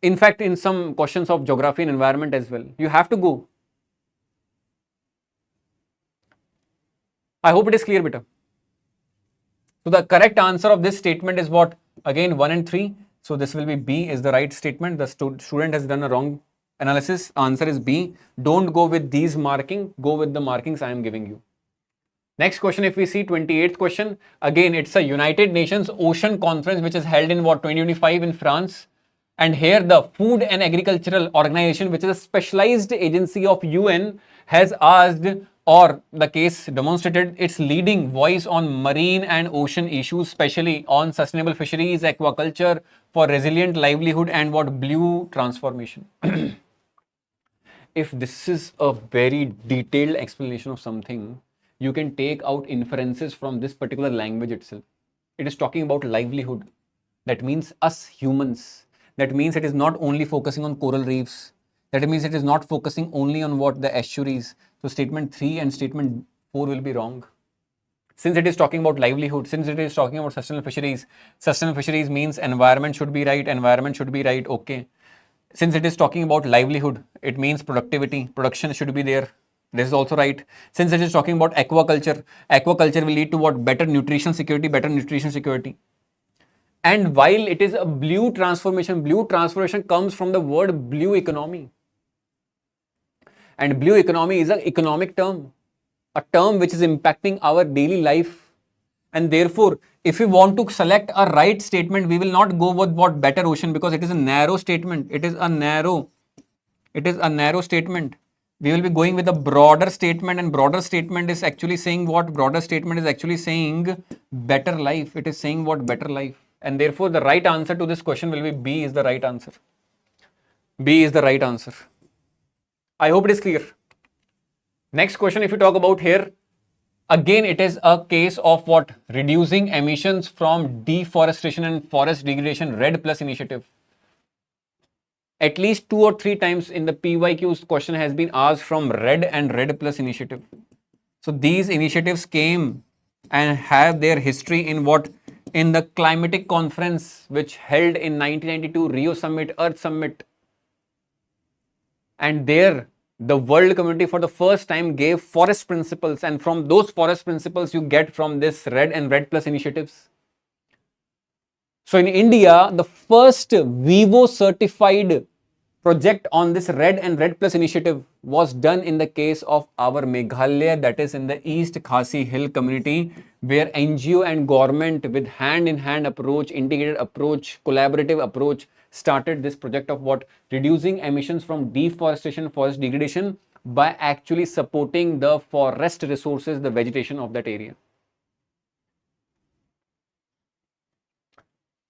in fact in some questions of geography and environment as well. You have to go. I hope it is clear, beta. So the correct answer of this statement is what? Again 1 and 3. So this will be B is the right statement. The student has done a wrong analysis. Answer is B. Don't go with these marking. Go with the markings I am giving you. Next question, if we see 28th question, again it's a United Nations Ocean Conference which is held in what? 2025 in France. And here the Food and Agricultural Organization, which is a specialized agency of UN, has asked or the case demonstrated its leading voice on marine and ocean issues, especially on sustainable fisheries, aquaculture, for resilient livelihood and what? Blue transformation. If this is a very detailed explanation of something, you can take out inferences from this particular language itself. It is talking about livelihood. That means us humans. That means it is not only focusing on coral reefs. That means it is not focusing only on what? The estuaries. So statement 3 and statement 4 will be wrong. Since it is talking about livelihood, since it is talking about sustainable fisheries means environment should be right, okay. Since it is talking about livelihood, it means productivity, production should be there. This is also right. Since it is talking about aquaculture will lead to what? Better nutrition security. And while it is a blue transformation comes from the word blue economy. And blue economy is an economic term, a term which is impacting our daily life. And therefore, if we want to select a right statement, we will not go with what better ocean, because it is a narrow statement. It is a narrow statement. We will be going with a broader statement, and broader statement is actually saying what? Broader statement is actually saying better life. It is saying what? Better life. And therefore, the right answer to this question will be B is the right answer. B is the right answer. I hope it is clear. Next question, if you talk about here, again, it is a case of what? Reducing emissions from deforestation and forest degradation, RED plus initiative. At least 2 or 3 times in the PYQs question has been asked from RED and RED plus initiative. So these initiatives came and have their history in what? In the climatic conference which held in 1992, Rio Summit, Earth Summit. And there the world community for the first time gave forest principles, and from those forest principles you get from this RED and RED plus initiatives. So in India, the first Vivo certified project on this RED and RED plus initiative was done in the case of our Meghalaya, that is in the East Khasi Hill community, where NGO and government with hand in hand approach, integrated approach, collaborative approach started this project of what? Reducing emissions from deforestation, forest degradation by actually supporting the forest resources, the vegetation of that area.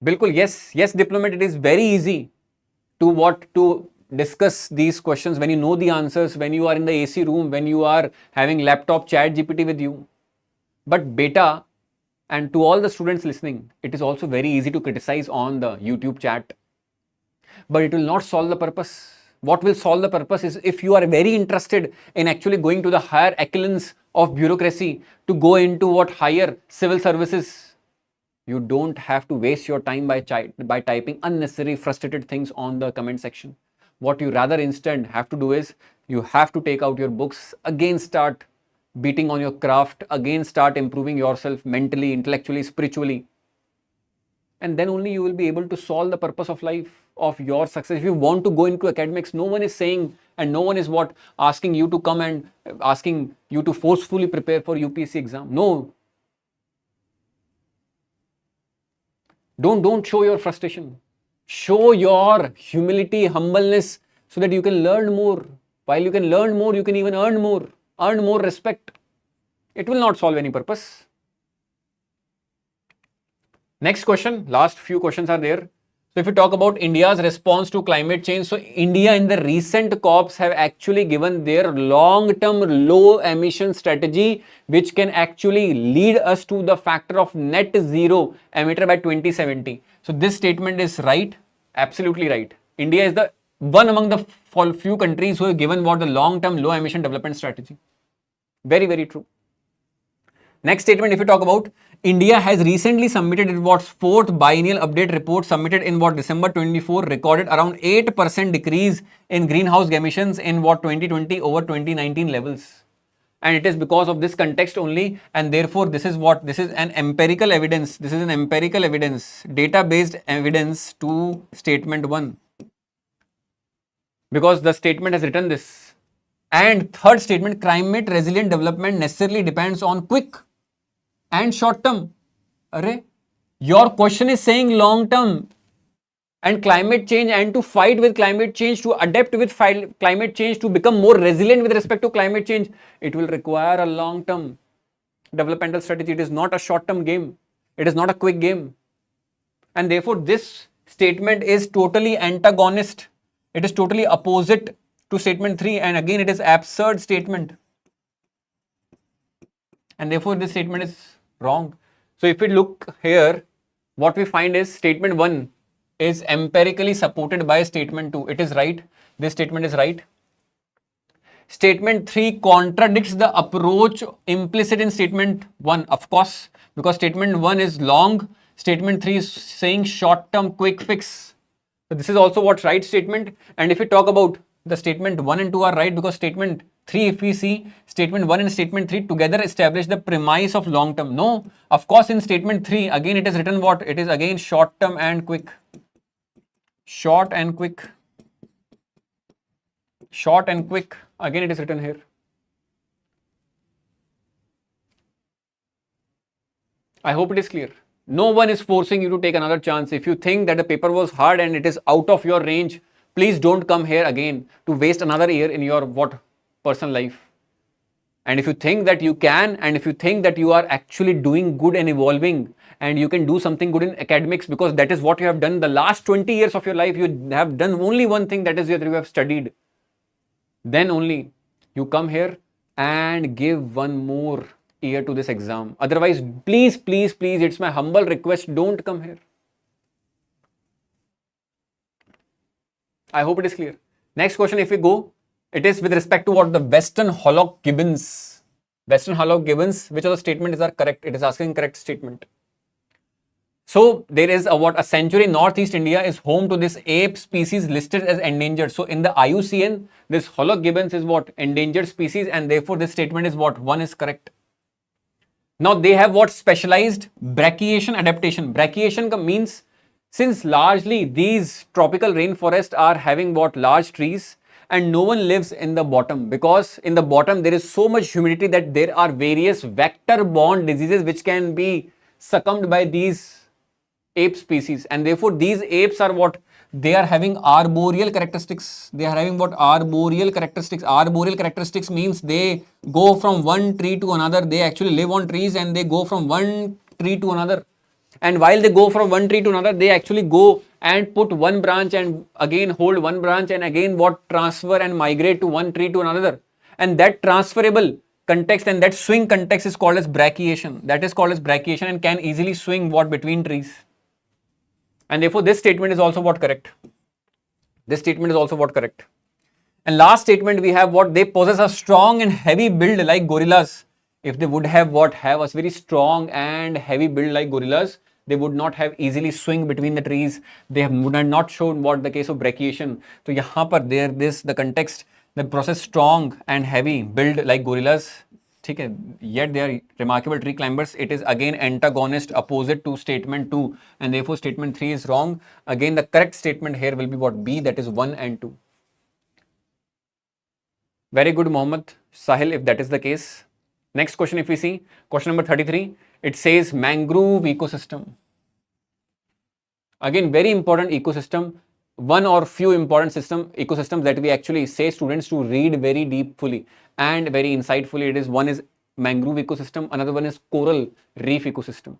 Bilkul, yes, diplomat, it is very easy to discuss these questions when you know the answers, when you are in the AC room, when you are having laptop chat GPT with you. But beta, and to all the students listening, it is also very easy to criticize on the YouTube chat, but it will not solve the purpose. What will solve the purpose is if you are very interested in actually going to the higher echelons of bureaucracy, to go into what? Higher civil services. You don't have to waste your time by typing unnecessary frustrated things on the comment section. What you rather instead have to do is, you have to take out your books, again start beating on your craft, again start improving yourself mentally, intellectually, spiritually. And then only you will be able to solve the purpose of life, of your success. If you want to go into academics, no one is saying, and no one is what? Asking you to come and asking you to forcefully prepare for UPSC exam. No. Don't show your frustration. Show your humility, humbleness, so that you can learn more. While you can learn more, you can even earn more respect. It will not solve any purpose. Next question, last few questions are there. So if you talk about India's response to climate change, so India in the recent COPs have actually given their long-term low emission strategy, which can actually lead us to the factor of net zero emitter by 2070. So this statement is right, absolutely right. India is the one among the few countries who have given what? The long-term low emission development strategy. Very, very true. Next statement, if you talk about, India has recently submitted its fourth biennial update report, submitted in December 24, recorded around 8% decrease in greenhouse emissions in 2020 over 2019 levels. And it is because of this context only, and therefore this is an empirical evidence. This is an empirical evidence, data-based evidence to statement 1. Because the statement has written this. And third statement, climate resilient development necessarily depends on quick and short term. Arre, your question is saying long term and climate change, and to fight with climate change, to adapt with climate change, to become more resilient with respect to climate change, it will require a long term developmental strategy. It is not a short term game. It is not a quick game. And therefore this statement is totally antagonist. It is totally opposite to statement 3, and again it is absurd statement. And therefore this statement is wrong. So if we look here, what we find is statement 1 is empirically supported by statement 2. It is right. This statement is right. Statement 3 contradicts the approach implicit in statement 1, of course, because statement 1 is long, statement 3 is saying short term quick fix. So this is also what's right statement. And if we talk about the statement 1 and 2 are right, because statement 3, if we see, statement 1 and statement 3 together establish the premise of long term. No, of course in statement 3 again it is written what? It is again short term and quick. Short and quick. Short and quick. Again, it is written here. I hope it is clear. No one is forcing you to take another chance. If you think that the paper was hard and it is out of your range, please don't come here again to waste another year in your personal life. And if you think that you can, and if you think that you are actually doing good and evolving, and you can do something good in academics, because that is what you have done the last 20 years of your life, you have done only one thing, that is that you have studied. Then only you come here and give one more year to this exam. Otherwise, please, please, please, it's my humble request, don't come here. I hope it is clear. Next question, if we go, it is with respect to what the Western Hollow Gibbons. Western Hollow Gibbons, which of the statements are correct? It is asking correct statement. So there is a sanctuary in Northeast India is home to this ape species listed as endangered. So in the IUCN, this Hollow Gibbons is what? Endangered species, and therefore this statement is what? 1 is correct. Now they have what? Specialized brachiation adaptation. Brachiation means, since largely these tropical rainforests are having what? Large trees, and no one lives in the bottom, because in the bottom there is so much humidity that there are various vector-borne diseases which can be succumbed by these ape species, and therefore these apes are what? They are having arboreal characteristics. They are having what? Arboreal characteristics. Arboreal characteristics means they go from one tree to another. They actually live on trees and they go from one tree to another. And while they go from one tree to another, they actually go and put one branch and again hold one branch and again what? Transfer and migrate to one tree to another. And that transferable context and that swing context is called as brachiation. That is called as brachiation, and can easily swing what? Between trees. And therefore this statement is also what? Correct. This statement is also what? Correct. And last statement we have what? They possess a strong and heavy build like gorillas. If they would have what? Have a very strong and heavy build like gorillas, they would not have easily swing between the trees. They would have not shown what? The case of brachiation. So yahan par there this the context, the process strong and heavy build like gorillas. Yet they are remarkable tree climbers. It is again antagonist, opposite to statement 2, and therefore statement 3 is wrong. Again the correct statement here will be what? B, that is 1 and 2. Very good, Mohammed Sahil, if that is the case. Next question, if we see question number 33, it says mangrove ecosystem. Again, very important ecosystem. One or few important ecosystems that we actually say students to read very deeply and very insightfully. It is, one is mangrove ecosystem, another one is coral reef ecosystem.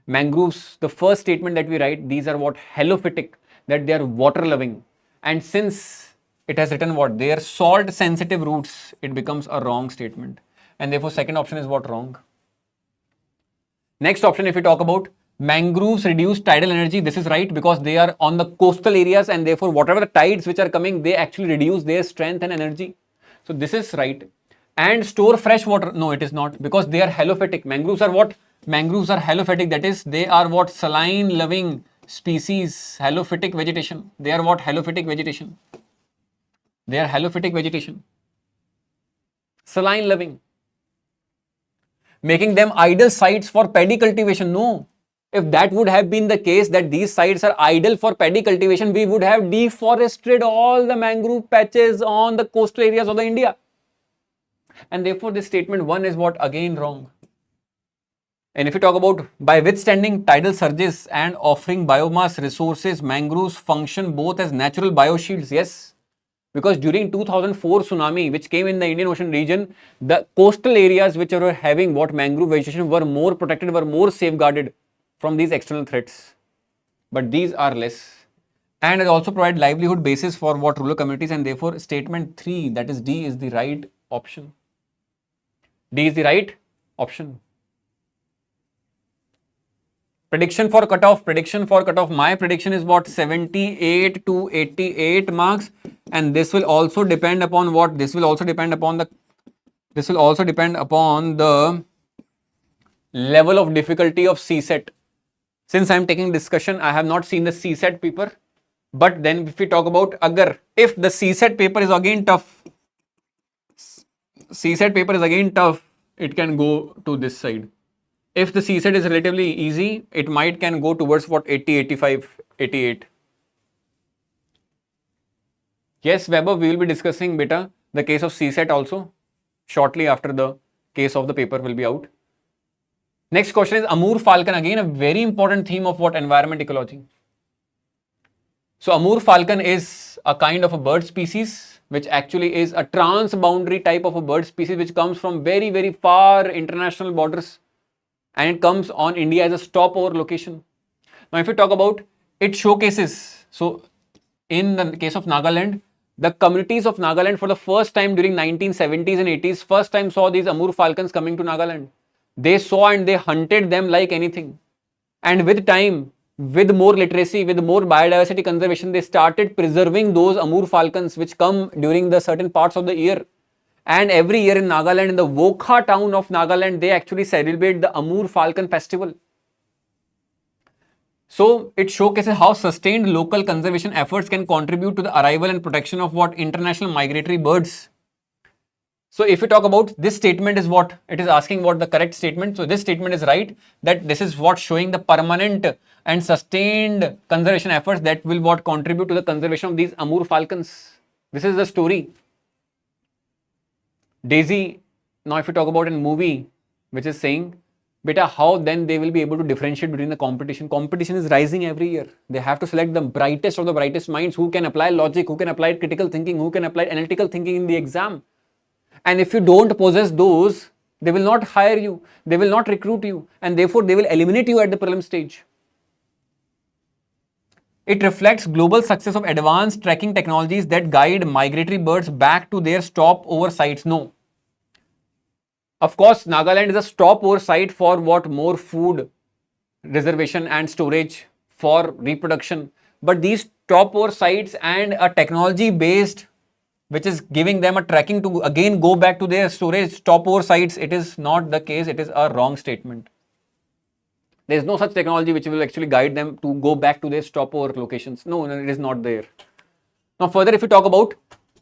Mangroves, the first statement that we write, these are what? Halophytic, that they are water loving. And since it has written what? They are salt sensitive roots, it becomes a wrong statement. And therefore second option is what? Wrong. Next option, if we talk about mangroves reduce tidal energy, this is right, because they are on the coastal areas and therefore whatever the tides which are coming, they actually reduce their strength and energy. So this is right. And store fresh water, no it is not, because they are halophytic. Mangroves are what? Mangroves are halophytic, that is they are what? Saline loving species, halophytic vegetation. They are what? Halophytic vegetation. They are halophytic vegetation. Saline loving. Making them ideal sites for paddy cultivation. No. If that would have been the case, that these sites are ideal for paddy cultivation, we would have deforested all the mangrove patches on the coastal areas of the India. And therefore this statement 1 is what? Again wrong. And if you talk about by withstanding tidal surges and offering biomass resources, mangroves function both as natural bioshields. Yes. Because during 2004 tsunami which came in the Indian Ocean region, the coastal areas which were having what? Mangrove vegetation were more protected, were more safeguarded from these external threats. But these are less. And it also provide livelihood basis for what? Rural communities, and therefore statement 3, that is D, is the right option. D is the right option. Prediction for cutoff. Prediction for cutoff. My prediction is what? 78 to 88 marks. And this will also depend upon what? This will also depend upon the level of difficulty of CSET. Since I am taking discussion, I have not seen the CSET paper. But then if we talk about if the CSET paper is again tough, it can go to this side. If the CSET is relatively easy, it can go towards what? 80, 85, 88. Yes, Weber, we will be discussing beta the case of CSET also shortly after the case of the paper will be out. Next question is Amur falcon, again a very important theme of what environment ecology. So Amur falcon is a kind of a bird species which actually is a transboundary type of a bird species which comes from very, very far international borders, and it comes on India as a stopover location. Now if you talk about, it showcases, so in the case of Nagaland, the communities of Nagaland for the first time during 1970s and 80s, first time saw these Amur falcons coming to Nagaland. They saw and they hunted them like anything. And with time, with more literacy, with more biodiversity conservation, they started preserving those Amur falcons which come during the certain parts of the year. And every year in Nagaland, in the Wokha town of Nagaland, they actually celebrate the Amur falcon festival. So it showcases how sustained local conservation efforts can contribute to the arrival and protection of what international migratory birds. So if you talk about this statement is what it is asking, what the correct statement. So this statement is right, that this is what showing the permanent and sustained conservation efforts that will what contribute to the conservation of these Amur falcons. This is the story. Daisy, now if you talk about a movie which is saying, beta, how then they will be able to differentiate between the competition? Competition is rising every year. They have to select the brightest of the brightest minds who can apply logic, who can apply critical thinking, who can apply analytical thinking in the exam. And if you don't possess those, they will not hire you, they will not recruit you, and therefore they will eliminate you at the prelim stage. It reflects global success of advanced tracking technologies that guide migratory birds back to their stopover sites. No. Of course, Nagaland is a stopover site for what? More food reservation and storage for reproduction. But these stopover sites and a technology based which is giving them a tracking to again go back to their storage stopover sites, it is not the case. It is a wrong statement. There is no such technology which will actually guide them to go back to their stopover locations. No, it is not there. Now further, if you talk about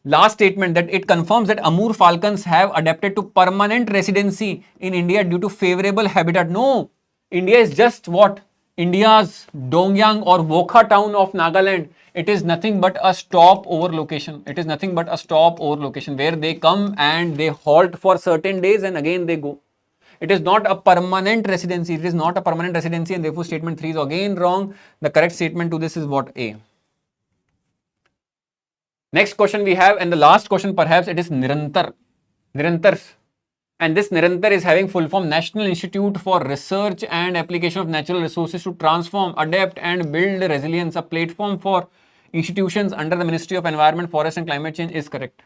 last statement, that it confirms that Amur falcons have adapted to permanent residency in India due to favorable habitat. No, India is just what? India's Dongyang or Wokha town of Nagaland. It is nothing but a stopover location. It is nothing but a stopover location where they come and they halt for certain days and again they go. It is not a permanent residency. It is not a permanent residency, and therefore statement 3 is again wrong. The correct statement to this is what? A. Next question we have, and the last question perhaps, it is Nirantar. Nirantars. And this Nirantar is having full form National Institute for Research and Application of Natural Resources to Transform, Adapt and Build Resilience, a platform for institutions under the Ministry of Environment, Forest and Climate Change is correct.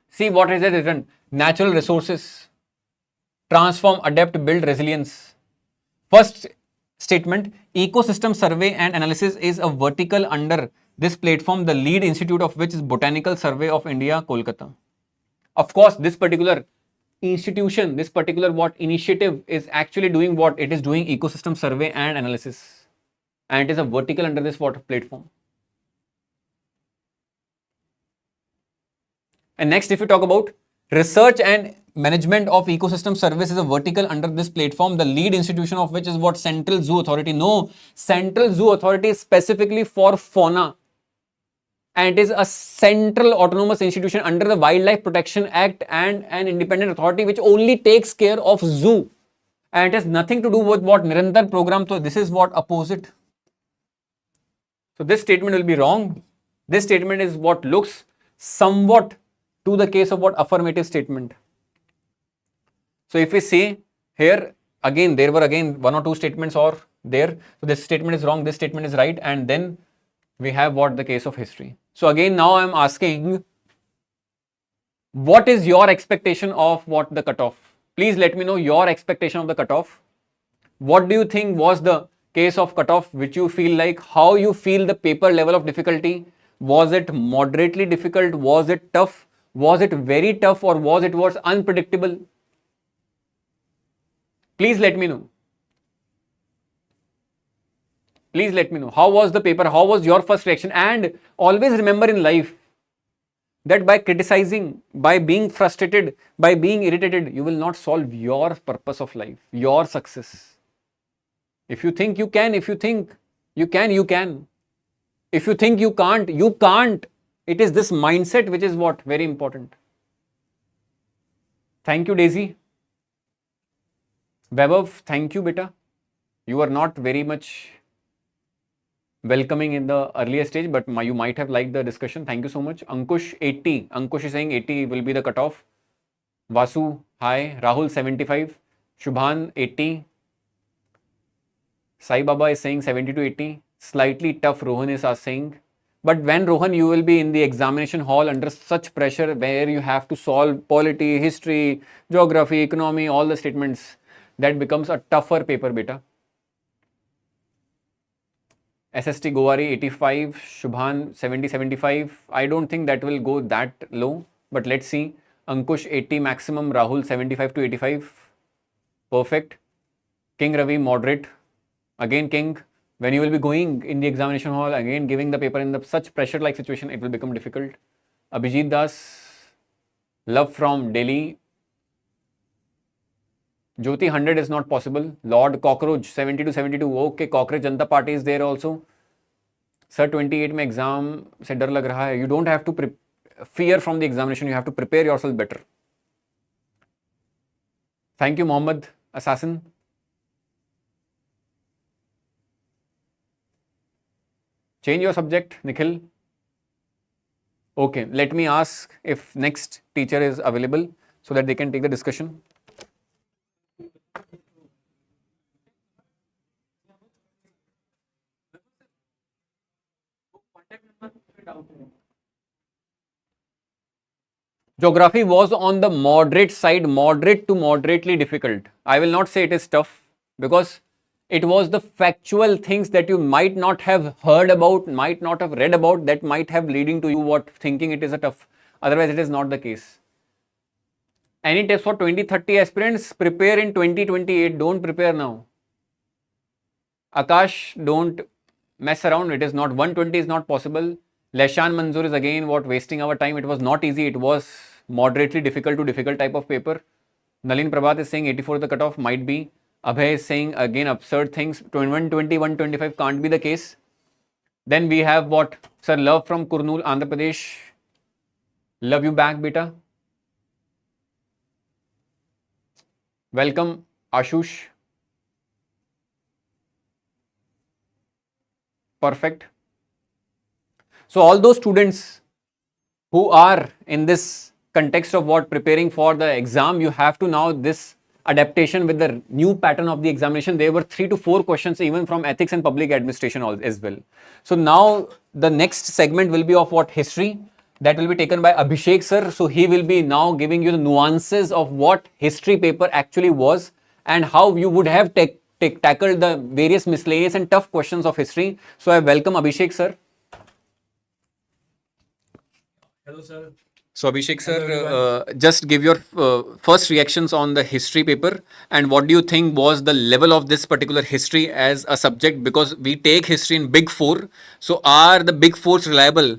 See what is it written? Natural resources, transform, adapt, build resilience. First statement, ecosystem survey and analysis is a vertical under this platform, the lead institute of which is Botanical Survey of India, Kolkata. Of course, this particular institution, this particular what initiative is actually doing what? It is doing ecosystem survey and analysis. And it is a vertical under this what platform. And next, if you talk about research and management of ecosystem service is a vertical under this platform, the lead institution of which is what? Central Zoo Authority. No, Central Zoo Authority is specifically for fauna. And it is a central autonomous institution under the Wildlife Protection Act and an independent authority which only takes care of zoo. And it has nothing to do with what? Nirantar program. So this is what? Opposite. So this statement will be wrong. This statement is what looks somewhat to the case of what? Affirmative statement. So if we see here, again, there were again one or two statements or there. So this statement is wrong, this statement is right. And then we have what? The case of history. So again, now I am asking, what is your expectation of what? The cutoff? Please let me know your expectation of the cutoff. What do you think was the case of cutoff which you feel like? How you feel the paper level of difficulty? Was it moderately difficult? Was it tough? Was it very tough, or was it unpredictable? Please let me know. Please let me know. How was the paper? How was your first reaction? And always remember in life that by criticizing, by being frustrated, by being irritated, you will not solve your purpose of life, your success. If you think you can, if you think you can, you can. If you think you can't, you can't. It is this mindset which is what? Very important. Thank you, Daisy. Vaibhav, thank you, beta. You are not very much welcoming in the earlier stage, but you might have liked the discussion. Thank you so much. Ankush, 80. Ankush is saying 80 will be the cutoff. Vasu, hi. Rahul, 75. Shubhan, 80. Sai Baba is saying 70 to 80. Slightly tough, Rohan is saying. But when, Rohan, you will be in the examination hall under such pressure where you have to solve polity, history, geography, economy, all the statements, that becomes a tougher paper, beta. SST Gowari 85, Shubhan 70, 75. I don't think that will go that low, but let's see. Ankush 80 maximum, Rahul 75 to 85. Perfect. King Ravi moderate. Again, King, when you will be going in the examination hall, again giving the paper in the such pressure like situation, it will become difficult. Abhijit Das, love from Delhi. Jyoti 100 is not possible. Lord Cockroach 70 to 72. Okay, Cockroach Janata Party is there also. Sir 28 में exam से डर लग रहा है. You don't have to fear from the examination. You have to prepare yourself better. Thank you, Mohammed Assassin. Change your subject, Nikhil. Okay, let me ask if next teacher is available so that they can take the discussion. Geography was on the moderate side, moderate to moderately difficult. I will not say it is tough because it was the factual things that you might not have heard about, might not have read about, that might have leading to you what thinking it is a tough. Otherwise, it is not the case. Any tips for 2030 aspirants? Prepare in 2028. Don't prepare now. Akash, don't mess around. It is not 120 is not possible. Leshan Manzoor is again what wasting our time. It was not easy. It was moderately difficult to difficult type of paper. Nalin Prabhat is saying 84 the cutoff might be. Abhay is saying again absurd things. 120, 125 can't be the case. Then we have what? Sir Love from Kurnool, Andhra Pradesh. Love you back, beta. Welcome, Ashush. Perfect. So all those students who are in this context of what preparing for the exam, you have to now this adaptation with the new pattern of the examination. There were 3 to 4 questions even from ethics and public administration as well. So now the next segment will be of what? History. That will be taken by Abhishek sir. So he will be now giving you the nuances of what history paper actually was and how you would have tackled the various miscellaneous and tough questions of history. So I welcome Abhishek sir. Hello, sir. So Abhishek sir, just give your first reactions on the history paper and what do you think was the level of this particular history as a subject, because we take history in big 4. So are the big 4s reliable?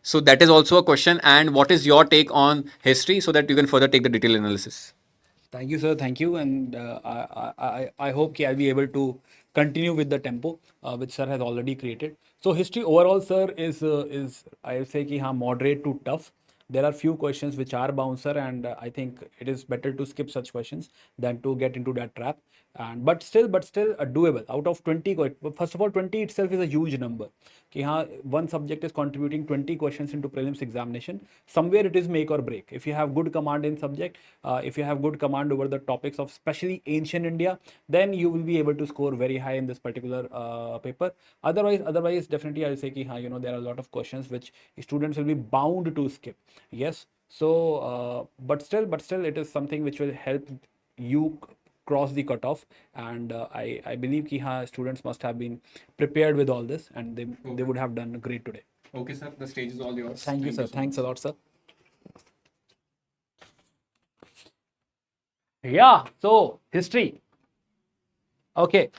So that is also a question, and what is your take on history so that you can further take the detailed analysis? Thank you, sir. Thank you. And I hope I'll be able to continue with the tempo which sir has already created. So history overall, sir, is I will say ki haan, moderate to tough. There are few questions which are bouncer, and I think it is better to skip such questions than to get into that trap. And but still doable. Out of 20, first of all, 20 itself is a huge number. Ki haan, one subject is contributing 20 questions into prelims examination. Somewhere it is make or break. If you have good command in subject, if you have good command over the topics of especially ancient India, then you will be able to score very high in this particular paper. Otherwise, definitely I will say ki haan, there are a lot of questions which students will be bound to skip. Yes. So, but still, it is something which will help you cross the cutoff, and I believe ki haan, students must have been prepared with all this, and they would have done great today. Okay, sir. The stage is all yours. Thank you, sir. Thanks a lot, sir. Yeah. So history. Okay.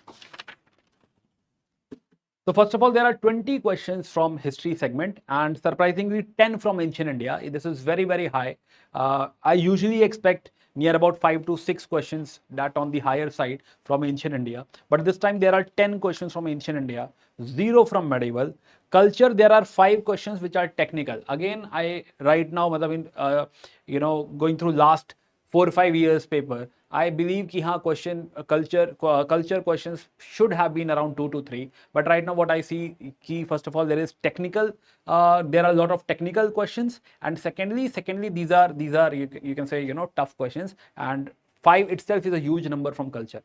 So first of all, there are 20 questions from history segment, and surprisingly 10 from ancient India. This is very, very high. I usually expect near about 5 to 6 questions, that on the higher side, from ancient India. But this time there are 10 questions from ancient India, 0 from medieval, Culture, there are 5 questions which are technical. Again, I right now, going through last 4 or 5 years paper, I believe कि हाँ question culture questions should have been around 2 to 3. But right now what I see कि first of all there is technical, there are a lot of technical questions, and secondly these are you can say tough questions, and 5 itself is a huge number from culture.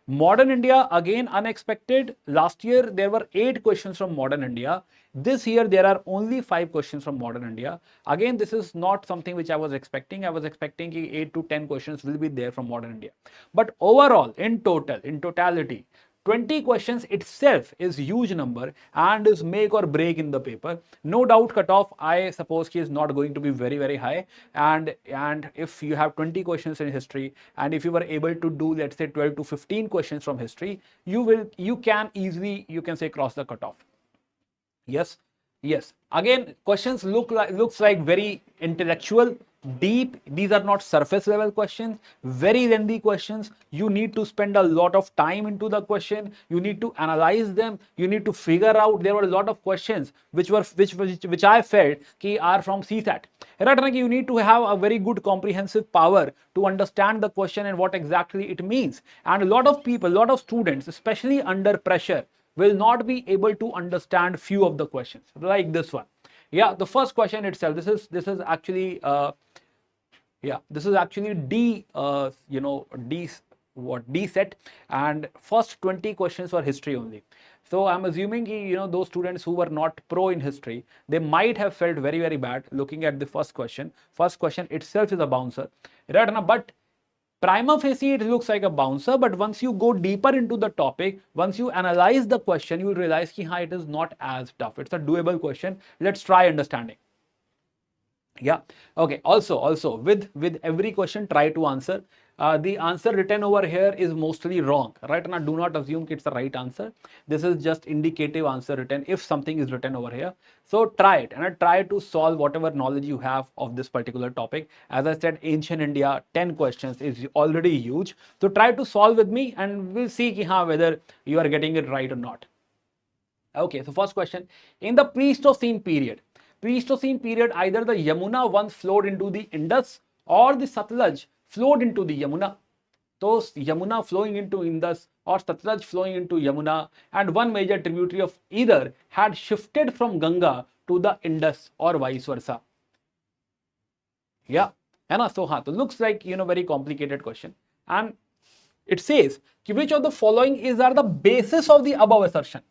Modern India, again unexpected. Last year there were 8 questions from modern India. This year there are only 5 questions from modern India. Again, this is not something which I was expecting. I was expecting 8 to 10 questions will be there from modern India. But overall, in totality, 20 questions itself is huge number and is make or break in the paper. No doubt cutoff, I suppose, is not going to be very high. And if you have 20 questions in history, and if you were able to do, let's say, 12 to 15 questions from history, you can easily, you can say, cross the cutoff. Yes. Again, questions looks like very intellectual, deep. These are not surface level questions, very lengthy questions. You need to spend a lot of time into the question. You need to analyze them. You need to figure out. There were a lot of questions which I felt are from CSAT. Right? You need to have a very good comprehensive power to understand the question and what exactly it means. And a lot of people, a lot of students, especially under pressure, will not be able to understand few of the questions like this one. Yeah, the first question itself, this is actually D D set, and first 20 questions were history only. So I'm assuming those students who were not pro in history, they might have felt very bad looking at the first question. First question itself is a bouncer, right? But prima facie, it looks like a bouncer, but once you go deeper into the topic, once you analyze the question, you will realize that it is not as tough. It's a doable question. Let's try understanding. Yeah. Okay. Also, with every question, try to answer. The answer written over here is mostly wrong, right? Now, do not assume it's the right answer. This is just indicative answer written if something is written over here. So try it and try to solve whatever knowledge you have of this particular topic. As I said, ancient India, 10 questions is already huge. So try to solve with me and we'll see whether you are getting it right or not. Okay, so first question. In the Pleistocene period, either the Yamuna once flowed into the Indus or the Satluj flowed into the Yamuna. So Yamuna flowing into Indus or Satluj flowing into Yamuna, and one major tributary of either had shifted from Ganga to the Indus or vice versa. Yeah, so looks like very complicated question, and it says which of the following are the basis of the above assertion.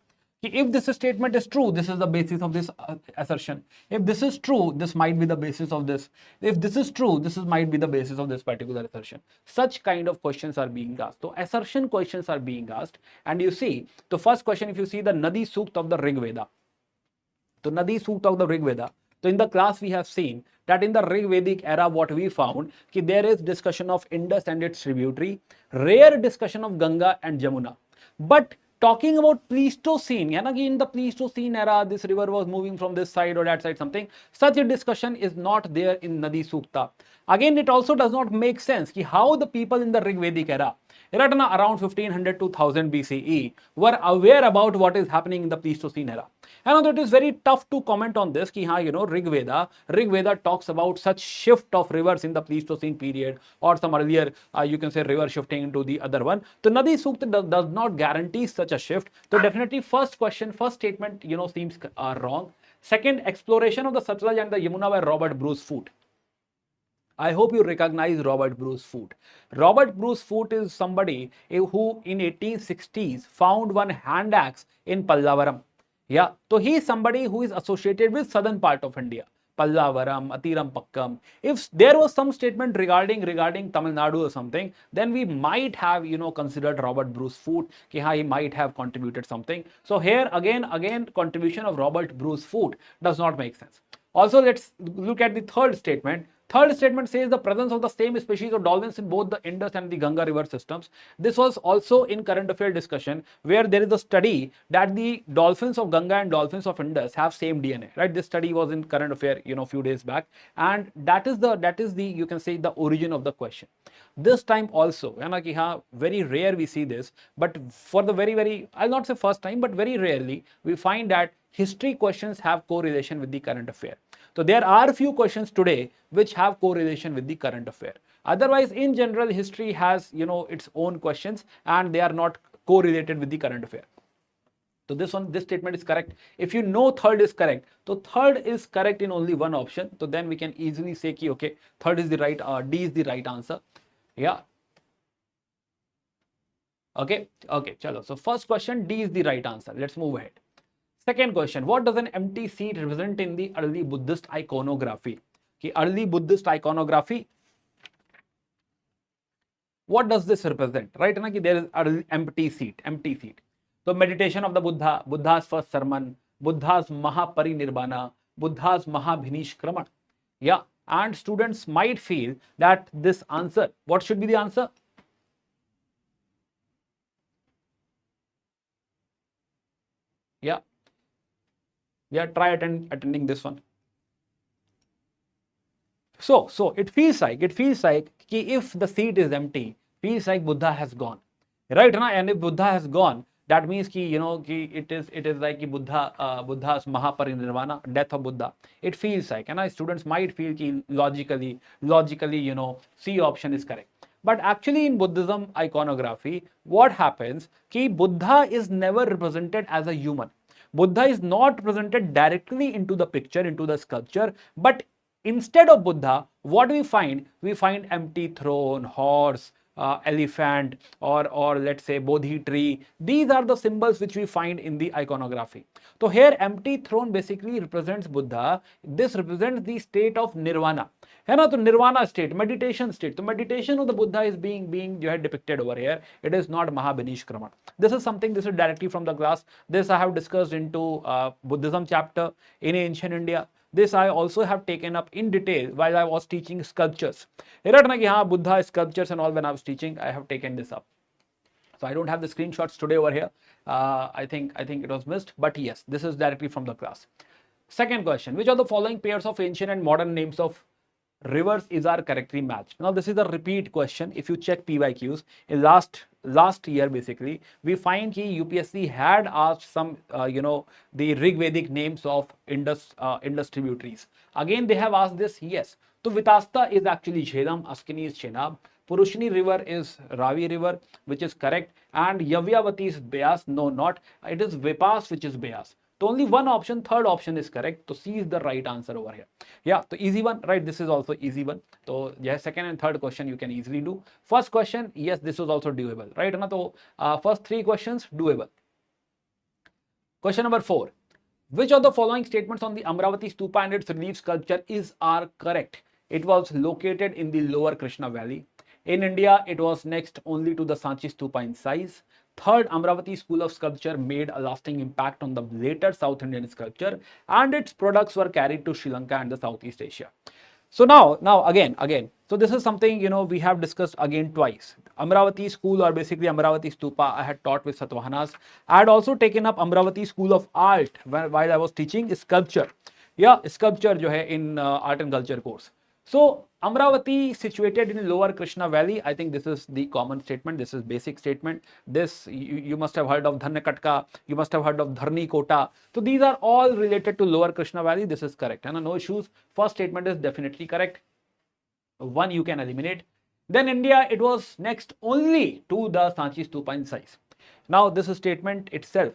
If this statement is true, this is the basis of this assertion. If this is true, this might be the basis of this. If this is true, this might be the basis of this particular assertion. Such kind of questions are being asked. So assertion questions are being asked. And you see, the first question, if you see the Nadi Sukt of the Rig Veda. So Nadi Sukt of the Rig Veda. So in the class we have seen that in the Rig Vedic era, what we found, there is discussion of Indus and its tributary, rare discussion of Ganga and Jamuna. But talking about Pleistocene, in the Pleistocene era, this river was moving from this side or that side, something. Such a discussion is not there in Nadi Sukta. Again, it also does not make sense how the people in the Rig Vedic era, around 1500 to 1000 BCE, were aware about what is happening in the Pleistocene era. And it is very tough to comment on this, Rig Veda talks about such shift of rivers in the Pleistocene period, or some earlier, you can say, river shifting into the other one. So Nadi Sukta does not guarantee such a shift. So definitely first statement, seems wrong. Second, exploration of the Satluj and the Yamuna by Robert Bruce Foote. I hope you recognize Robert Bruce Foote. Robert Bruce Foote is somebody who in 1860s found one hand axe in Pallavaram. Yeah, so he is somebody who is associated with southern part of India, Pallavaram, Atiram Pakkam. If there was some statement regarding Tamil Nadu or something, then we might have considered Robert Bruce Foote, he might have contributed something. So here again contribution of Robert Bruce Foote does not make sense. Also, let's look at the third statement. Third statement says the presence of the same species of dolphins in both the Indus and the Ganga river systems. This was also in current affair discussion, where there is a study that the dolphins of Ganga and dolphins of Indus have same DNA, right? This study was in current affair, few days back, and that is the you can say the origin of the question. This time also, very rare we see this, but for the very, I'll not say first time, but very rarely we find that history questions have correlation with the current affair. So there are few questions today which have correlation with the current affair. Otherwise, in general, history has its own questions and they are not correlated with the current affair. So this statement is correct. If you know third is correct, so third is correct in only one option. So then we can easily say ki, okay, third is the right, D is the right answer. Yeah. Okay. Chalo. So first question, D is the right answer. Let's move ahead. Second question, what does an empty seat represent in the early Buddhist iconography? Okay, early Buddhist iconography, what does this represent? Right? There is an empty seat. So meditation of the Buddha, Buddha's first sermon, Buddha's Mahaparinirvana, Buddha's Mahabhinishkraman. Yeah, and students might feel that this answer, what should be the answer? Yeah. Yeah, try attending this one. So it feels like if the seat is empty, feels like Buddha has gone, right? And if Buddha has gone, that means it is like Buddha's Mahaparinirvana, death of Buddha. It feels like, and students might feel logically, C option is correct. But actually in Buddhism iconography, what happens? Buddha is never represented as a human. Buddha is not presented directly into the picture, into the sculpture, but instead of Buddha, what we find? We find empty throne, horse, elephant, or let's say Bodhi tree. These are the symbols which we find in the iconography. So here empty throne basically represents Buddha. This represents the state of nirvana. So nirvana state, meditation state. So meditation of the Buddha is being depicted over here. It is not Mahabhinishkraman. This is directly from the class. This I have discussed into Buddhism chapter in ancient India. This I also have taken up in detail while I was teaching sculptures. Buddha sculptures and all, when I was teaching, I have taken this up. So I don't have the screenshots today over here. I think it was missed, but yes, this is directly from the class. Second question, which of the following pairs of ancient and modern names of rivers is our correctly matched? Now this is a repeat question. If you check PYQs in last year, basically we find UPSC had asked some the Rigvedic names of Indus tributaries. Again they have asked this. Yes, so Vitasta is actually Jhelum, Askini is Chenab, Purushni river is Ravi river, which is correct, and Yavyavati is Beas. No, not, it is Vipas, which is Beas. So only one option, third option is correct. So C is the right answer over here. Yeah, so easy one, right? This is also easy one. So yeah, second and third question you can easily do. First question, yes, this was also doable, right? So first three questions doable. Question number 4. Which of the following statements on the Amravati Stupa and its relief sculpture are correct? It was located in the lower Krishna Valley. In India, it was next only to the Sanchi Stupa in size. Third, Amravati school of sculpture made a lasting impact on the later South Indian sculpture, and its products were carried to Sri Lanka and the Southeast Asia. So now again, so this is something we have discussed again twice. Amravati school, or basically Amravati Stupa, I had taught with Satavahanas. I had also taken up Amravati school of art while I was teaching sculpture. Yeah, sculpture in art and culture course. So Amravati situated in lower Krishna Valley. I think this is the common statement. This is basic statement. This you must have heard of Dhanyakatka. You must have heard of Dharni Kota. So these are all related to lower Krishna Valley. This is correct. And no issues. First statement is definitely correct. One you can eliminate. Then India, it was next only to the Sanchi Stupa in size. Now this statement itself,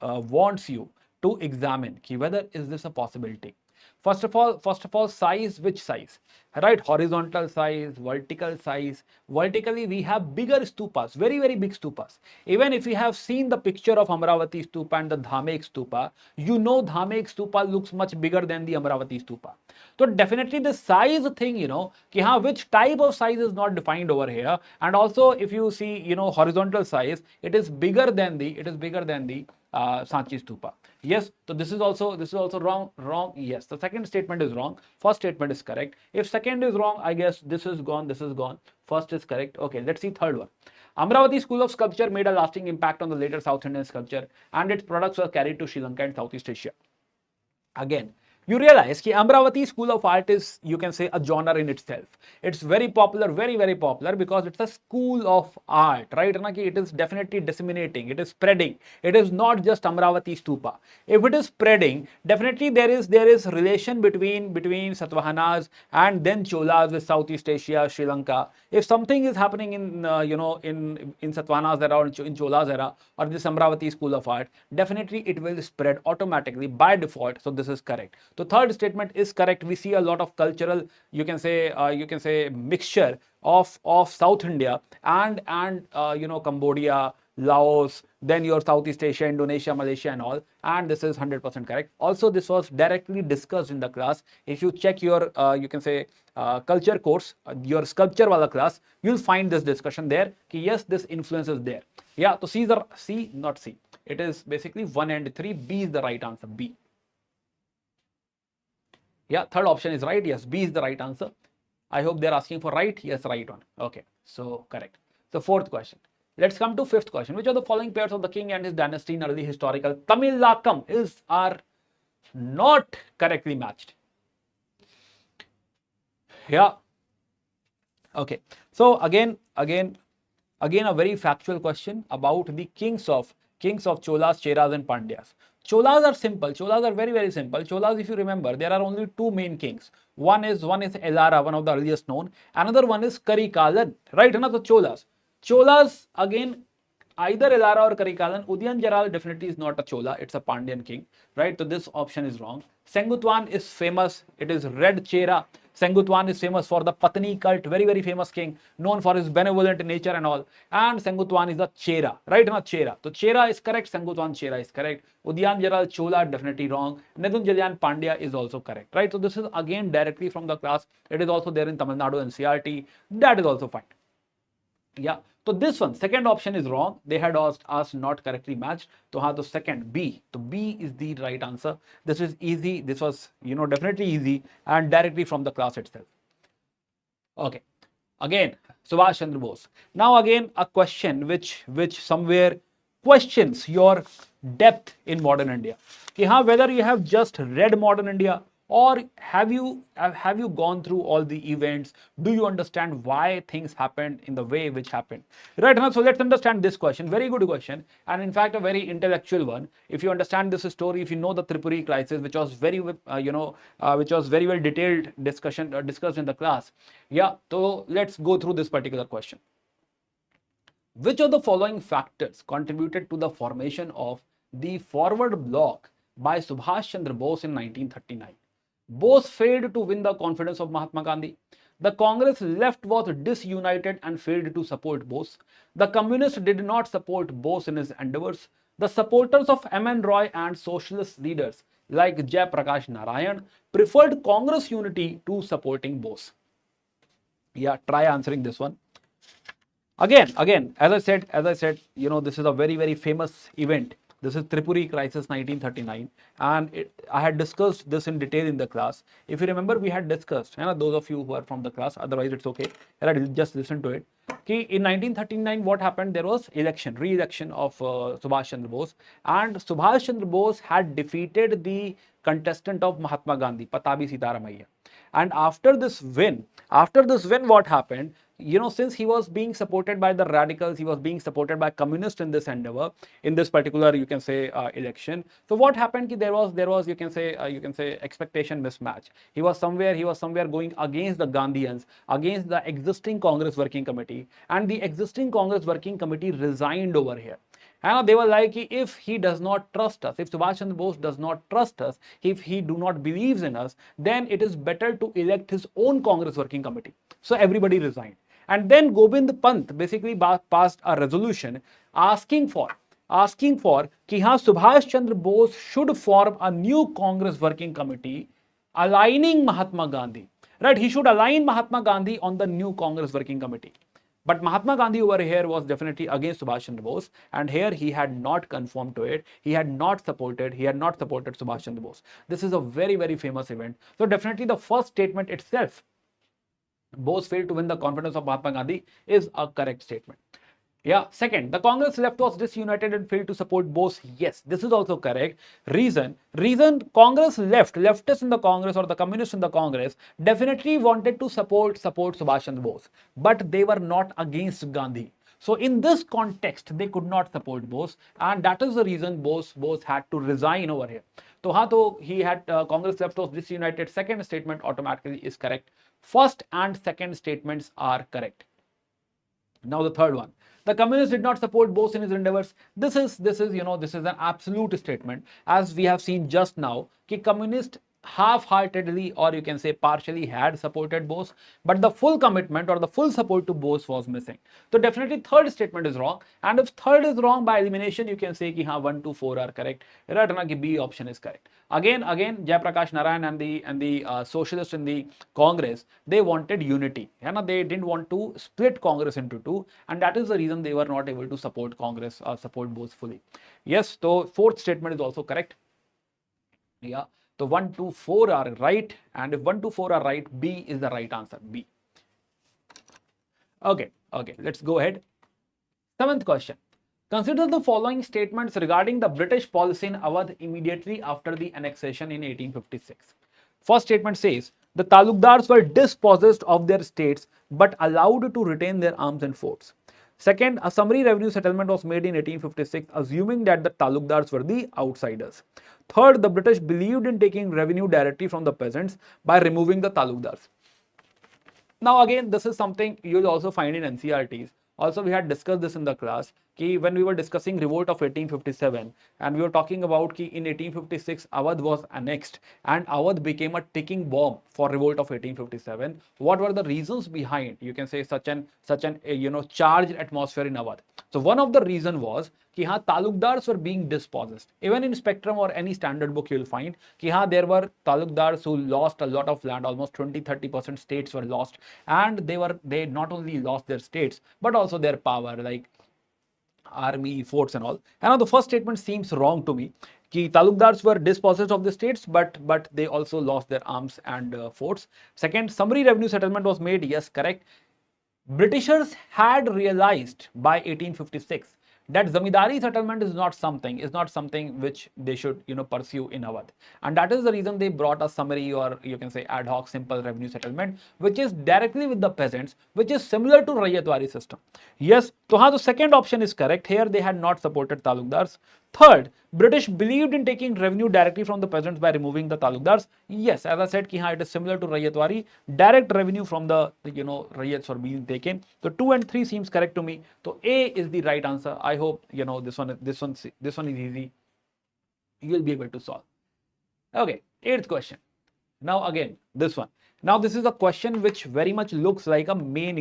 wants you to examine whether is this a possibility. First of all, size, which size? Right, horizontal size, vertical size. Vertically, we have bigger stupas, very, very big stupas. Even if we have seen the picture of Amravati Stupa and the Dhamek Stupa, Dhamek Stupa looks much bigger than the Amravati Stupa. So definitely the size thing, which type of size is not defined over here. And also, if you see, horizontal size, it is bigger than the Sanchi Stupa. Yes, so this is also wrong. Yes, the second statement is wrong. First statement is correct. If second is wrong, I guess this is gone. This is gone. First is correct. Okay, let's see third one. Amravati School of Sculpture made a lasting impact on the later South Indian sculpture, and its products were carried to Sri Lanka and Southeast Asia. Again, you realize that Amravati School of Art is, you can say, a genre in itself. It's very popular, very, very popular, because it's a school of art, right? It is definitely disseminating, it is spreading. It is not just Amravati Stupa. If it is spreading, definitely there is relation between Satavahanas and then Cholas with Southeast Asia, Sri Lanka. If something is happening in in Satavahanas era or in Cholas era or this Amravati School of Art, definitely it will spread automatically by default. So this is correct. So third statement is correct. We see a lot of cultural, you can say mixture of South India and Cambodia, Laos, then your Southeast Asia, Indonesia, Malaysia and all, and this is 100% correct. Also, this was directly discussed in the class. If you check your culture course, your sculpture wala class, you'll find this discussion there. Yes, this influence is there. Yeah, so C, not C. It is basically 1 and 3. B is the right answer. B. Yeah, third option is right. Yes, B is the right answer. I hope they're asking for right. Yes, right one. Okay, so correct. So fourth question. Let's come to fifth question. Which of the following pairs of the king and his dynasty in early historical Tamilakam are not correctly matched? Yeah. Okay. So again a very factual question about the kings of Cholas, Cheras and Pandyas. Cholas are simple. Cholas are very, very simple. Cholas, if you remember, there are only two main kings. One is Elara, one of the earliest known. Another one is Karikalan. Right? So Cholas, again, either Elara or Karikalan. Udyanjaral definitely is not a Chola. It's a Pandyan king. Right? So this option is wrong. Sengutwan is famous. It is Red Chera. Sengutwan is famous for the Patni cult, very, very famous king, known for his benevolent nature and all. And Sengutwan is the Chera, right? Not Chera. So Chera is correct, Sengutwan Chera is correct. Udyanjaral Chola definitely wrong. Nedunjalyan Pandya is also correct, right? So this is again directly from the class. It is also there in Tamil Nadu and CRT. That is also fine. Yeah, so this one, second option is wrong. They had asked not correctly matched. So the second, B. So B is the right answer. This is easy. This was, definitely easy and directly from the class itself. Okay. Again, Subhash Chandra Bose. Now again, a question which somewhere questions your depth in modern India. Whether you have just read modern India, or have you gone through all the events? Do you understand why things happened in the way which happened? Right now, so let's understand this question. Very good question, and in fact a very intellectual one. If you understand this story, if you know the Tripuri crisis, which was very which was very well detailed discussed in the class. Yeah, so let's go through this particular question. Which of the following factors contributed to the formation of the forward bloc by Subhash Chandra Bose in 1939? Bose failed to win the confidence of Mahatma Gandhi. The Congress left was disunited and failed to support Bose. The communists did not support Bose in his endeavors. The supporters of M.N. Roy and socialist leaders like Jai Prakash Narayan preferred Congress unity to supporting Bose. Yeah, try answering this one. Again, as I said, this is a very, very famous event. This is Tripuri crisis 1939, and I had discussed this in detail in the class. If you remember, we had discussed, those of you who are from the class, otherwise it's okay, just listen to it. In 1939, what happened? There was re-election of Subhash Chandra Bose, and Subhash Chandra Bose had defeated the contestant of Mahatma Gandhi, Patabi Sitaramaiah. And after this win, what happened? Since he was being supported by the radicals, he was being supported by communists in this endeavor, in this particular, election. So what happened? There was, you can say, expectation mismatch. He was somewhere going against the Gandhians, against the existing Congress Working Committee, and the existing Congress Working Committee resigned over here. And they were like, if he does not trust us, if Subhash Chandra Bose does not trust us, if he do not believes in us, then it is better to elect his own Congress Working Committee. So everybody resigned. And then Gobind Pant basically passed a resolution asking for कि हाँ Subhash Chandra Bose should form a new Congress Working Committee aligning Mahatma Gandhi. Right? He should align Mahatma Gandhi on the new Congress Working Committee. But Mahatma Gandhi over here was definitely against Subhash Chandra Bose, and here he had not conformed to it. He had not supported Subhash Chandra Bose. This is a very, very famous event. So definitely the first statement itself, Bose failed to win the confidence of Mahatma Gandhi, is a correct statement. Yeah. Second, the Congress left was disunited and failed to support Bose. Yes, this is also correct. Reason Congress leftists in the Congress or the communists in the Congress definitely wanted to support Subhash Chandra Bose, but they were not against Gandhi. So in this context, they could not support Bose, and that is the reason Bose had to resign over here. So he had Congress left was disunited. Second statement automatically is correct. First and second statements are correct. Now the third one. The communists did not support Bose in his endeavors. This is an absolute statement, as we have seen just now. Ki communists half-heartedly, or you can say partially, had supported Bose, but the full commitment or the full support to Bose was missing. So definitely third statement is wrong, and if third is wrong by elimination, you can say ki 1, 2, 4 are correct. Right na, ki B option is correct. Again, Jayaprakash Narayan and the socialists in the Congress, they wanted unity. They didn't want to split Congress into two, and that is the reason they were not able to support Congress or support Bose fully. Yes, so fourth statement is also correct. Yeah. So 1, 2, 4 are right, and if 1, 2, 4 are right, B is the right answer. B. Okay, let's go ahead. Seventh question. Consider the following statements regarding the British policy in Awadh immediately after the annexation in 1856. First statement says, the Talukdars were dispossessed of their states but allowed to retain their arms and forts. Second, a summary revenue settlement was made in 1856, assuming that the Talukdars were the outsiders. Third, the British believed in taking revenue directly from the peasants by removing the Talukdars. Now again, this is something you'll also find in NCRTs. Also, we had discussed this in the class when we were discussing revolt of 1857, and we were talking about in 1856 Awadh was annexed and Awadh became a ticking bomb for revolt of 1857. What were the reasons behind, you can say, such an charged atmosphere in Awadh? So one of the reason was Talukdars were being dispossessed. Even in Spectrum or any standard book, you'll find there were Talukdars who lost a lot of land, almost 20-30% states were lost, and they not only lost their states but also their power, like army, forts and all. And now the first statement seems wrong to me. Talukdars were dispossessed of the states, but they also lost their arms and forts. Second, summary revenue settlement was made. Yes, correct. Britishers had realized by 1856 that zamindari settlement is not something which they should pursue in Awadh, and that is the reason they brought a summary, or you can say ad hoc simple revenue settlement, which is directly with the peasants, which is similar to Raiyatwari system. Yes, so the second option is correct. Here they had not supported Talukdars. Third, British believed in taking revenue directly from the peasants by removing the Talukdars. Yes, as I said, it is similar to Raiyatwari. Direct revenue from the Raiyats were being taken. So 2 and 3 seems correct to me. So A is the right answer. I hope this one is easy. You will be able to solve. Okay, 8th question. Now again, this one. Now this is a question which very much looks like a main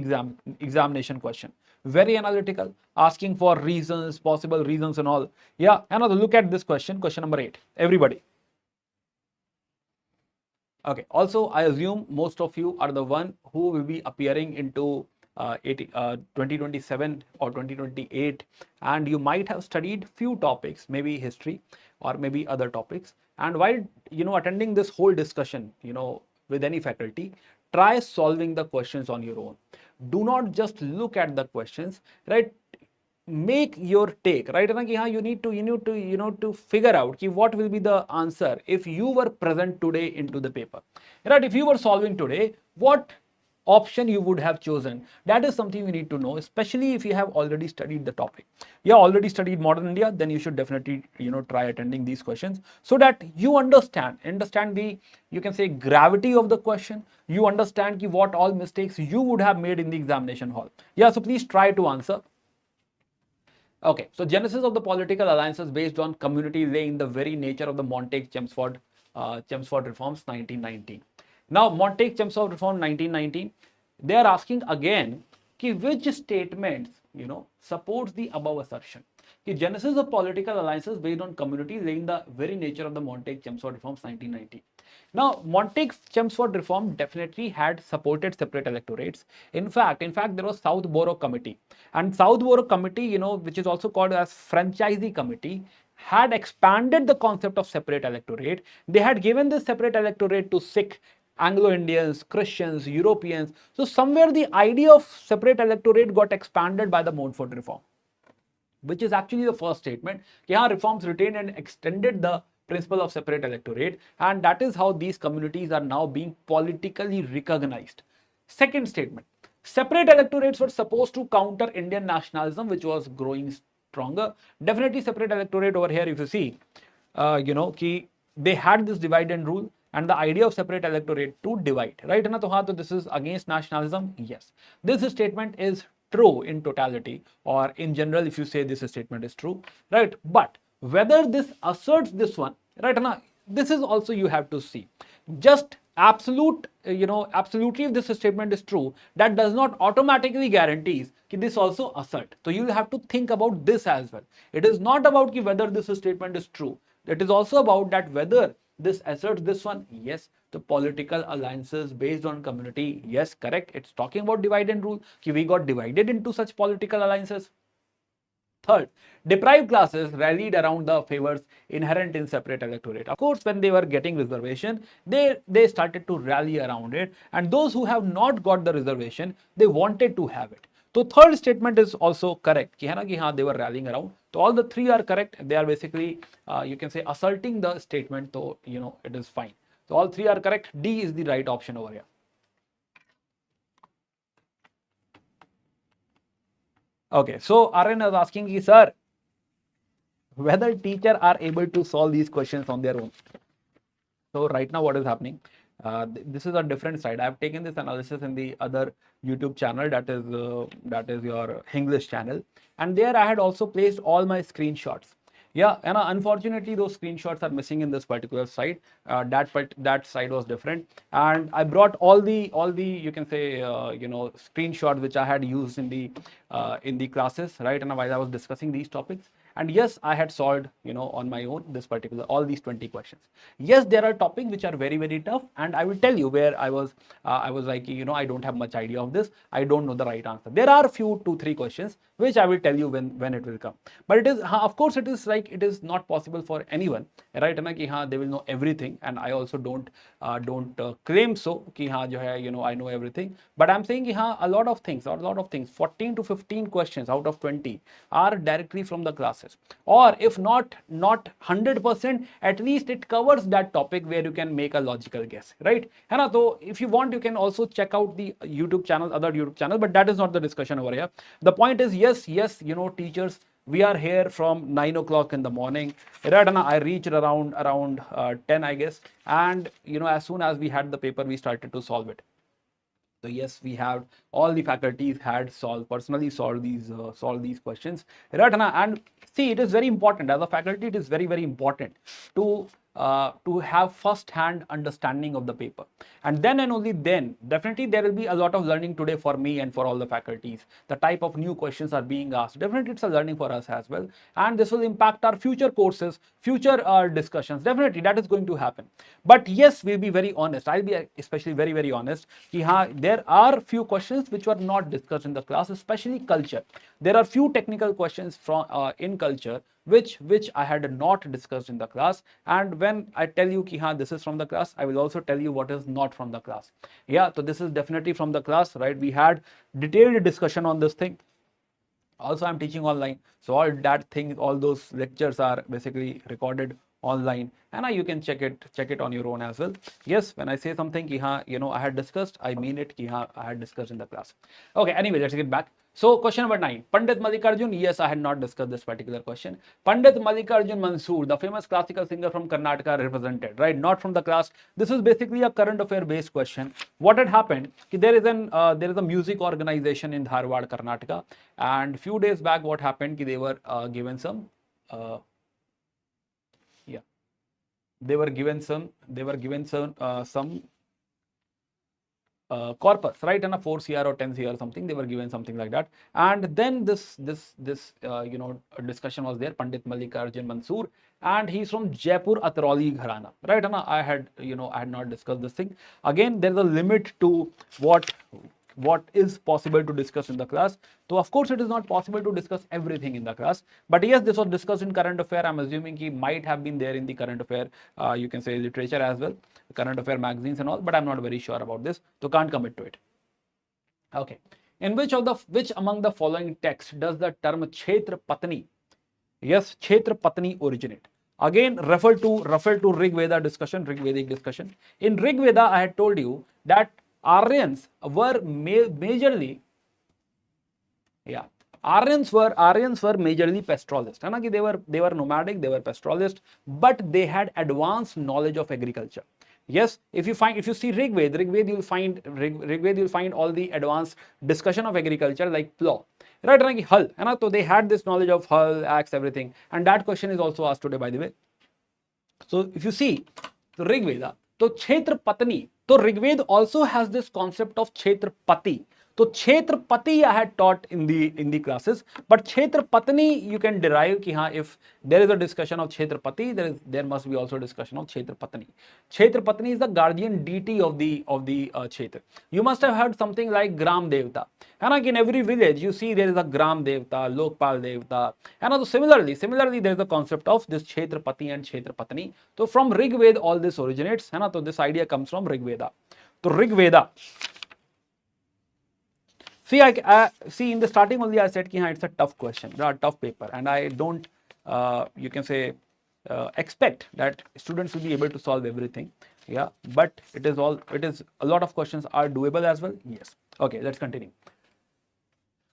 examination question. Very analytical, asking for reasons, possible reasons and all. Yeah, another look at this question number 8. Everybody. Okay, also I assume most of you are the one who will be appearing into 2027 or 2028, and you might have studied few topics, maybe history or maybe other topics. And while attending this whole discussion, with any faculty, try solving the questions on your own. Do not just look at the questions, right? Make your take, right? You need to figure out what will be the answer if you were present today into the paper, right? If you were solving today, what option you would have chosen? That is something you need to know, especially if you have already studied the topic. You already studied modern India, then you should definitely try attending these questions, so that you understand the, you can say, gravity of the question. You understand what all mistakes you would have made in the examination hall. Yeah, so please try to answer. Okay, so genesis of the political alliances based on community lay in the very nature of the Montague-Chelmsford reforms 1919. Now, Montague-Chelmsford reform 1919, they are asking again which statements supports the above assertion. कि genesis of political alliances based on community laying the very nature of the Montague-Chelmsford reforms 1990. Now, Montague-Chelmsford reform definitely had supported separate electorates. In fact, there was South Borough Committee, and South Borough Committee, you know, which is also called as Franchisee Committee, had expanded the concept of separate electorate. They had given this separate electorate to Sikh, Anglo-Indians, Christians, Europeans. So somewhere the idea of separate electorate got expanded by the Montfort reform, which is actually the first statement. Yeah, reforms retained and extended the principle of separate electorate, and that is how these communities are now being politically recognized. Second statement, separate electorates were supposed to counter Indian nationalism, which was growing stronger. Definitely separate electorate over here, if you see, you know, ki they had this divide and rule and the idea of separate electorate to divide, right? Na, to haan, to this is against nationalism. Yes, this statement is true in totality, or in general, if you say this statement is true, right? But whether this asserts this one, right? Na, this is also you have to see. Just absolute, you know, absolutely if this statement is true, that does not automatically guarantees that this also assert. So you have to think about this as well. It is not about whether this statement is true. It is also about that whether this asserts this one. Yes, the political alliances based on community. Yes, correct. It's talking about divide and rule. We got divided into such political alliances. Third, deprived classes rallied around the favors inherent in separate electorate. Of course, when they were getting reservation, they started to rally around it, and those who have not got the reservation, they wanted to have it. So third statement is also correct. Ki hai na ki haan, they were rallying around. So all the three are correct. They are basically, you can say, asserting the statement. So you know it is fine. So all three are correct. D is the right option over here. Okay, so Aryan is asking, sir, whether teachers are able to solve these questions on their own. So right now what is happening? This is a different side. I have taken this analysis in the other YouTube channel, that is your English channel, and there I had also placed all my screenshots. Yeah, and unfortunately those screenshots are missing in this particular site. That side was different, and I brought all the you can say you know, screenshots which I had used in the classes, right? And while I was discussing these topics, and yes, I had solved, you know, on my own this particular, all these 20 questions. Yes, there are topics which are very, very tough, and I will tell you where I was like, you know, I don't have much idea of this. I don't know the right answer. There are a few 2-3 questions which I will tell you when it will come. But it is, of course, it is like, it is not possible for anyone, right? Na ki they will know everything, and I also don't claim so ki jo hai, you know, I know everything. But I'm saying ki a lot of things, 14 to 15 questions out of 20 are directly from the classes, or if not 100%, at least it covers that topic where you can make a logical guess, right? And so if you want, you can also check out the YouTube channel, other YouTube channel, but that is not the discussion over here. The point is, yes, you know, teachers, we are here from 9 o'clock in the morning, right? And I reached around 10, I guess, and you know, as soon as we had the paper, we started to solve it. So yes, we have, all the faculties had personally solved these questions, right? And see, it is very important as a faculty. It is very, very important to have first-hand understanding of the paper, and then and only then, definitely there will be a lot of learning today for me and for all the faculties. The type of new questions are being asked. Definitely, it's a learning for us as well, and this will impact our future courses, future discussions. Definitely, that is going to happen. But yes, we'll be very honest. I'll be especially very, very honest. There are few questions which were not discussed in the class, especially culture. There are few technical questions from in culture which I had not discussed in the class, and when I tell you ki this is from the class, I will also tell you what is not from the class. Yeah, so this is definitely from the class, right? We had detailed discussion on this thing. Also, I'm teaching online, so all that thing, all those lectures are basically recorded online, and you can check it on your own as well. Yes, when I say something ki you know, I had discussed, I mean it ki I had discussed in the class. Okay, anyway, let's get back. So question number 9, Pandit Mallikarjun. Yes, I had not discussed this particular question. Pandit Mallikarjun Mansoor, the famous classical singer from Karnataka, represented, right? Not from the class. This is basically a current affair based question. What had happened? There is a music organization in Dharwad, Karnataka, and few days back, what happened? They were given some. They were given some corpus, right? And a 4 CR or 10 CR or something, they were given something like that. And then this discussion was there. Pandit Mallikarjun Mansoor, and he's from Jaipur Atroli Gharana, right? And I had not discussed this thing. Again, there's a limit to what is possible to discuss in the class. So of course it is not possible to discuss everything in the class, but yes, this was discussed in current affair. I'm assuming he might have been there in the current affair, you can say literature as well, current affair magazines and all, but I'm not very sure about this, so can't commit to it. Okay, in which among the following texts does the term Kshetra Patni, yes, Kshetra Patni originate? Again, refer to Rig Veda discussion, Rig Vedic discussion. In Rig Veda, I had told you that Aryans were majorly, Aryans were majorly pastoralists. They were nomadic, they were pastoralists, but they had advanced knowledge of agriculture. Yes, if you see Rig Veda, you'll find all the advanced discussion of agriculture like plow, right? Hull, so they had this knowledge of hull, axe, everything, and that question is also asked today, by the way. So if you see the Rig Veda, so Kshetra Patni, so Rig Veda also has this concept of Kshetra Pati. So Kshetra Pati I had taught in the classes, but Kshetra Patni you can derive ki if there is a discussion of Kshetra Pati, there must be also a discussion of Kshetra Patni. Kshetra Patni is the guardian deity of the Kshetra. You must have heard something like Gram Devta. And in every village you see there is a Gram Devta, Lokpal Devta. And similarly there is the concept of this Kshetra Pati and Kshetra Patni. So from Rig Veda all this originates. So this idea comes from Rig Veda. So Rig Veda. See, see in the starting only I said it's a tough question, a tough paper, and I don't, you can say, expect that students will be able to solve everything. Yeah, but it is a lot of questions are doable as well. Yes. Okay, let's continue.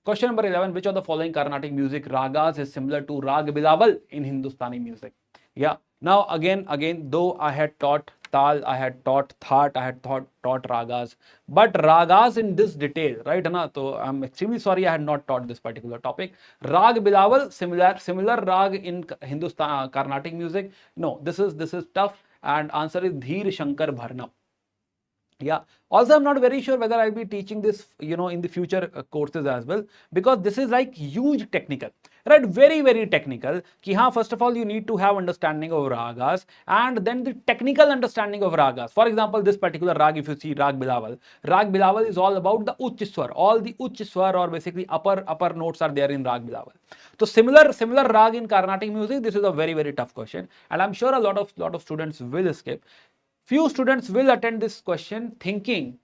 Question number 11: which of the following Carnatic music ragas is similar to Rag Bilawal in Hindustani music? Yeah. Now again, though I had taught Tal, I had taught Thaat, I had taught ragas, but ragas in this detail, right? So I'm extremely sorry I had not taught this particular topic. Rag Bilawal, similar rag in Hindustan Carnatic music. No, this is tough, and answer is Dheer Shankar Bharnam. Yeah. Also, I'm not very sure whether I'll be teaching this, in the future courses as well, because this is like huge technical, right? Very, very technical. First of all, you need to have understanding of ragas, and then the technical understanding of ragas. For example, this particular rag, if you see Rag Bilawal is all about the Uch Swar. All the Uch Swar, or basically upper notes, are there in Rag Bilawal. So similar rag in Carnatic music. This is a very, very tough question, and I'm sure a lot of students will escape. Few students will attend this question thinking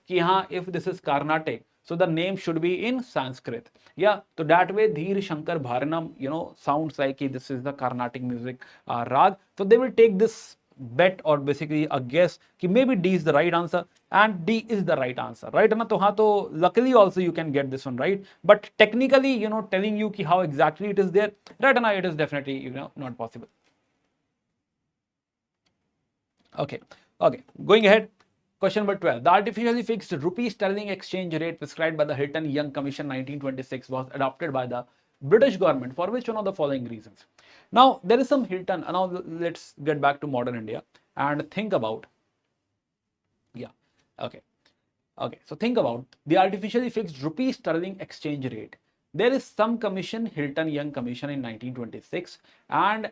if this is Carnatic, so the name should be in Sanskrit. Yeah, so that way Dheer Shankar Bharnam, sounds like this is the Carnatic music rag. So they will take this bet, or basically a guess, maybe D is the right answer, and D is the right answer, right? So luckily also you can get this one right, but technically, telling you how exactly it is there, right? It is definitely, not possible. Okay, going ahead. Question number 12. The artificially fixed rupee sterling exchange rate prescribed by the Hilton-Young Commission 1926 was adopted by the British government for which one of the following reasons? Now, there is some Hilton. Now, let's get back to modern India and think about, so think about the artificially fixed rupee sterling exchange rate. There is some commission, Hilton-Young Commission in 1926, and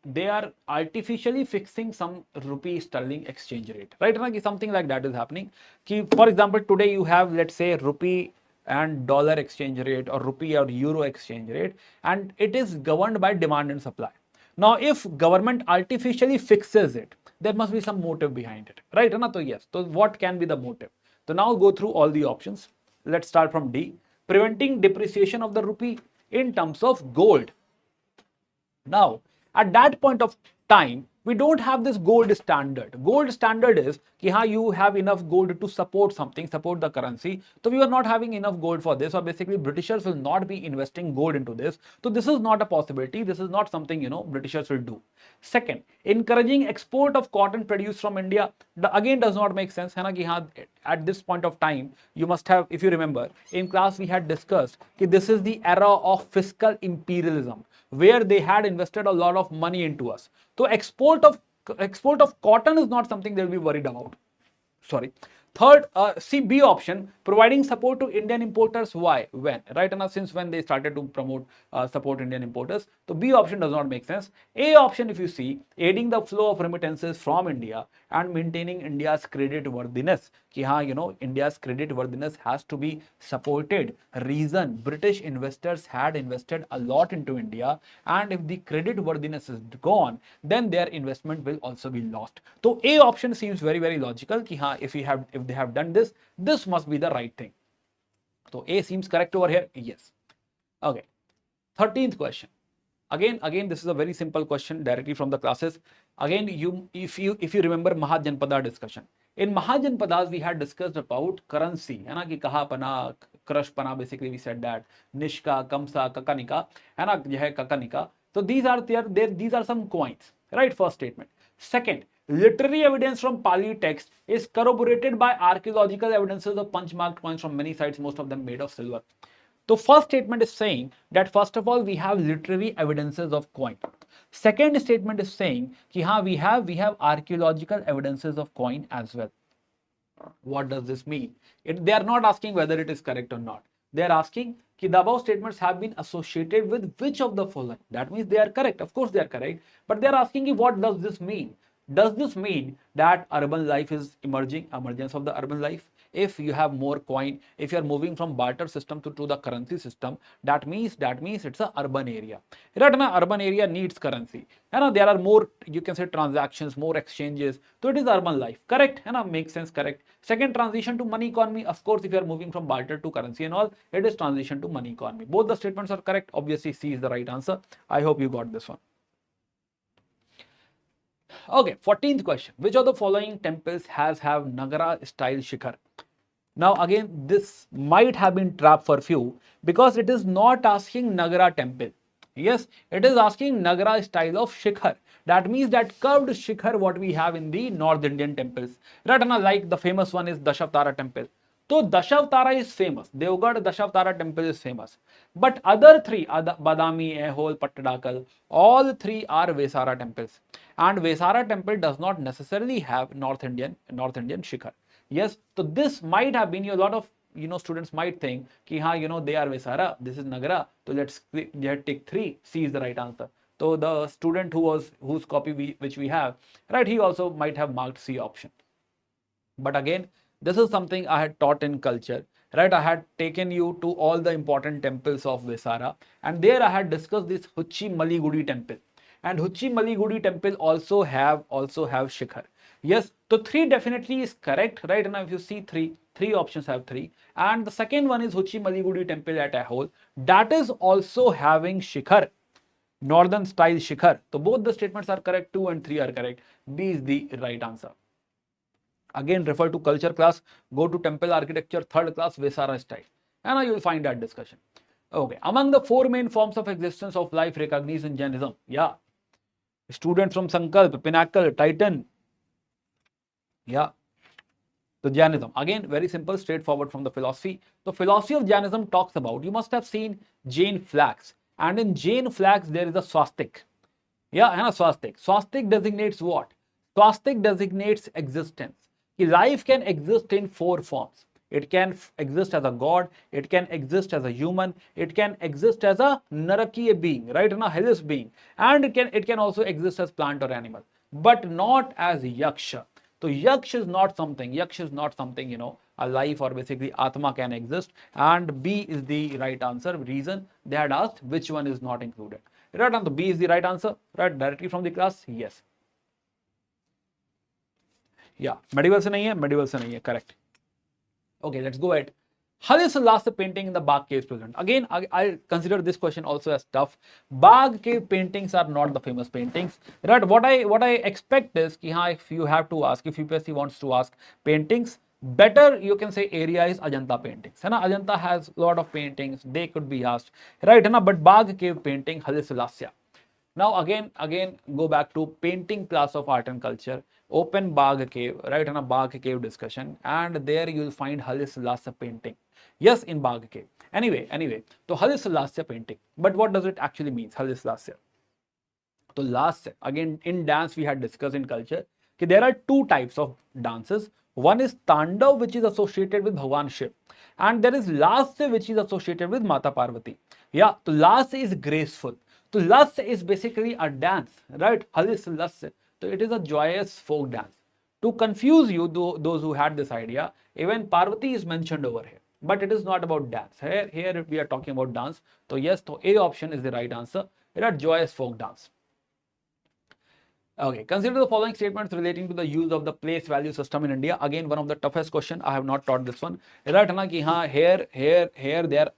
they are artificially fixing some rupee sterling exchange rate, right? Something like that is happening. For example, today you have, let's say, rupee and dollar exchange rate, or rupee or euro exchange rate, and it is governed by demand and supply. Now, if government artificially fixes it, there must be some motive behind it, right? So yes, so what can be the motive? So now go through all the options. Let's start from D. Preventing depreciation of the rupee in terms of gold. Now, at that point of time, we don't have this gold standard. Gold standard is you have enough gold to support something, support the currency. So we are not having enough gold for this, or basically Britishers will not be investing gold into this. So this is not a possibility. This is not something, Britishers will do. Second, encouraging export of cotton produced from India, again does not make sense. At this point of time, you must have, if you remember, in class we had discussed this is the era of fiscal imperialism, where they had invested a lot of money into us. So export of cotton is not something they'll be worried about. Sorry. Third, see B option, providing support to Indian importers. Why? When? Right now, since when they started to promote support Indian importers? So B option does not make sense. A option, if you see, aiding the flow of remittances from India and maintaining India's credit worthiness. Ki haan, you know, India's credit worthiness has to be supported. Reason, British investors had invested a lot into India, and if the credit worthiness is gone, then their investment will also be lost. So A option seems very, very logical. Ki haan, if they have done this, this must be the right thing. So A seems correct over here. Yes. Okay. 13th question. Again, this is a very simple question directly from the classes. Again, if you remember Mahajanpada discussion. In Mahajanpadas, we had discussed about currency. है ना कि कहा पना, crush pana, basically we said that Nishka, Kamsa, Kakanika, है ना यह Kakanika. So these are some coins, right? First statement. Second, literary evidence from Pali text is corroborated by archaeological evidences of punch-marked coins from many sites, most of them made of silver. So first statement is saying that first of all we have literary evidences of coin. Second statement is saying कि हाँ we have archaeological evidences of coin as well. What does this mean? They are not asking whether it is correct or not. They are asking कि the above statements have been associated with which of the following. That means they are correct. Of course they are correct. But they are asking what does this mean? Does this mean that urban life is emerging, emergence of the urban life? If you have more coin, if you are moving from barter system to the currency system, that means it's a urban area. Right? An urban area needs currency. And there are more, you can say, transactions, more exchanges. So it is urban life. Correct? And makes sense. Correct. Second, transition to money economy. Of course, if you are moving from barter to currency and all, it is transition to money economy. Both the statements are correct. Obviously, C is the right answer. I hope you got this one. Okay, 14th question. Which of the following temples have Nagara style shikhar? Now again, this might have been trap for few because it is not asking Nagara temple. Yes, it is asking Nagara style of shikhar. That means that curved shikhar what we have in the North Indian temples. Right, like the famous one is Dashavatara temple. So Dashavatara is famous. Devgarh Dashavatara temple is famous. But other three, Badami, Ehol, Pattadakal, all three are Vesara temples. And Vesara temple does not necessarily have North Indian shikhar. Yes, so this might have been, a lot of students might think ki haan, they are Vesara, this is Nagara, so let's take 3. C is the right answer. So the student whose copy which we have, right, he also might have marked C option. But again, this is something I had taught in culture, right? I had taken you to all the important temples of Vesara, and there I had discussed this Huchi Maligudi temple. And Huchi Maligudi temple also have shikhar. Yes, so 3 definitely is correct, right? Now if you see 3 options have 3, and the second one is Huchi Maligudi temple at Ahol, that is also having shikhar, northern style shikhar. So both the statements are correct, 2 and 3 are correct. B is the right answer. Again, refer to culture class, go to temple architecture, 3rd class, Vesara style, and you will find that discussion. Okay, among the 4 main forms of existence of life recognized in Jainism, yeah, students from Sankalp, Pinnacle, Titan, yeah. So Jainism, again, very simple, straightforward from the philosophy. The philosophy of Jainism talks about, you must have seen Jain flags, and in Jain flags there is a swastik. Yeah, and a swastik. Swastik designates what? Swastik designates existence. Life can exist in 4 forms. It can exist as a god, it can exist as a human, it can exist as a Narakiya being, right, and a hellish being, and it can also exist as plant or animal, but not as yaksha. So yaksha is not something, a life or basically Atma can exist, and B is the right answer. Reason, they had asked which one is not included. Right, and the B is the right answer, right, directly from the class, yes. Yeah, medieval se nahi hai, correct. Okay, let's go ahead. Haile Selassie painting in the Bagh caves present. Again, I'll consider this question also as tough. Bagh cave paintings are not the famous paintings. Right? What I expect is ki if you have to ask, if UPSC wants to ask paintings, better you can say area is Ajanta paintings. Ajanta has a lot of paintings, they could be asked. Right? But Bagh cave painting, Haile Selassie. Now again go back to painting class of art and culture. Open Bagh cave, right, and a Bagh cave discussion, and there you will find Haile Selassie painting. Yes, in Bagh cave. Anyway, so Haile Selassie painting. But what does it actually mean, Haile Selassie? So again in dance we had discussed in culture, okay, there are 2 types of dances. One is Tandav, which is associated with Bhagwan Shiv, and there is Lasya, which is associated with Mata Parvati. Yeah, so Lasya is graceful. So Lasya is basically a dance, right? Halis Lasya. So it is a joyous folk dance. To confuse you, those who had this idea, even Parvati is mentioned over here, but it is not about dance. Here we are talking about dance. So yes, so A option is the right answer. It is joyous folk dance. Okay, consider the following statements relating to the use of the place value system in India. Again, one of the toughest question. I have not taught this one. Right, na ki haan,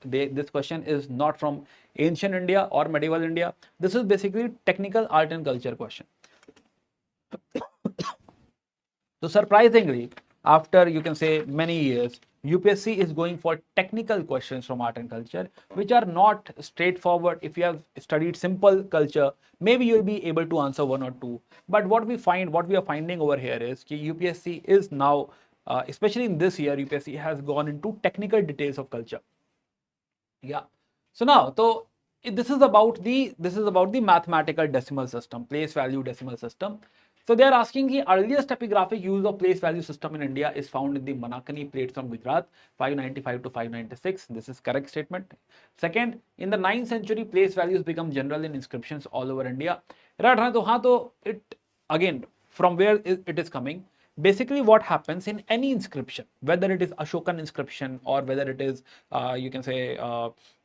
this question is not from ancient India or medieval India. This is basically technical art and culture question. So surprisingly, after you can say many years, UPSC is going for technical questions from art and culture, which are not straightforward. If you have studied simple culture, maybe you'll be able to answer one or two. But what we are finding over here is that UPSC is now, especially in this year, UPSC has gone into technical details of culture. Yeah. So now, this is about the mathematical decimal system, place value decimal system. So they are asking the earliest epigraphic use of place value system in India is found in the Manakani plates from Gujarat, 595 to 596. This is correct statement. Second, in the 9th century, place values become general in inscriptions all over India. Right, so it again from where it is coming. Basically, what happens in any inscription, whether it is Ashokan inscription or whether it is you can say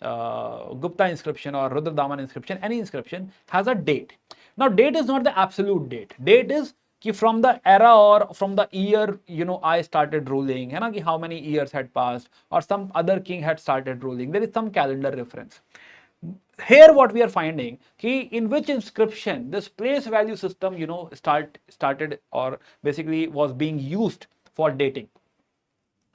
Gupta inscription or Rudradaman inscription, any inscription has a date. Now, date is not the absolute date. Date is ki from the era or from the year, I started ruling, hai na, ki how many years had passed or some other king had started ruling. There is some calendar reference. Here what we are finding ki in which inscription this place value system started or basically was being used for dating.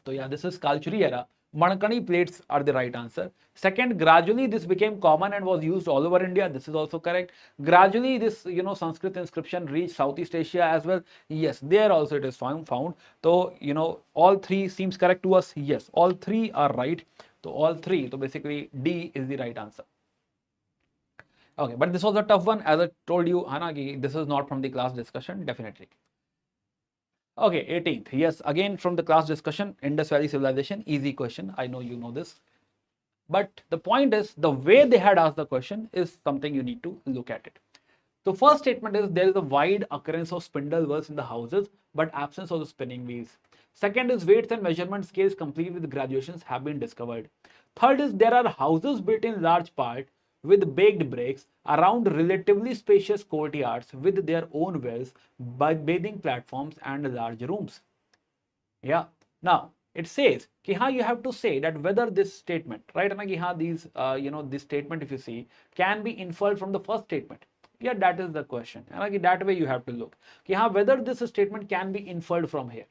So yeah, this is Kalchuri era. Manakani plates are the right answer. Second, gradually this became common and was used all over India. This is also correct. Gradually this Sanskrit inscription reached Southeast Asia as well. Yes, there also it is found. So all three seems correct to us. Yes, all three are right. So all three. So basically D is the right answer. Okay, but this was a tough one. As I told you, Hanagi, this is not from the class discussion, definitely. Okay, 18th. Yes, again from the class discussion, Indus Valley Civilization, easy question. I know you know this. But the point is, the way they had asked the question is something you need to look at it. So first statement is there is a wide occurrence of spindle wheels in the houses, but absence of the spinning wheels. Second is weights and measurement scales complete with graduations have been discovered. Third is there are houses built in large part with baked bricks around relatively spacious courtyards with their own wells, bathing platforms and large rooms. Yeah. Now it says ki you have to say that whether this statement, right? These this statement, if you see, can be inferred from the first statement. Yeah, that is the question. And that way you have to look ki whether this statement can be inferred from here.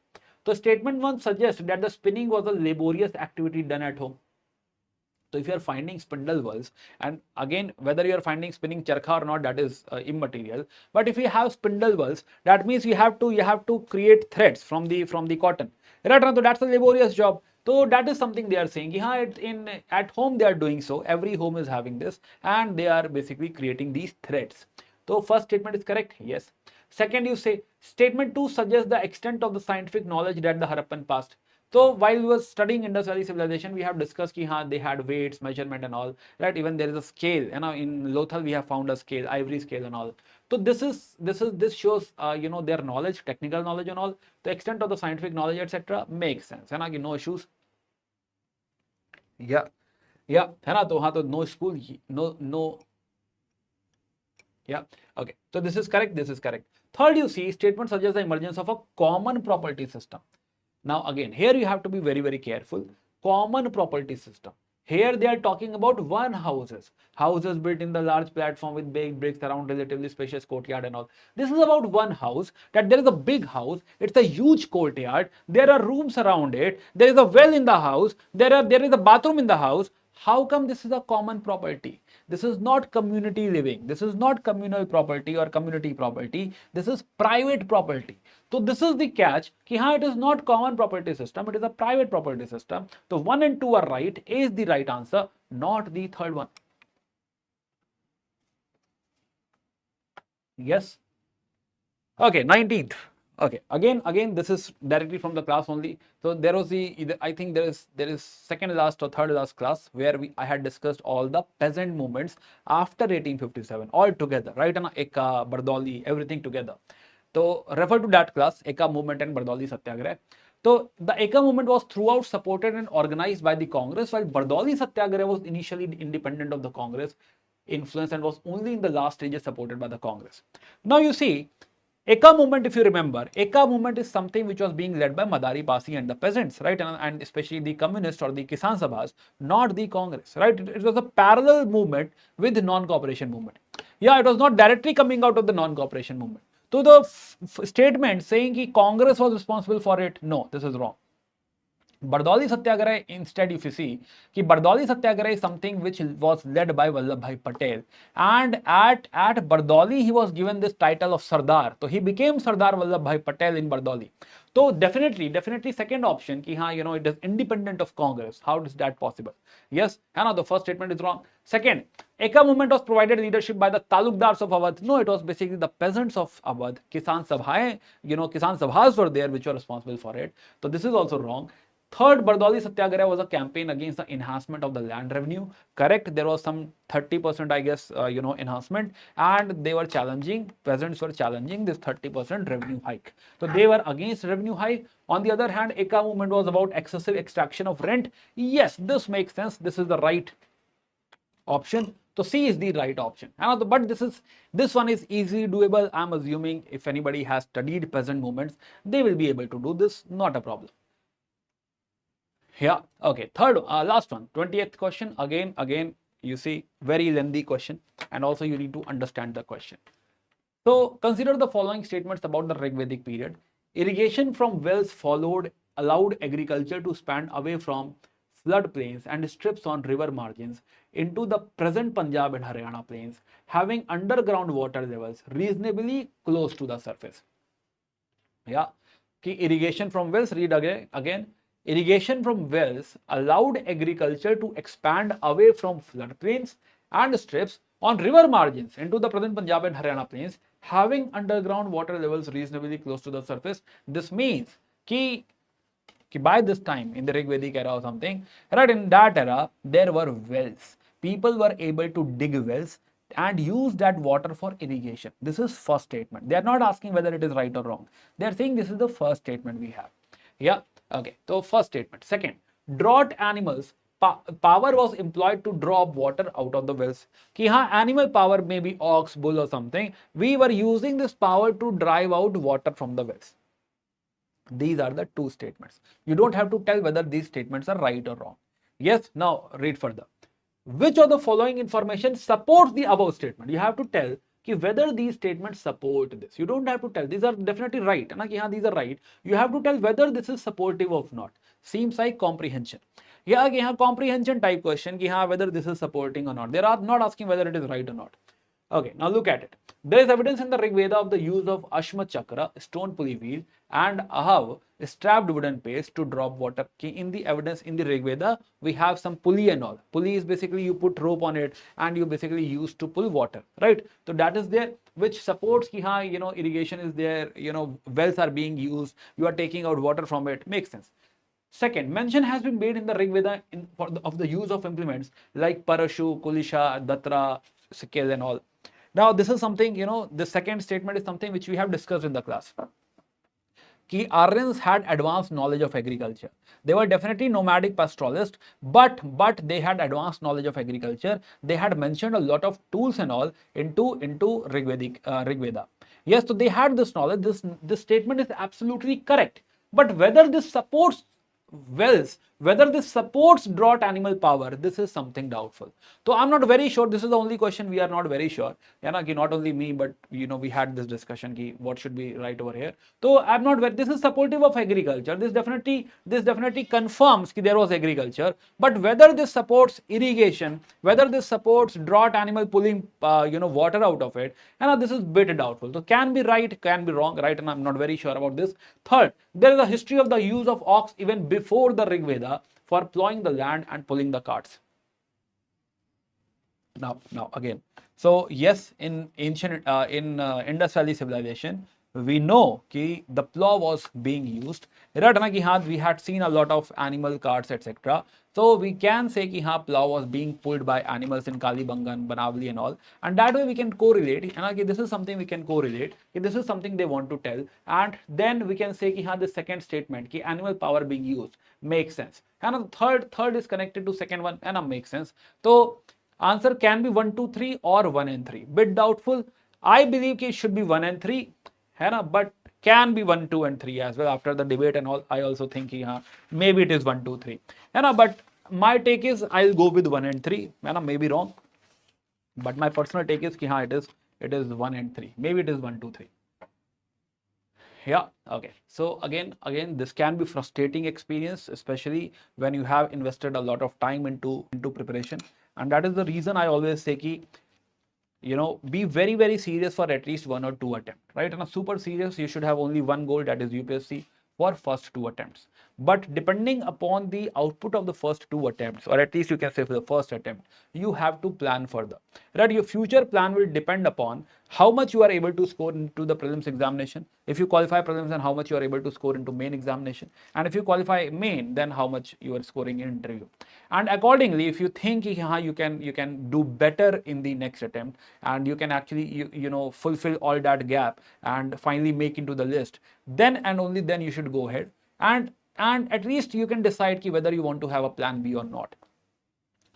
So statement 1 suggests that the spinning was a laborious activity done at home. So if you are finding spindle wheels, and again whether you are finding spinning charkha or not, that is immaterial. But if you have spindle wheels, that means you have to create threads from the cotton. Right? So that's a laborious job. So that is something they are saying. At home they are doing so. Every home is having this, and they are basically creating these threads. So first statement is correct. Yes. Second, you say statement 2 suggests the extent of the scientific knowledge that the Harappan past. So while we were studying Indus Valley Civilization, we have discussed ki they had weights, measurement and all, right? Even there is a scale. In Lothal we have found a scale, ivory scale and all. So this shows their knowledge, technical knowledge and all. The extent of the scientific knowledge, etc. makes sense. No issues. Yeah. No school, no. Yeah. Okay. So this is correct. This is correct. Third, you see statement suggests the emergence of a common property system. Now again, here you have to be very, very careful. Common property system. Here they are talking about one houses built in the large platform with baked bricks around relatively spacious courtyard and all. This is about one house, that there is a big house. It's a huge courtyard. There are rooms around it. There is a well in the house. There is a bathroom in the house. How come this is a common property? This is not community living. This is not communal property or community property. This is private property. So this is the catch. It is not common property system. It is a private property system. So 1 and 2 are right. A is the right answer, not the third one. Yes. Okay, 19th. Okay, again, this is directly from the class only. So there was I think there is second last or third last class where I had discussed all the peasant movements after 1857 all together, right? And Eka, Bardoli, everything together. So refer to that class, Eka movement and Bardoli Satyagraha. So the Eka movement was throughout supported and organized by the Congress, while Bardoli Satyagraha was initially independent of the Congress influence and was only in the last stages supported by the Congress. Now you see, Eka movement, if you remember, Eka movement is something which was being led by Madari Pasi and the peasants, right? And especially the communists or the Kisan Sabhas, not the Congress, right? It was a parallel movement with the non-cooperation movement. Yeah, it was not directly coming out of the non-cooperation movement. So the statement saying that Congress was responsible for it, no, this is wrong. Bardoli Satyagraha, instead, if you see, कि Bardoli Satyagraha is something which was led by Vallabhbhai Patel, and at Bardoli he was given this title of Sardar, so he became Sardar Vallabhbhai Patel in Bardoli. So definitely second option, कि हाँ, it is independent of Congress. How is that possible? Yes, the first statement is wrong. Second, Eka movement was provided leadership by the Talukdars of Awadh. No, it was basically the peasants of Awadh. Kisan Sabhaएं, Kisan Sabhas were there which were responsible for it. So this is also wrong. Third, Bardoli Satyagraha was a campaign against the enhancement of the land revenue. Correct, there was some 30%, I guess, enhancement, and they were challenging, peasants were challenging this 30% revenue hike. So they were against revenue hike. On the other hand, Eka movement was about excessive extraction of rent. Yes, this makes sense. This is the right option. So C is the right option. But this one is easily doable. I'm assuming if anybody has studied peasant movements, they will be able to do this. Not a problem. Yeah, okay. Third, last one, 20th question. Again, you see, very lengthy question, and also you need to understand the question. So consider the following statements about the Rigvedic period. Irrigation from wells allowed agriculture to span away from floodplains and strips on river margins into the present Punjab and Haryana plains, having underground water levels reasonably close to the surface. Yeah, irrigation from wells, read again. Irrigation from wells allowed agriculture to expand away from floodplains and strips on river margins into the present Punjab and Haryana plains, having underground water levels reasonably close to the surface. This means that by this time in the Rigvedic era or something, right, in that era, there were wells. People were able to dig wells and use that water for irrigation. This is first statement. They are not asking whether it is right or wrong. They are saying this is the first statement we have. Yeah, okay. So first statement. Second, drought animals power was employed to draw water out of the wells. Ki haan, animal power, maybe ox, bull or something. We were using this power to drive out water from the wells. These are the two statements. You don't have to tell whether these statements are right or wrong. Yes, now read further. Which of the following information supports the above statement? You have to tell whether these statements support this. You don't have to tell these are definitely right. These are right. You have to tell whether this is supportive or not. Seems like comprehension. Yeah, comprehension type question, whether this is supporting or not. They are not asking whether it is right or not. Okay, now look at it. There is evidence in the Rig Veda of the use of Ashma Chakra, stone pulley wheel, and Ahav, strapped wooden paste to drop water. In the evidence in the Rig Veda, we have some pulley and all. Pulley is basically you put rope on it and you basically use to pull water, right? So that is there, which supports irrigation is there, wells are being used, you are taking out water from it, makes sense. Second, mention has been made in the Rig Veda of the use of implements like Parashu, Kulisha, Datra, Sikel and all. Now, this is something, the second statement is something which we have discussed in the class. Ki Aryans had advanced knowledge of agriculture. They were definitely nomadic pastoralists, but they had advanced knowledge of agriculture. They had mentioned a lot of tools and all into Rig Veda. Yes, so they had this knowledge. This statement is absolutely correct. But whether this supports wells, whether this supports drought animal power, this is something doubtful. So I'm not very sure. This is the only question we are not very sure. Not only me, but we had this discussion ki what should be right over here. So I'm not very, this is supportive of agriculture. This definitely confirms that there was agriculture. But whether this supports irrigation, whether this supports drought animal pulling water out of it, this is bit doubtful. So can be right, can be wrong, right? And I'm not very sure about this. Third, there is a history of the use of ox even before the Rig Veda for plowing the land and pulling the carts. Now again, so yes, in ancient Indus Valley civilization, we know कि the plow was being used, right? ना कि हाँ, we had seen a lot of animal carts, etc. So we can say कि हाँ, plow was being pulled by animals in Kalibangan, Banavali and all, and that way we can correlate, है ना, कि this is something we can correlate, कि this is something they want to tell, and then we can say कि हाँ, the second statement कि animal power being used makes sense, and the third is connected to second one, and makes sense. So answer can be 1, 2, 3 or 1 and 3. Bit doubtful. I believe it should be 1 and 3, है ना, but can be 1, 2 and 3 as well. After the debate and all, I also think maybe it is 1, 2, 3, है ना, but my take is I'll go with 1 and 3, है ना, maybe wrong, but my personal take is it is 1 and 3, maybe it is 1, 2, 3. Yeah, okay. So again, this can be frustrating experience, especially when you have invested a lot of time into preparation, and that is the reason I always say ki, be very, very serious for at least 1 or 2 attempts, right? And a super serious, you should have only one goal, that is UPSC for first 2 attempts. But depending upon the output of the first 2 attempts, or at least you can say for the first attempt, you have to plan further, right? Your future plan will depend upon how much you are able to score into the prelims examination. If you qualify prelims, then how much you are able to score into main examination, and if you qualify main, then how much you are scoring in interview. And accordingly, if you think you can do better in the next attempt, and you can actually fulfill all that gap and finally make into the list, then and only then you should go ahead, and at least you can decide whether you want to have a plan B or not.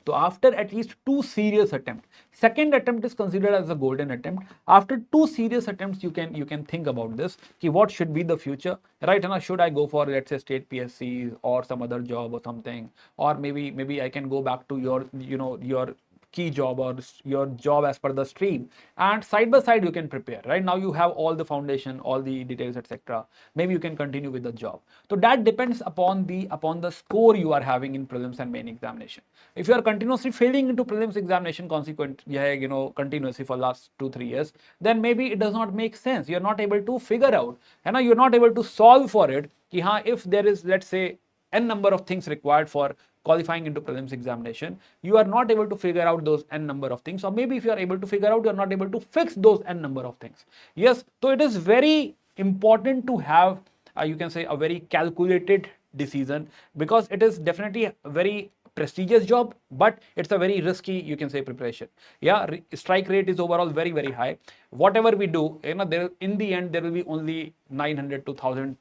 So after at least 2 serious attempts, second attempt is considered as a golden attempt. After 2 serious attempts, you can think about this, what should be the future, right? And should I go for, let's say, state PSCs or some other job or something, or maybe I can go back to your key job or your job as per the stream, and side by side you can prepare. Right now you have all the foundation, all the details, etc. Maybe you can continue with the job. So that depends upon the score you are having in prelims and main examination. If you are continuously failing into prelims examination continuously for last 2-3 years, then maybe it does not make sense. You're not able to figure out, and you're not able to solve for it, if there is, let's say, n number of things required for qualifying into prelims examination, you are not able to figure out those n number of things, or maybe if you are able to figure out, you are not able to fix those n number of things. Yes, so it is very important to have you can say a very calculated decision, because it is definitely a very prestigious job, but it's a very risky, you can say, preparation. Yeah, strike rate is overall very, very high. Whatever we do, there in the end there will be only 900 to 1000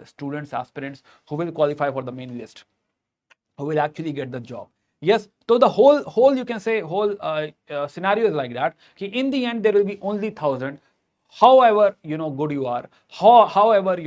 students, aspirants who will qualify for the main list, who will actually get the job. Yes, so the whole you can say whole scenario is like that. In the end there will be only 1000. However good you are, however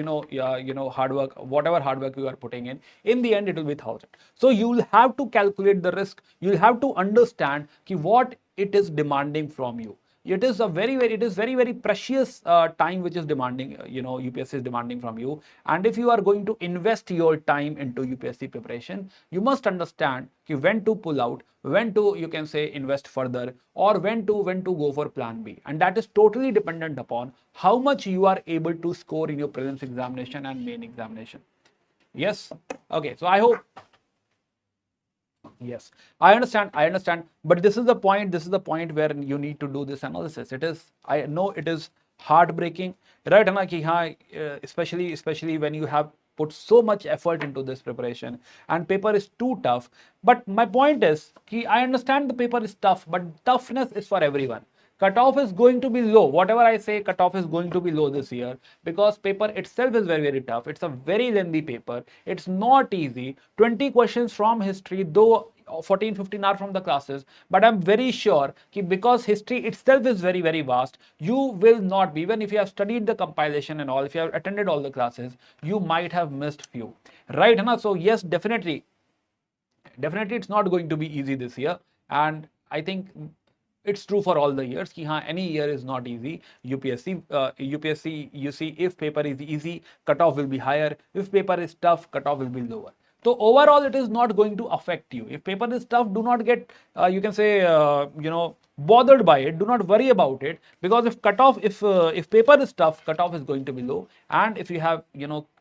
hard work, whatever hard work you are putting in the end it will be 1000. So you will have to calculate the risk. You will have to understand what it is demanding from you. It is very precious time which is demanding, UPSC is demanding from you. And if you are going to invest your time into UPSC preparation, you must understand when to pull out, when to, you can say, invest further, or when to go for plan B. And that is totally dependent upon how much you are able to score in your prelims examination and main examination. Yes, okay, so I hope. Yes, I understand, but this is the point where you need to do this analysis. I know it is heartbreaking, right? Especially when you have put so much effort into this preparation and paper is too tough. But my point is, I understand the paper is tough, but toughness is for everyone. Cutoff is going to be low. Whatever I say, cutoff is going to be low this year, because paper itself is very tough. It's a very lengthy paper. It's not easy. 20 questions from history, though 14-15 are from the classes, but I'm very sure because history itself is very vast, you will not be, even if you have studied the compilation and all, if you have attended all the classes, you might have missed few, right? So yes, definitely it's not going to be easy this year, and I think it's true for all the years. Any year is not easy. UPSC, you see, if paper is easy, cutoff will be higher. If paper is tough, cutoff will be lower. So overall, it is not going to affect you. If paper is tough, do not get, you can say, bothered by it. Do not worry about it, because if cutoff, if paper is tough, cutoff is going to be low. And if you have,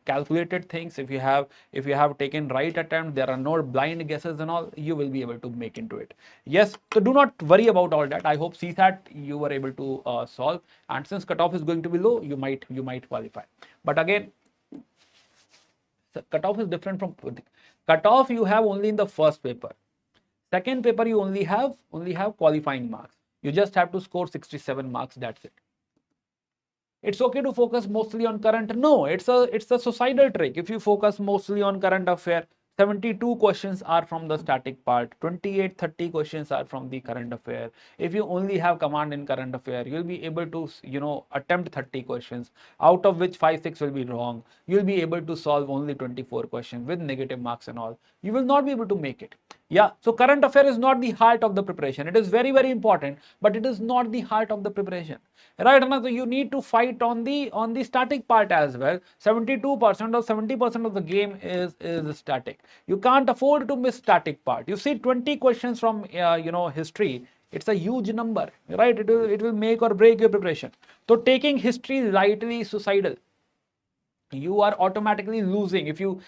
calculated things, if you have taken right attempt, there are no blind guesses and all, you will be able to make into it. Yes, so do not worry about all that. I hope CSAT you were able to solve, and since cutoff is going to be low, you might qualify. But again, so cutoff is different from cutoff. You have only in the first paper. Second paper you only have qualifying marks. You just have to score 67 marks. That's it. It's okay to focus mostly on current. No, it's a societal trick. If you focus mostly on current affair, 72 questions are from the static part, 28-30 questions are from the current affair. If you only have command in current affair, you'll be able to attempt 30 questions, out of which 5-6 will be wrong. You'll be able to solve only 24 questions with negative marks and all. You will not be able to make it. Yeah, so current affair is not the heart of the preparation. It is very, very important, but it is not the heart of the preparation, right? So you need to fight on the static part as well. 72% or 70% of the game is static. You can't afford to miss static part. You see 20 questions from history. It's a huge number, right? It will make or break your preparation. So taking history lightly is suicidal. You are automatically losing. If you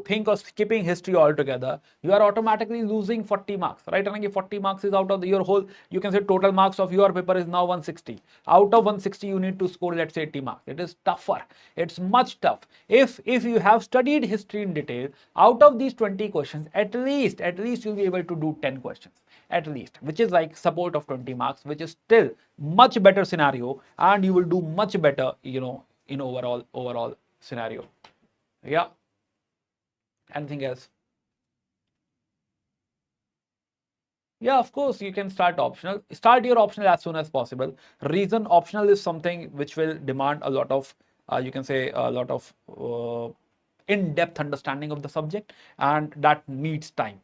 think of skipping history altogether, you are automatically losing 40 marks, right? And 40 marks is out of your whole, you can say total marks of your paper is now 160. Out of 160, you need to score, let's say, 80 marks. It is tougher. It's much tough. If you have studied history in detail, out of these 20 questions, at least you'll be able to do 10 questions. At least, which is like support of 20 marks, which is still much better scenario, and you will do much better, in overall scenario. Yeah. Anything else? Yeah, of course, you can start optional. Start your optional as soon as possible. Reason optional is something which will demand a lot of, you can say, a lot of in-depth understanding of the subject, and that needs time.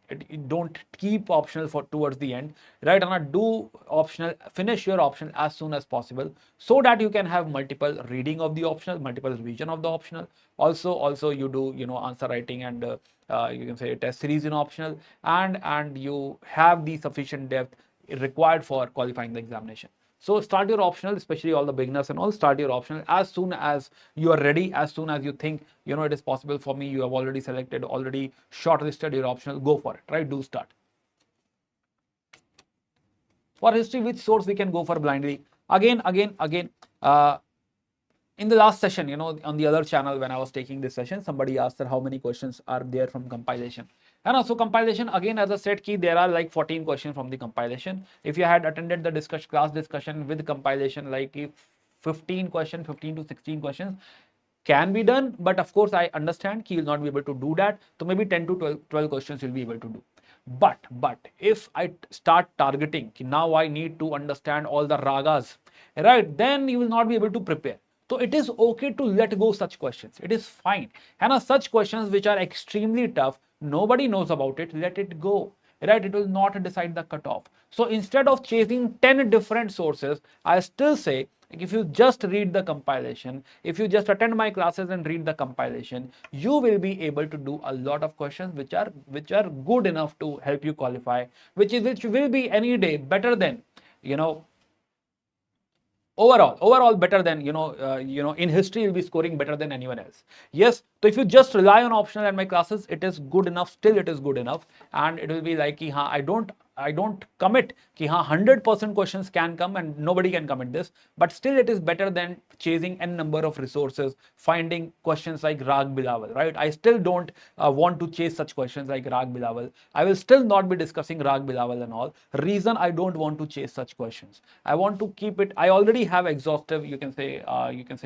Don't keep optional for towards the end, right? And do optional, finish your optional as soon as possible, so that you can have multiple reading of the optional, multiple revision of the optional. Also you do answer writing and you can say test series in optional, and you have the sufficient depth required for qualifying the examination. So start your optional, especially all the beginners and all, start your optional as soon as you are ready, as soon as you think, it is possible for me, you have already selected, already shortlisted your optional, go for it, right? Do start. For history, which source we can go for blindly? Again, in the last session, on the other channel, when I was taking this session, somebody asked her how many questions are there from compilation. And also compilation, again, as I said, there are like 14 questions from the compilation. If you had attended the class discussion with compilation, like if 15 to 16 questions can be done, but of course, I understand you will not be able to do that. So maybe 10 to 12 questions you'll be able to do. But if I start targeting, now I need to understand all the ragas, right? Then you will not be able to prepare. So it is okay to let go such questions. It is fine. And such questions which are extremely tough, nobody knows about it, let it go. Right? It will not decide the cutoff. So instead of chasing 10 different sources, I still say, if you just read the compilation, if you just attend my classes and read the compilation, you will be able to do a lot of questions which are good enough to help you qualify, which will be any day better than, overall better than, in history you'll be scoring better than anyone else. Yes, so if you just rely on optional and my classes, it is good enough, still it is good enough, and it will be like, I don't commit कि 100% questions can come and nobody can commit this, but still it is better than chasing n number of resources, finding questions like Rag Bilawal, right? I still don't want to chase such questions like Rag Bilawal. I will still not be discussing Rag Bilawal and all. Reason I don't want to chase such questions. I want to keep it, I already have exhaustive, you can say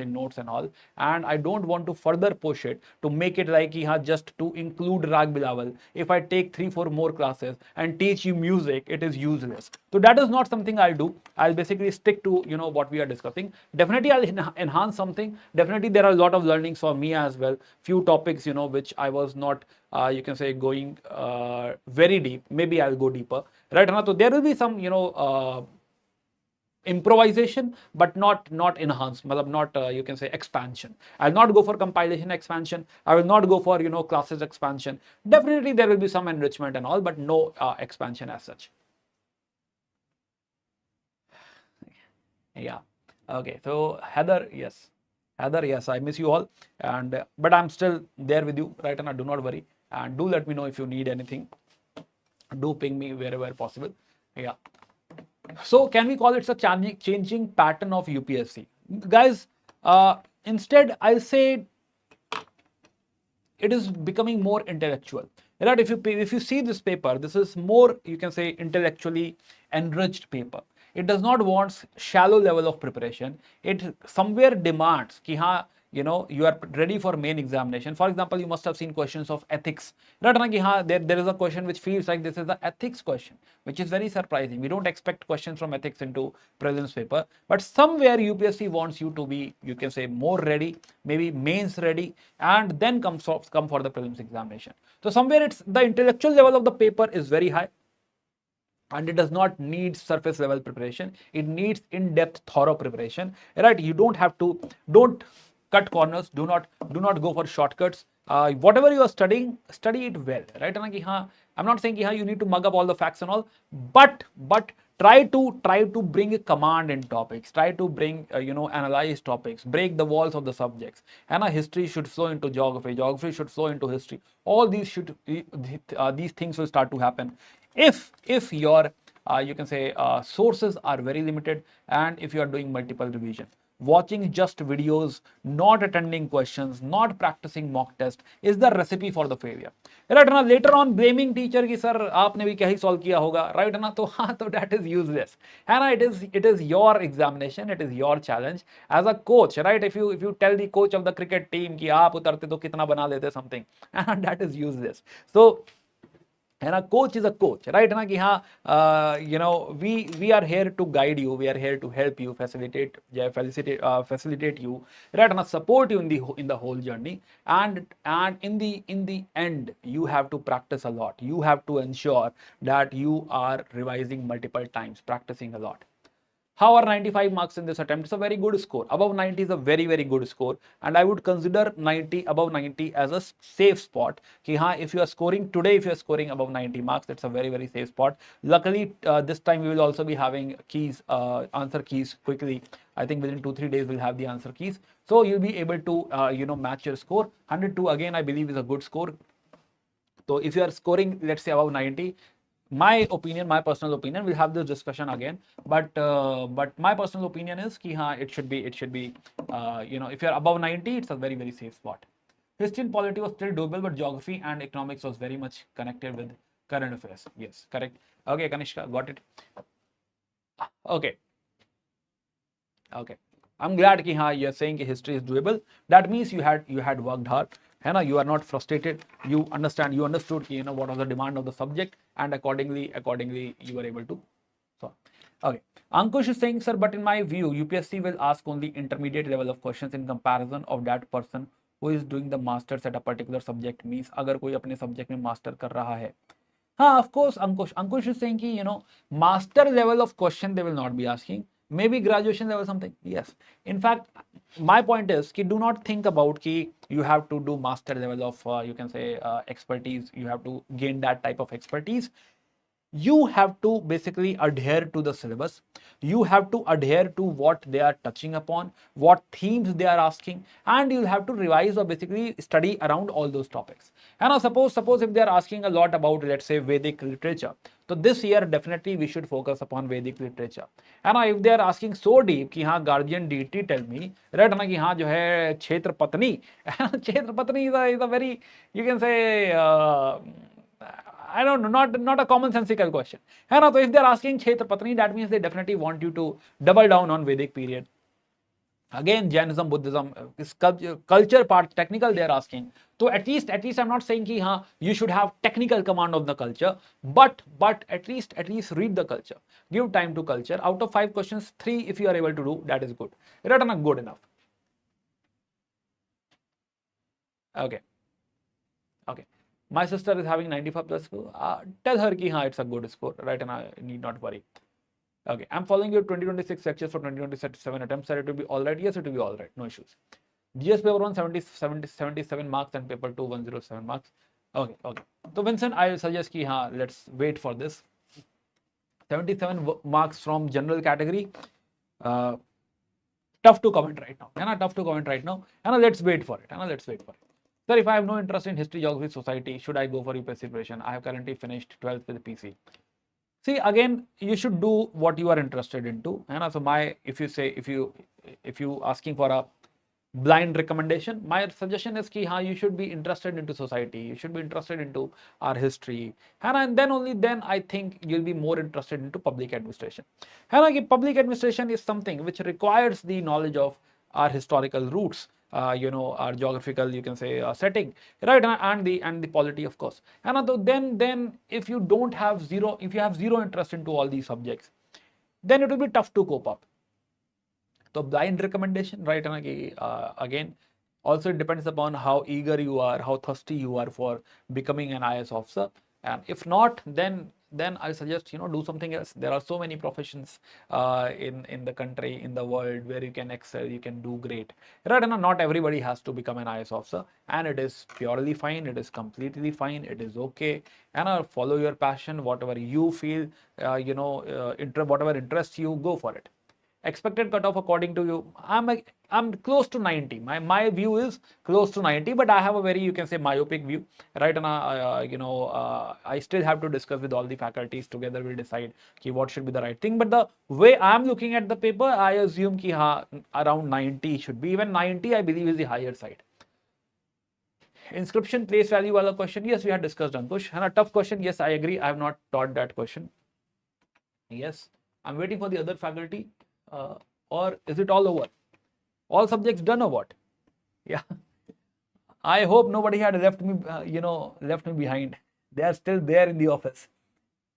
notes and all, and I don't want to further push it to make it like just to include Rag Bilawal. If I take 3-4 more classes and teach you music, it is useless. So that is not something I'll do. I'll basically stick to what we are discussing. Definitely I'll enhance something. Definitely there are a lot of learnings for me as well. Few topics which I was not going very deep. Maybe I'll go deeper, right? So there will be some improvisation, but not enhanced, matlab not you can say expansion. I'll not go for compilation expansion. I will not go for classes expansion. Definitely there will be some enrichment and all, but no expansion as such. Yeah. Okay. So Heather, yes. Heather, yes, I miss you all, and but I'm still there with you, right? And do not worry, and do let me know if you need anything. Do ping me wherever possible. Yeah. So can we call it a changing pattern of UPSC, guys? Instead, I'll say it is becoming more intellectual. Right? If you see this paper, this is more, you can say, intellectually enriched paper. It does not want shallow level of preparation. It somewhere demands ki haan, you are ready for main examination. For example, you must have seen questions of ethics. Right? Ki haan, there is a question which feels like this is the ethics question, which is very surprising. We don't expect questions from ethics into prelims paper, but somewhere UPSC wants you to be, you can say, more ready, maybe mains ready, and then come for the prelims examination. So somewhere it's the intellectual level of the paper is very high, and it does not need surface level preparation. It needs in-depth, thorough preparation, right? You don't cut corners. Do not go for shortcuts. Whatever you are studying, study it well, right? I'm not saying you need to mug up all the facts and all, but try to bring a command in topics. Try to bring analyze topics, break the walls of the subjects. And history should flow into geography. Geography should flow into history. All these these things will start to happen if your you can say sources are very limited, and if you are doing multiple revision. Watching just videos, not attending questions, not practicing mock test is the recipe for the failure. Right now, later on blaming teacher ki sir aapne bhi kya hi solve kiya hoga, right na, to that is useless. And it is your examination, it is your challenge as a coach, right? If you tell the coach of the cricket team ki aap utarte to kitna bana lete something, and that is useless. So and a coach is a coach, right? Na ki haan, we are here to guide you, we are here to help you, facilitate you, right? Na support you in the whole journey, and in the end, you have to practice a lot. You have to ensure that you are revising multiple times, practicing a lot. How are 95 marks in this attempt? It's a very good score. Above 90 is a very, very good score. And I would consider 90, above 90 as a safe spot. Ki haan, if you are scoring today, if you are scoring above 90 marks, that's a very, very safe spot. Luckily, this time we will also be having keys, answer keys quickly. I think within 2-3 days we'll have the answer keys. So you'll be able to, match your score. 102 again, I believe is a good score. So if you are scoring, let's say above 90, my personal opinion, we'll have this discussion again, but my personal opinion is ki haan, it should be if you're above 90, it's a very, very safe spot. History and polity was still doable, but geography and economics was very much connected with current affairs. Yes, correct. Okay, Kanishka, got it. Okay. I'm glad ki haan, you're saying ki history is doable. That means you had worked hard. You are not frustrated. You understood what was the demand of the subject, and accordingly you were able to solve. Okay. Ankush is saying, sir, but in my view, UPSC will ask only intermediate level of questions in comparison of that person who is doing the masters at a particular subject. Means agar koi apne subject mein master kar raha hai. Of course, Ankush is saying ki, master level of question they will not be asking. Maybe graduation level something. Yes. In fact, my point is ki do not think about ki you have to do master level of you can say expertise. You have to gain that type of expertise. You have to basically adhere to the syllabus. You have to adhere to what they are touching upon, what themes they are asking, and you'll have to revise or basically study around all those topics. And now suppose if they are asking a lot about, let's say, Vedic literature, so this year definitely we should focus upon Vedic literature. And now if they are asking so deep ki haan, guardian deity tell me, right, na ki haan jo hai Kshetrapatni, Kshetrapatni is a very, you can say, I don't know, not a commonsensical question. So if they're asking Kshetrapatni, that means they definitely want you to double down on Vedic period. Again, Jainism, Buddhism, culture part, technical they're asking. So at least I'm not saying ki haan, you should have technical command of the culture, but at least read the culture. Give time to culture. Out of 5 questions, 3 if you are able to do, that is good. Right, good enough. Okay. My sister is having 95 plus score. Tell her ki haan, it's a good score, right? And I need not worry. Okay, I'm following your 2026 lectures for 2027 attempts. Sir, it will be all right. Yes, it will be all right. No issues. GS paper 1 77 marks and paper 2 107 marks. Okay, okay. So Vincent, I suggest ki let's wait for this. 77 marks from general category. Uh, tough to comment right now. Tough to comment right now. Let's wait for it. Let's wait for it. Sir, if I have no interest in history, geography, society, should I go for UPSC preparation? I have currently finished 12th with PC. See, again, you should do what you are interested into. And so if you asking for a blind recommendation, my suggestion is ki you should be interested into society, you should be interested into our history, and then only then I think you'll be more interested into public administration. And public administration is something which requires the knowledge of our historical roots, our geographical, you can say, setting, right, and the polity, of course. And then if you have zero interest into all these subjects, then it will be tough to cope up. So blind recommendation, right? And again, also it depends upon how eager you are, how thirsty you are for becoming an IAS officer. And if not, then I suggest do something else. There are so many professions in the country, in the world, where you can excel, you can do great, right? And not everybody has to become an IAS officer, and it is purely fine. It is completely fine. It is okay. And follow your passion, whatever you feel, whatever interests you, go for it. Expected cutoff according to you, I'm close to 90. My view is close to 90, but I have a very, you can say, myopic view, right? And I still have to discuss with all the faculties. Together we'll decide what should be the right thing. But the way I'm looking at the paper, I assume ki around 90 should be. Even 90 I believe is the higher side. Inscription place value wala question, yes, we had discussed, Ankush. And a tough question, yes, I agree, I have not taught that question. Yes, I'm waiting for the other faculty. Or is it all over? All subjects done or what? Yeah. I hope nobody had left me, left me behind. They are still there in the office.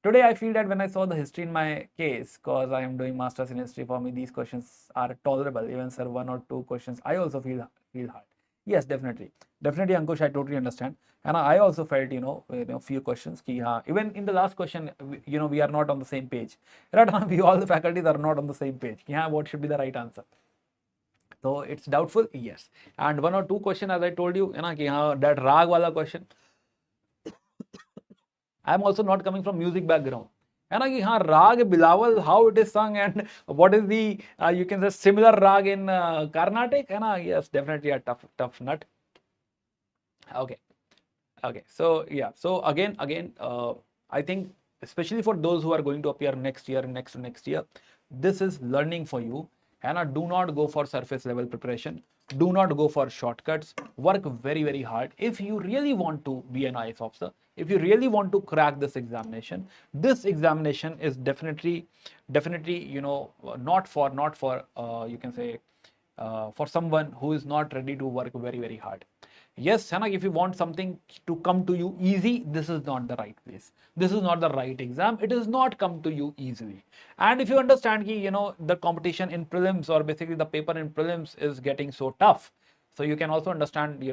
Today, I feel that when I saw the history in my case, because I am doing masters in history, for me these questions are tolerable. Even sir, 1 or 2 questions, I also feel hard. Yes, definitely, Ankush, I totally understand. And I also felt, few questions ki even in the last question, we are not on the same page, right? We all the faculties are not on the same page. What should be the right answer? So it's doubtful, yes. And 1 or 2 question, as I told you, that rag wala question. I am also not coming from music background. And rag Bilawal, how it is sung, and what is the you can say similar rag in Carnatic? Yes, definitely a tough nut. Okay. So yeah. So again, I think especially for those who are going to appear next year, next to next year, this is learning for you. And do not go for surface level preparation. Do not go for shortcuts. Work very, very hard. If you really want to be an IAS officer, if you really want to crack this examination is definitely, not for you can say for someone who is not ready to work very, very hard. Yes, Sanak, if you want something to come to you easy, this is not the right place. This is not the right exam. It does not come to you easily. And if you understand the competition in prelims, or basically the paper in prelims, is getting so tough, so you can also understand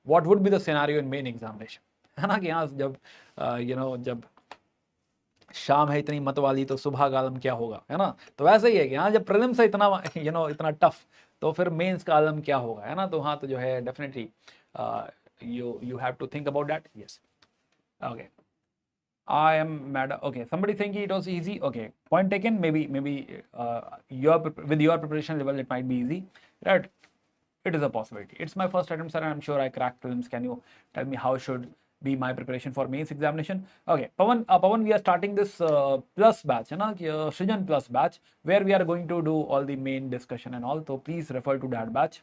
what would be the scenario in main examination. है ना कि यहाँ जब शाम है इतनी मत वाली तो सुबह का आलम क्या होगा, है ना? तो वैसे ही है कि जब प्रीलिम्स है इतना इतना टफ, तो फिर मेंस का आलम क्या होगा, है ना? तो तो जो है definitely you have to think about that. Yes. Okay. I am mad. Okay, somebody thinking it was easy. Okay, point taken. Maybe with your preparation level it might be easy, right? It is a possibility. It's my first attempt, sir, and I'm sure I cracked prelims. Can you tell me how should be my preparation for mains examination? Okay, Pawan, we are starting this plus batch, Srijan plus batch, where we are going to do all the main discussion and all. So please refer to that batch.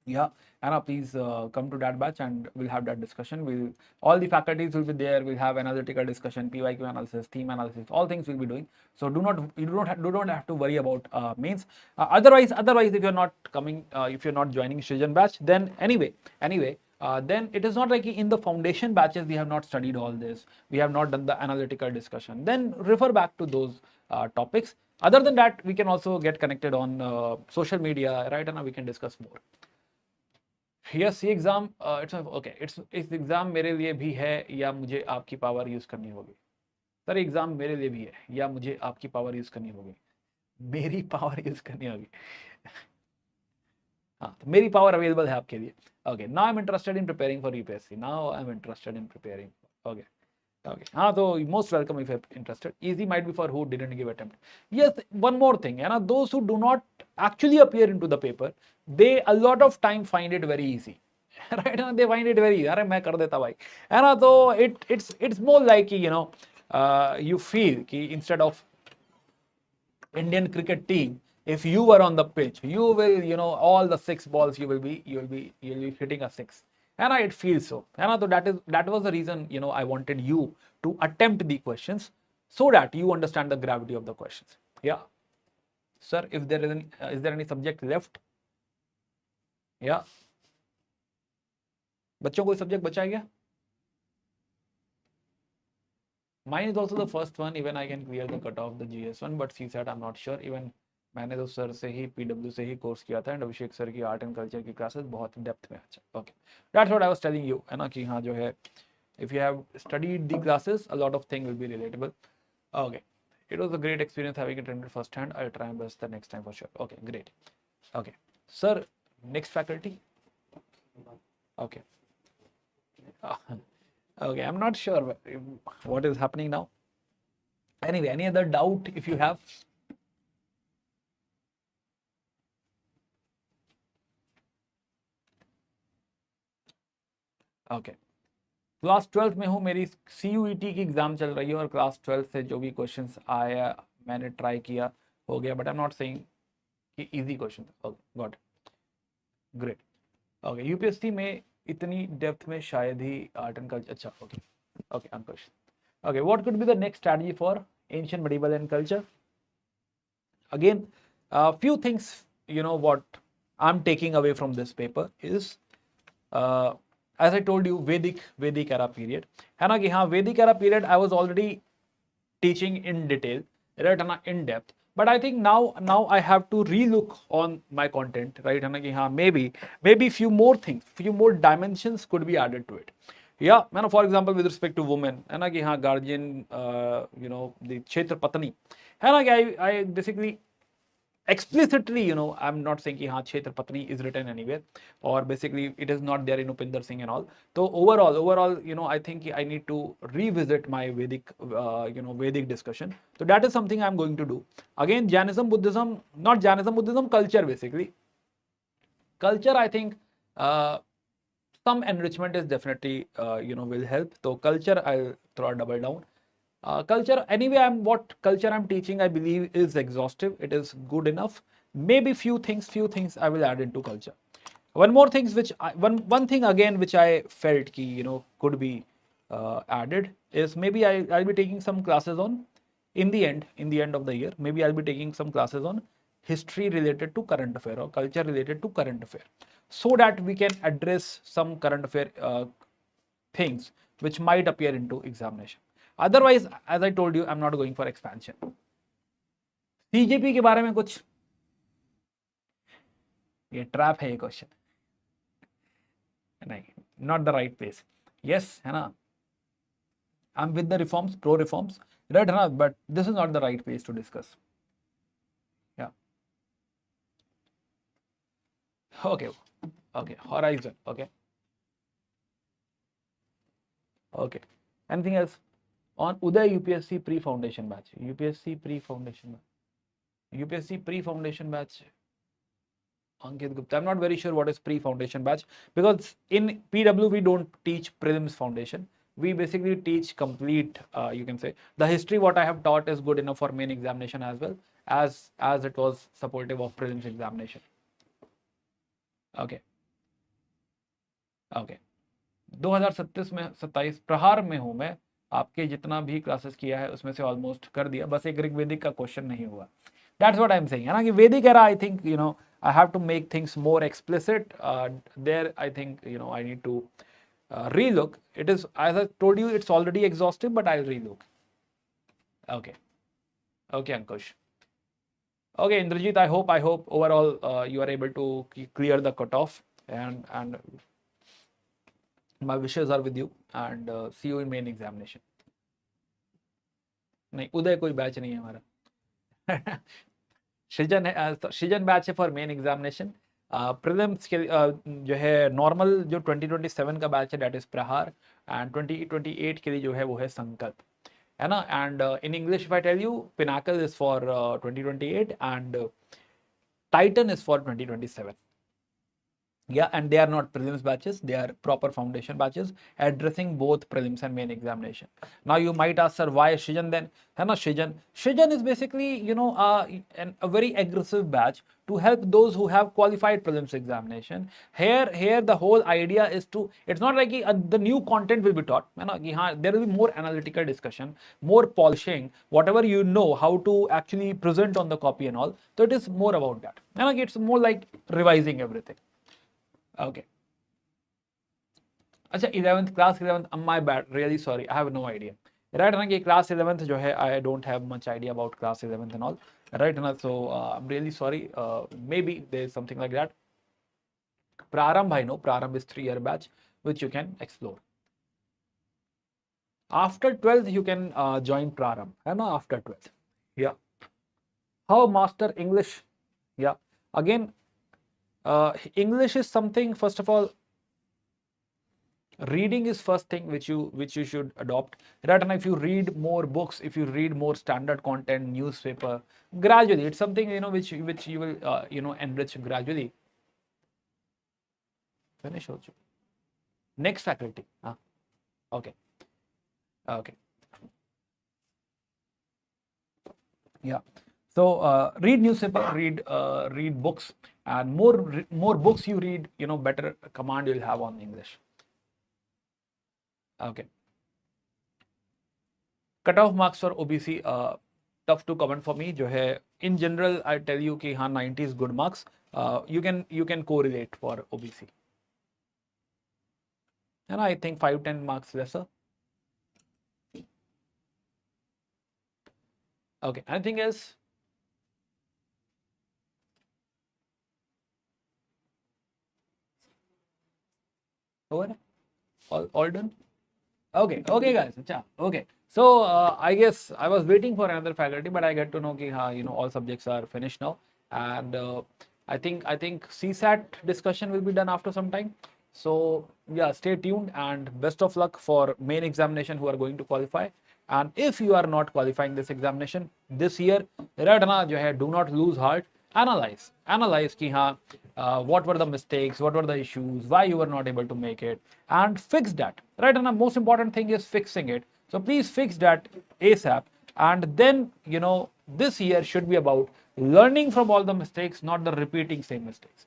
Yeah, Anna, please come to that batch and we'll have that discussion. All the faculties will be there. We'll have analytical discussion, PYQ analysis, theme analysis, all things we'll be doing. So you don't have to worry about mains. Otherwise, if you're not coming, if you're not joining Srijan batch, then anyway, then it is not like in the foundation batches we have not studied all this. We have not done the analytical discussion. Then refer back to those topics. Other than that, we can also get connected on social media, right? And we can discuss more. Yes ये exam it's okay it's exam मेरे लिए भी है या मुझे आपकी power use करनी होगी? सर एग्जाम मेरे लिए भी है या मुझे आपकी पावर यूज करनी होगी? मेरी पावर यूज करनी होगी। हाँ, तो मेरी पावर अवेलेबल है आपके लिए। Okay, now I am interested in preparing for UPSC, now I am interested in preparing. Okay, okay, हाँ, तो most welcome if you're interested. Easy might be for who didn't give attempt. Yes, one more thing, है ना, those who do not actually appear into the paper, they a lot of time find it very easy. Right now they find it very easy. अरे मैं कर देता भाई, है ना, तो it's more like you know, you feel कि instead of Indian cricket team, if you were on the pitch, you will, you know, all the 6 balls you'll be hitting a 6. And it feels so. And that was the reason, you know, I wanted you to attempt the questions so that you understand the gravity of the questions. Yeah. Sir, if there is there any subject left? Yeah. बच्चों कोई subject बचा है क्या? Mine is also the first one. Even I can clear the cutoff the GS one, but CSAT I'm not sure. Even मैंने तो sir से ही PW से ही course किया था एंड अभिषेक सर की आर्ट एंड कल्चर की क्लासेस बहुत depth में अच्छा। Okay, that's what I was telling you, है ना, कि हाँ जो है if you have studied the classes, a lot of things will be relatable. Okay, it was a great experience having attended first hand. I'll try my best the next time for sure. Okay, great. Okay, sir, next faculty. Okay. Okay, I'm not sure what is happening now. Anyway, any other doubt if you have? Okay. Class 12th में हूँ, मेरी CUET की exam चल रही है और class 12th से जो भी क्वेश्चंस आया मैंने ट्राई किया, हो गया, but I am not saying कि easy question. Okay, got, great. Okay, UPSC में इतनी डेप्थ में शायद ही आर्ट एंड कल्चर। अच्छा, okay okay, question. Okay, what could be the next strategy for ancient, medieval, and culture? Again, a few things, you know, what I'm taking away from this paper is, as I told you, Vedic era period. है ना कि हाँ, Vedic era period I was already teaching in detail, right, in depth. But I think now I have to relook on my content, right? है ना कि हाँ, maybe few more things, few more dimensions could be added to it. Yeah, man, for example, with respect to women, है ना कि हाँ, guardian, you know, the क्षेत्र पत्नी, है ना कि I basically explicitly, you know, I'm not saying कि हाँ, क्षेत्र पत्नी is written anywhere, or basically it is not there in Upinder Singh and all. So overall, you know, I think I need to revisit my Vedic, you know, Vedic discussion. So that is something I'm going to do. Again, Jainism, Buddhism, not Jainism, Buddhism, culture basically. Culture, I think, some enrichment is definitely, you know, will help. So culture, I'll throw a double down. Culture, anyway, what culture I'm teaching, I believe, is exhaustive. It is good enough. Maybe few things I will add into culture. One more thing which one thing again which I felt ki, you know, could be added is maybe I'll be taking some classes on, in the end of the year, maybe I'll be taking some classes on history related to current affair or culture related to current affair, so that we can address some current affair things which might appear into examination. Otherwise, as I told you, I'm not going for expansion. CJP के बारे में कुछ, ये trap है ये question, नहीं, not the right place. Yes, है ना, I'm with the reforms, pro reforms, right, है ना, but this is not the right place to discuss. Yeah. Okay, horizon. Okay, anything else on Uday UPSC pre-foundation batch? UPSC pre-foundation batch. Ankit Gupta. I'm not very sure what is pre-foundation batch, because in PW we don't teach prelims foundation. We basically teach complete, you can say, the history what I have taught is good enough for main examination as well as it was supportive of prelims examination. Okay. 2027 प्रहार में हूं मैं, आपके जितना भी classes किया है उसमें से ऑलमोस्ट कर दिया, बस एक ऋग्वेदिक का क्वेश्चन नहीं हुआ. That's what I'm saying, है ना, कि Vedic era, I think, you know, I have to make things more explicit. There, I think, you know, I need to relook. It is, as I told you, it's already exhaustive, but I'll relook. Okay, Ankush. Okay, Indrajit, I hope overall you are able to clear the cutoff, and my wishes are with you, and see you in main examination. नहीं, उदय कोई batch नहीं है हमारा। सृजन है, सृजन batch है for main examination. Prelims के जो है नॉर्मल जो 2027 का बैच है, दैट इज प्रहार, एंड 2028 के लिए जो है वो है संकल्प, है ना। And in English if I tell you, Pinnacle is for 2028 and Titan is for 2027. Yeah, and they are not prelims batches, they are proper foundation batches addressing both prelims and main examination. Now you might ask, sir, why Shrijan then? है ना, Shrijan is basically, you know, a very aggressive batch to help those who have qualified prelims examination. Here the whole idea is to, it's not like the new content will be taught, है ना, कि हाँ, there will be more analytical discussion, more polishing, whatever you know how to actually present on the copy and all. So it is more about that, है ना, it's more like revising everything. Okay. अच्छा, 11th class 11th, my bad, really sorry, I have no idea, right ना, कि class 11th जो है I don't have much idea about class 11th and all, right ना, so I am really sorry, maybe there is something like that. Praram, I know Praram is 3-year batch which you can explore. After 12th you can join Praram, है ना, after 12th. Yeah. How master English? Yeah. Again, English is something, first of all, reading is first thing which you should adopt, right? And if you read more books, if you read more standard content, newspaper, gradually it's something, you know, which you will you know, enrich gradually. Finish also. Next faculty. Okay. Yeah. So read newspaper, read books, and more books you read, you know, better command you'll have on English. Okay. Cutoff marks for OBC, tough to comment for me. जो है in general I tell you कि हाँ 90 is good marks. You can correlate for OBC. And I think 5-10 marks lesser. Okay. Anything else? Over? All done? Okay, guys. Okay. So I guess I was waiting for another faculty, but I get to know कि हाँ, you know, all subjects are finished now, and I think CSAT discussion will be done after some time. So yeah, stay tuned and best of luck for main examination who are going to qualify. And if you are not qualifying this examination this year, right ना, जो है, do not lose heart. Analyze कि हाँ, what were the mistakes, what were the issues, why you were not able to make it, and fix that, right? And the most important thing is fixing it. So please fix that ASAP. And then, you know, this year should be about learning from all the mistakes, not the repeating same mistakes.